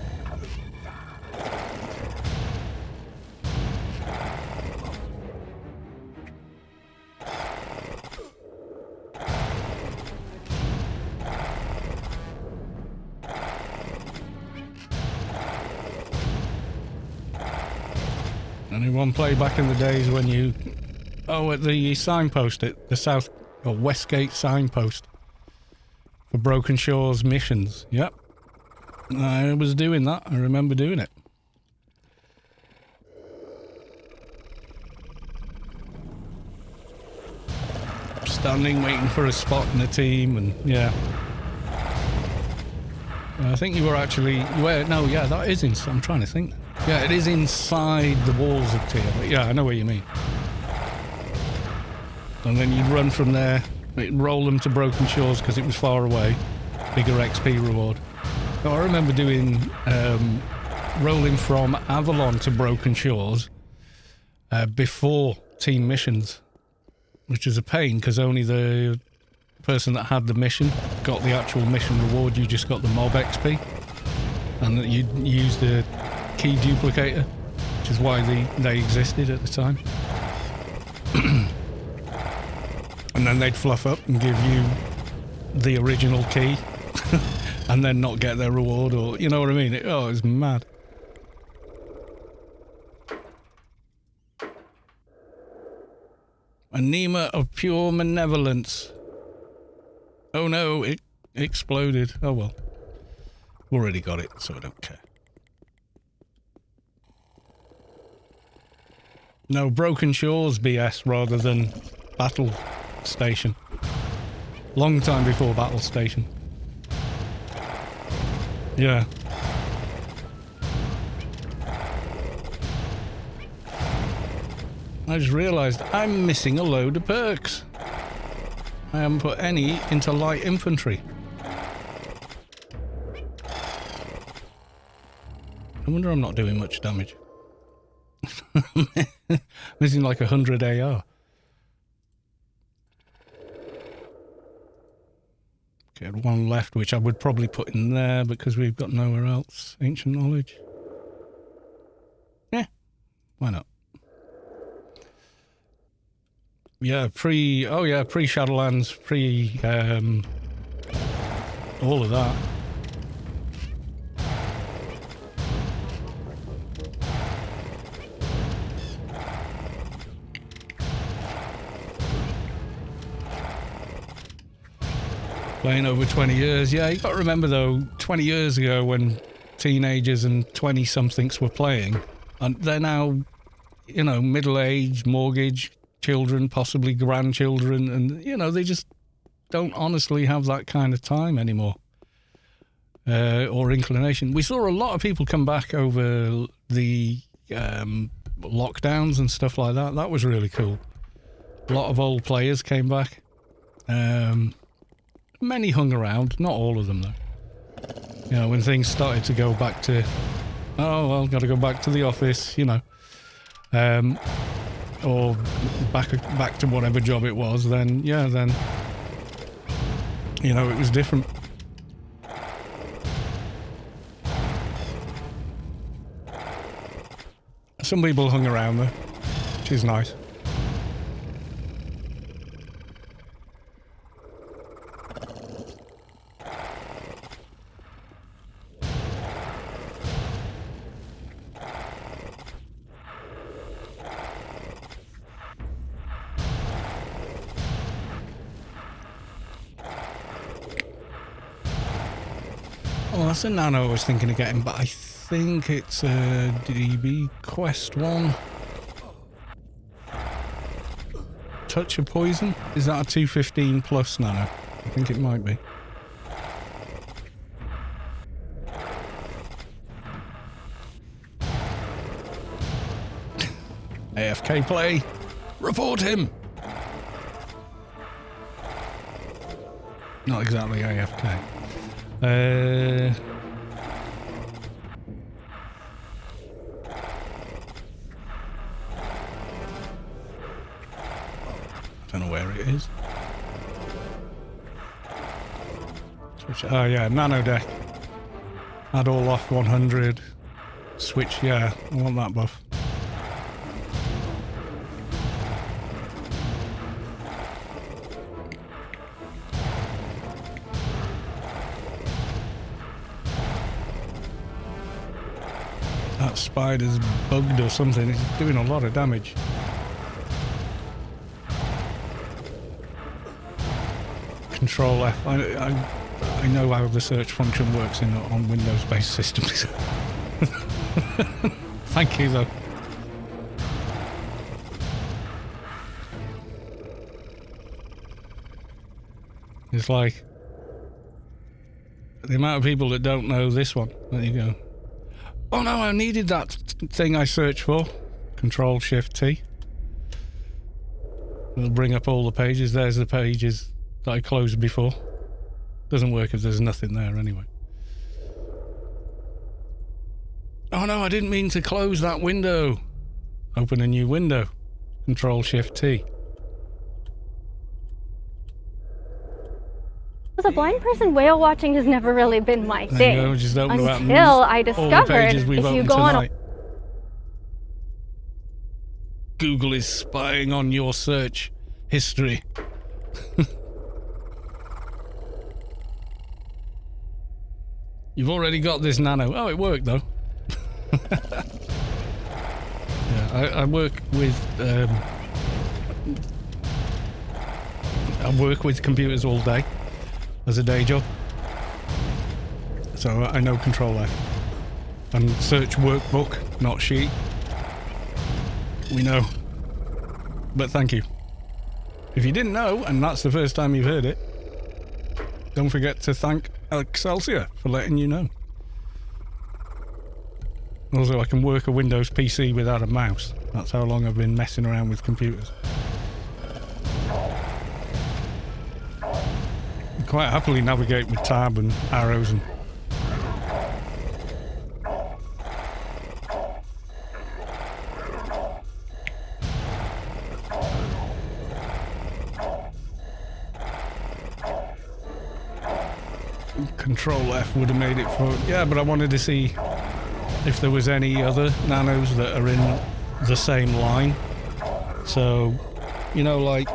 Anyone play back in the days when you... Oh, at the signpost at the south... or Westgate signpost for Broken Shores missions. Yep. I was doing that. I remember doing it. Standing, waiting for a spot in the team, and yeah. I think you were actually... No, yeah, that is inside. I'm trying to think. Yeah, it is inside the walls of Tier. Yeah, I know what you mean. And then you'd run from there, roll them to Broken Shores because it was far away. Bigger XP reward. So I remember doing rolling from Avalon to Broken Shores before team missions, which is a pain because only the person that had the mission got the actual mission reward. You just got the mob XP, and that you used a key duplicator, which is why they existed at the time. And then they'd fluff up and give you the original key and then not get their reward, or you know what I mean? It was mad. Anema of pure malevolence. Oh no, it exploded. Oh well. Already got it, so I don't care. No, Broken Shores BS rather than Battle Station. Long time before Battle Station. Yeah. I just realised I'm missing a load of perks. I haven't put any into light infantry. No wonder I'm not doing much damage. Missing like 100 AR. Okay, one left, which I would probably put in there because we've got nowhere else. Ancient knowledge. Yeah, why not? Yeah, pre-Shadowlands, all of that. Playing over 20 years. Yeah, you got to remember though, 20 years ago when teenagers and 20-somethings were playing, and they're now, you know, middle-aged, mortgage, children, possibly grandchildren, and, you know, they just don't honestly have that kind of time anymore. Or inclination. We saw a lot of people come back over the lockdowns and stuff like that. That was really cool. A lot of old players came back. Many hung around, not all of them though. You know, when things started to go back to, oh, well, got to go back to the office, you know, or back to whatever job it was, then, yeah, then, you know, it was different. Some people hung around though, which is nice. Oh, that's a nano I was thinking of getting, but I think it's a DB Quest 1. Touch of Poison? Is that a 215 plus nano? I think it might be. AFK play! Report him! Not exactly AFK. Don't know where it is. Switch. Oh yeah, nano deck. Add all off 100. Switch. Yeah, I want that buff. That spider's bugged or something. It's doing a lot of damage. Control F. I know how the search function works on Windows-based systems. Thank you, though. It's like the amount of people that don't know this one. There you go. Oh no, I needed that thing I searched for. Control Shift T. It'll bring up all the pages. There's the pages that I closed before. Doesn't work if there's nothing there anyway. Oh no, I didn't mean to close that window. Open a new window. Control Shift T. As a blind person, whale watching has never really been my thing. Go, just until I discovered if you go on Google is spying on your search history. You've already got this nano. Oh, it worked though. Yeah, I work with computers all day as a day job, so I know Control F and search workbook, not sheet. We know, but thank you. If you didn't know, and that's the first time you've heard it, don't forget to thank Excelsior for letting you know. Also, I can work a Windows PC without a mouse. That's how long I've been messing around with computers. I quite happily navigate with tab and arrows and... Control F would have made it for... Yeah, but I wanted to see if there was any other nanos that are in the same line. So, you know, like,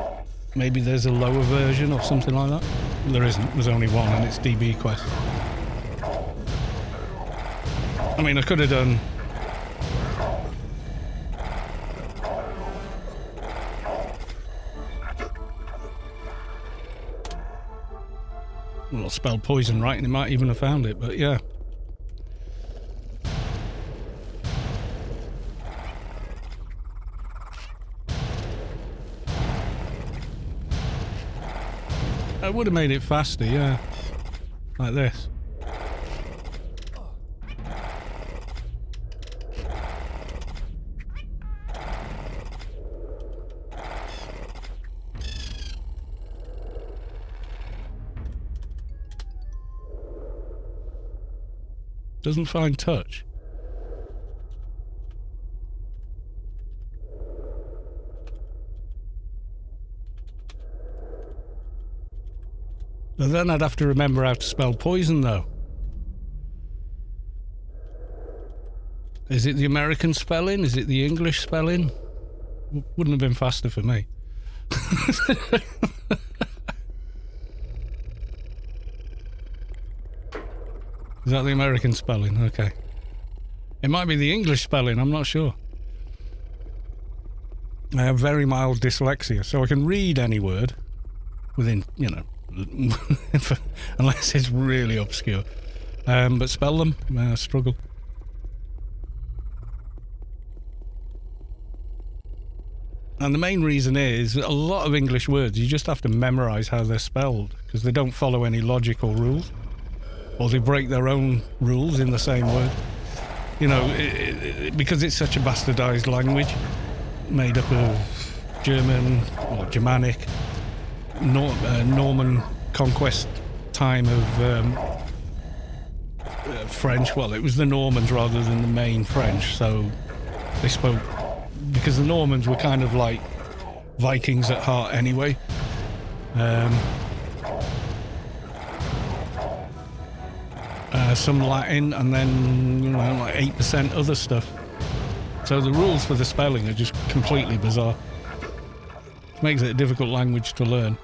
maybe there's a lower version or something like that. There isn't. There's only one, and it's DB Quest. I mean, I could have done... Well, spell poison right, and it might even have found it, but yeah. I would have made it faster, yeah. Like this. Doesn't find touch. But then I'd have to remember how to spell poison, though. Is it the American spelling? Is it the English spelling? Wouldn't have been faster for me. Is that the American spelling? Okay. It might be the English spelling, I'm not sure. I have very mild dyslexia, so I can read any word within, you know, unless it's really obscure. But spell them, I struggle. And the main reason is a lot of English words, you just have to memorize how they're spelled, because they don't follow any logical rules. Or they break their own rules in the same word. You know, because it's such a bastardized language, made up of German or Germanic, Norman conquest time of French. Well, it was the Normans rather than the main French, so they spoke, because the Normans were kind of like Vikings at heart anyway. Some Latin, and then, you know, like 8% other stuff. So the rules for the spelling are just completely bizarre. It makes it a difficult language to learn.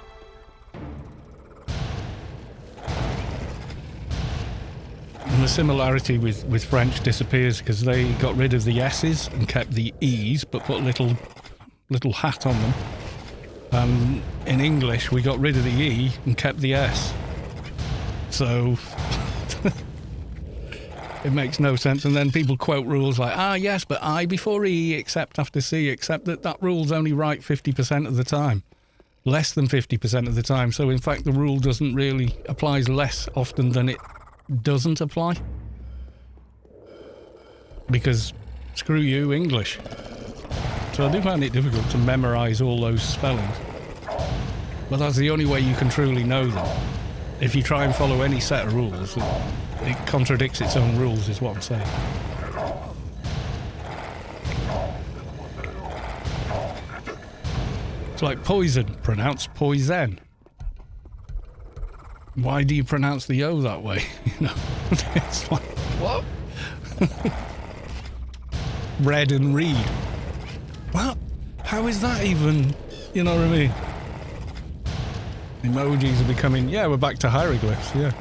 And the similarity with French disappears because they got rid of the S's and kept the E's, but put a little hat on them. In English, we got rid of the E and kept the S. So... it makes no sense, and then people quote rules like, yes, but I before E, except after C, except that rule's only right 50% of the time. Less than 50% of the time, so in fact the rule doesn't really applies less often than it doesn't apply. Because, screw you, English. So I do find it difficult to memorise all those spellings. But that's the only way you can truly know them. If you try and follow any set of rules, it contradicts its own rules, is what I'm saying. It's like poison, pronounced poison. Why do you pronounce the O that way? You know, it's like, what? Read and read. What? How is that even, you know what I mean? Emojis are becoming, yeah, we're back to hieroglyphs, yeah.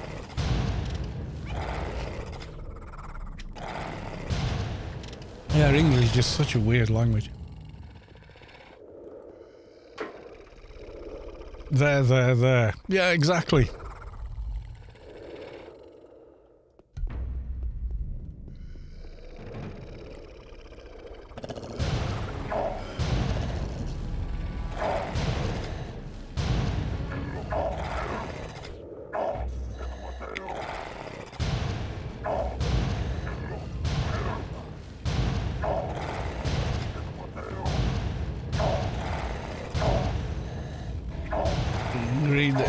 Yeah, English is just such a weird language. There. Yeah, exactly.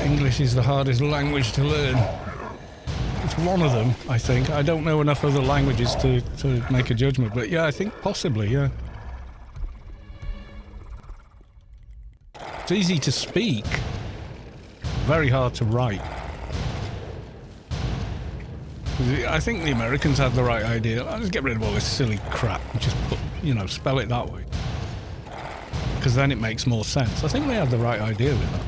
English is the hardest language to learn. It's one of them, I think. I don't know enough other languages to make a judgment, but yeah, I think possibly, yeah. It's easy to speak, very hard to write. I think the Americans had the right idea. I'll just get rid of all this silly crap and just put, you know, spell it that way. Because then it makes more sense. I think they had the right idea with that.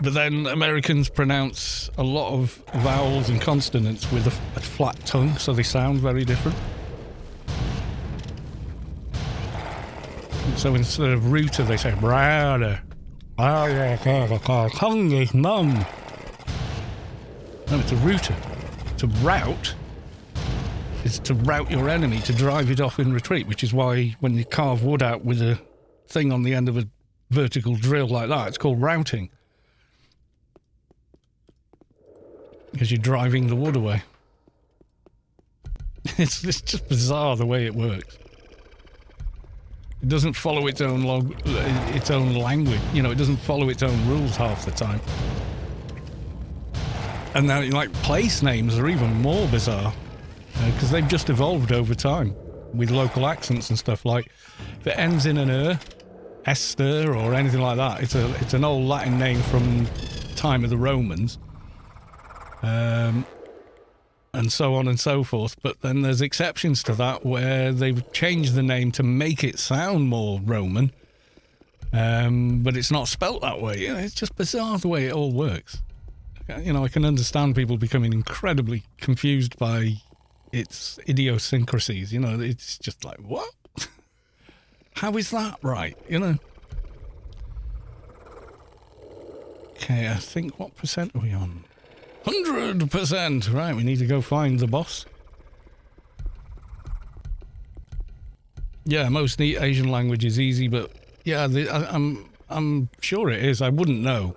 But then Americans pronounce a lot of vowels and consonants with a flat tongue, so they sound very different. So instead of router, they say browder. Tongue is numb. No, it's a router. To rout is to rout your enemy, to drive it off in retreat, which is why when you carve wood out with a thing on the end of a vertical drill like that, it's called routing. Because you're driving the wood away. It's just bizarre the way it works. It doesn't follow its own language. You know, it doesn't follow its own rules half the time. And now, like, place names are even more bizarre. Because they've just evolved over time with local accents and stuff. Like, if it ends in an Esther or anything like that, it's an old Latin name from time of the Romans. And so on and so forth. But then there's exceptions to that where they've changed the name to make it sound more Roman. But it's not spelt that way. You know, it's just bizarre the way it all works. You know, I can understand people becoming incredibly confused by its idiosyncrasies. You know, it's just like, what? How is that right? You know? Okay, I think, what percent are we on? 100%! Right, we need to go find the boss. Yeah, most Asian language is easy, but yeah, I'm sure it is. I wouldn't know.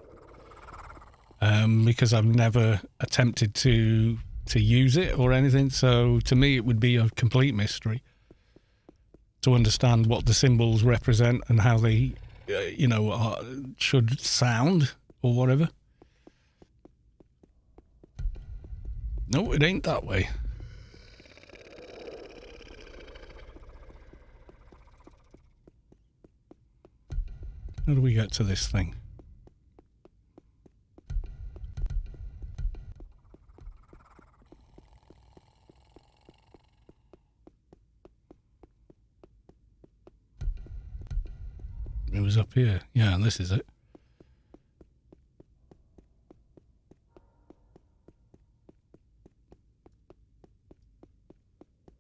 Because I've never attempted to use it or anything, so to me it would be a complete mystery to understand what the symbols represent and how they, you know, should sound or whatever. No, it ain't that way. How do we get to this thing? It was up here. Yeah, and this is it.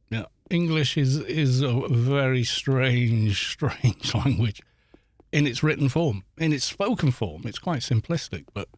Yeah, English is a very strange language in its written form. In its spoken form, it's quite simplistic, but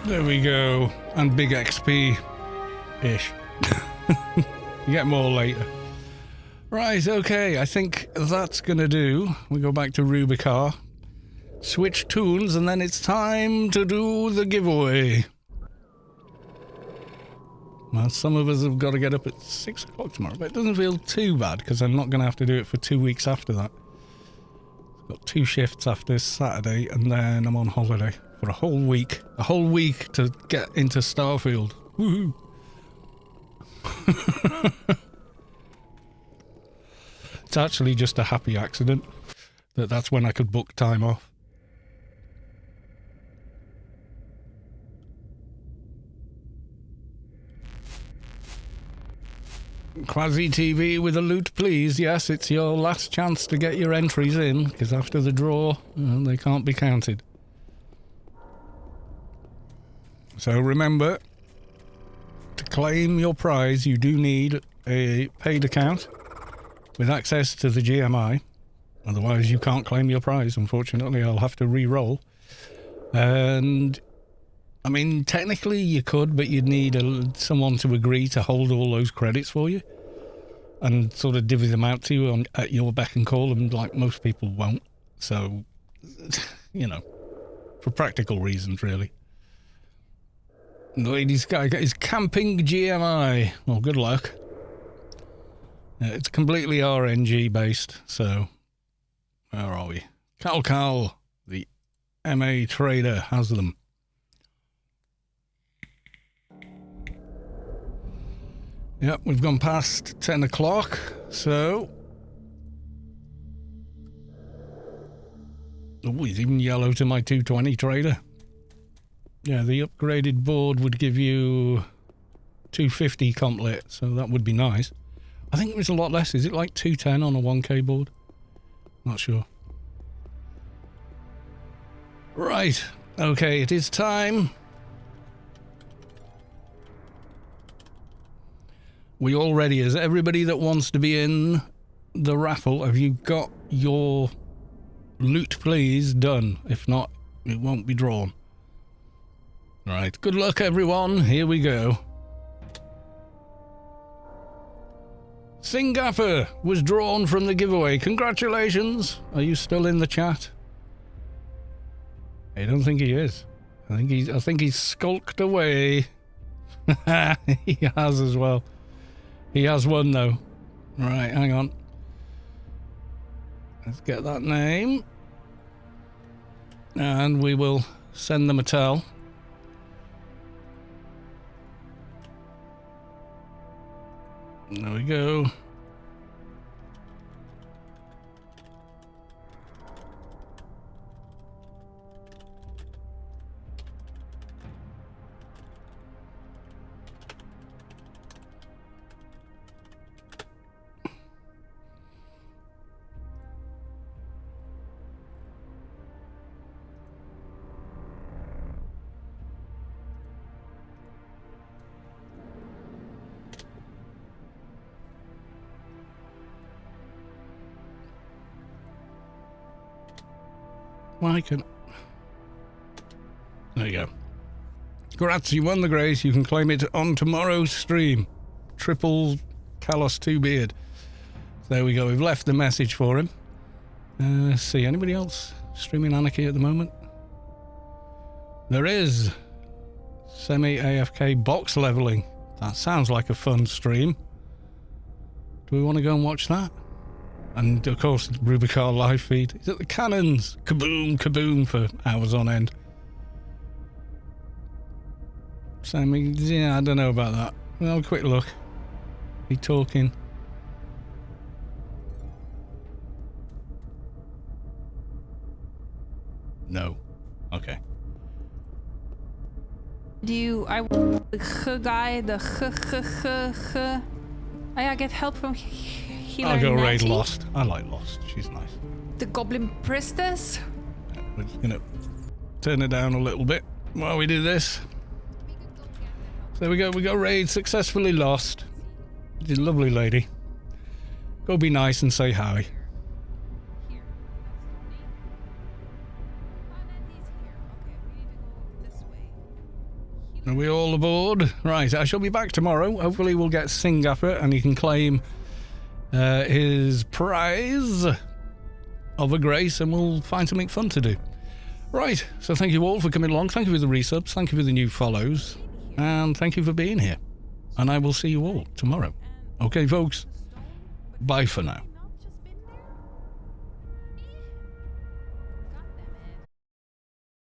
there we go. And big XP-ish. You get more later. Right, okay, I think that's gonna do. We go back to Rubicar, switch tunes, and then it's time to do the giveaway. Well, some of us have got to get up at 6 o'clock tomorrow, but it doesn't feel too bad because I'm not going to have to do it for 2 weeks after that. I've got 2 shifts after Saturday, and then I'm on holiday for a whole week. A whole week to get into Starfield. Woohoo! It's actually just a happy accident that's when I could book time off. Quasi TV with a loot, please. Yes, it's your last chance to get your entries in, because after the draw, they can't be counted. So remember, to claim your prize, you do need a paid account with access to the GMI. Otherwise, you can't claim your prize. Unfortunately, I'll have to re-roll. And I mean, technically you could, but you'd need someone to agree to hold all those credits for you and sort of divvy them out to you at your beck and call, and like most people won't. So, you know, for practical reasons, really. The lady's guy is camping GMI. Well, good luck. It's completely RNG based, so where are we? Cal, the MA trader, has them. Yep, we've gone past 10 o'clock, so... Oh, he's even yellow to my 220 trader. Yeah, the upgraded board would give you 250 comp lit, so that would be nice. I think it was a lot less. Is it like 210 on a 1K board? Not sure. Right, okay, it is time. We all ready? Is everybody that wants to be in the raffle, have you got your loot please done? If not, it won't be drawn. Right, good luck everyone, here we go. Synggapa was drawn from the giveaway. Congratulations. Are you still in the chat? I don't think he is. I think he's skulked away. He has as well. He has one though. Right, hang on. Let's get that name. And we will send them a tell. There we go. Why can... There you go. Congrats, you won the Grace. You can claim it on tomorrow's stream. Triple Kalos 2 Beard. There we go. We've left the message for him. Let's see. Anybody else streaming Anarchy at the moment? There is. Semi-AFK box leveling. That sounds like a fun stream. Do we want to go and watch that? And of course, Rubicar live feed. Is it the cannons? Kaboom, kaboom for hours on end. Sammy, yeah, I don't know about that. Well, quick look. He talking. No. Okay. I get help from I'll go raid Lost. I like Lost. She's nice. The Goblin Priestess? Yeah, we're just gonna turn it down a little bit while we do this. So there we go. We got raid successfully Lost. She's a lovely lady. Go be nice and say hi. Are we all aboard? Right, I shall be back tomorrow. Hopefully we'll get Synggapa and he can claim his prize of a Grace and we'll find something fun to do. Right, so thank you all for coming along. Thank you for the resubs. Thank you for the new follows. And thank you for being here. And I will see you all tomorrow. Okay, folks. Bye for now.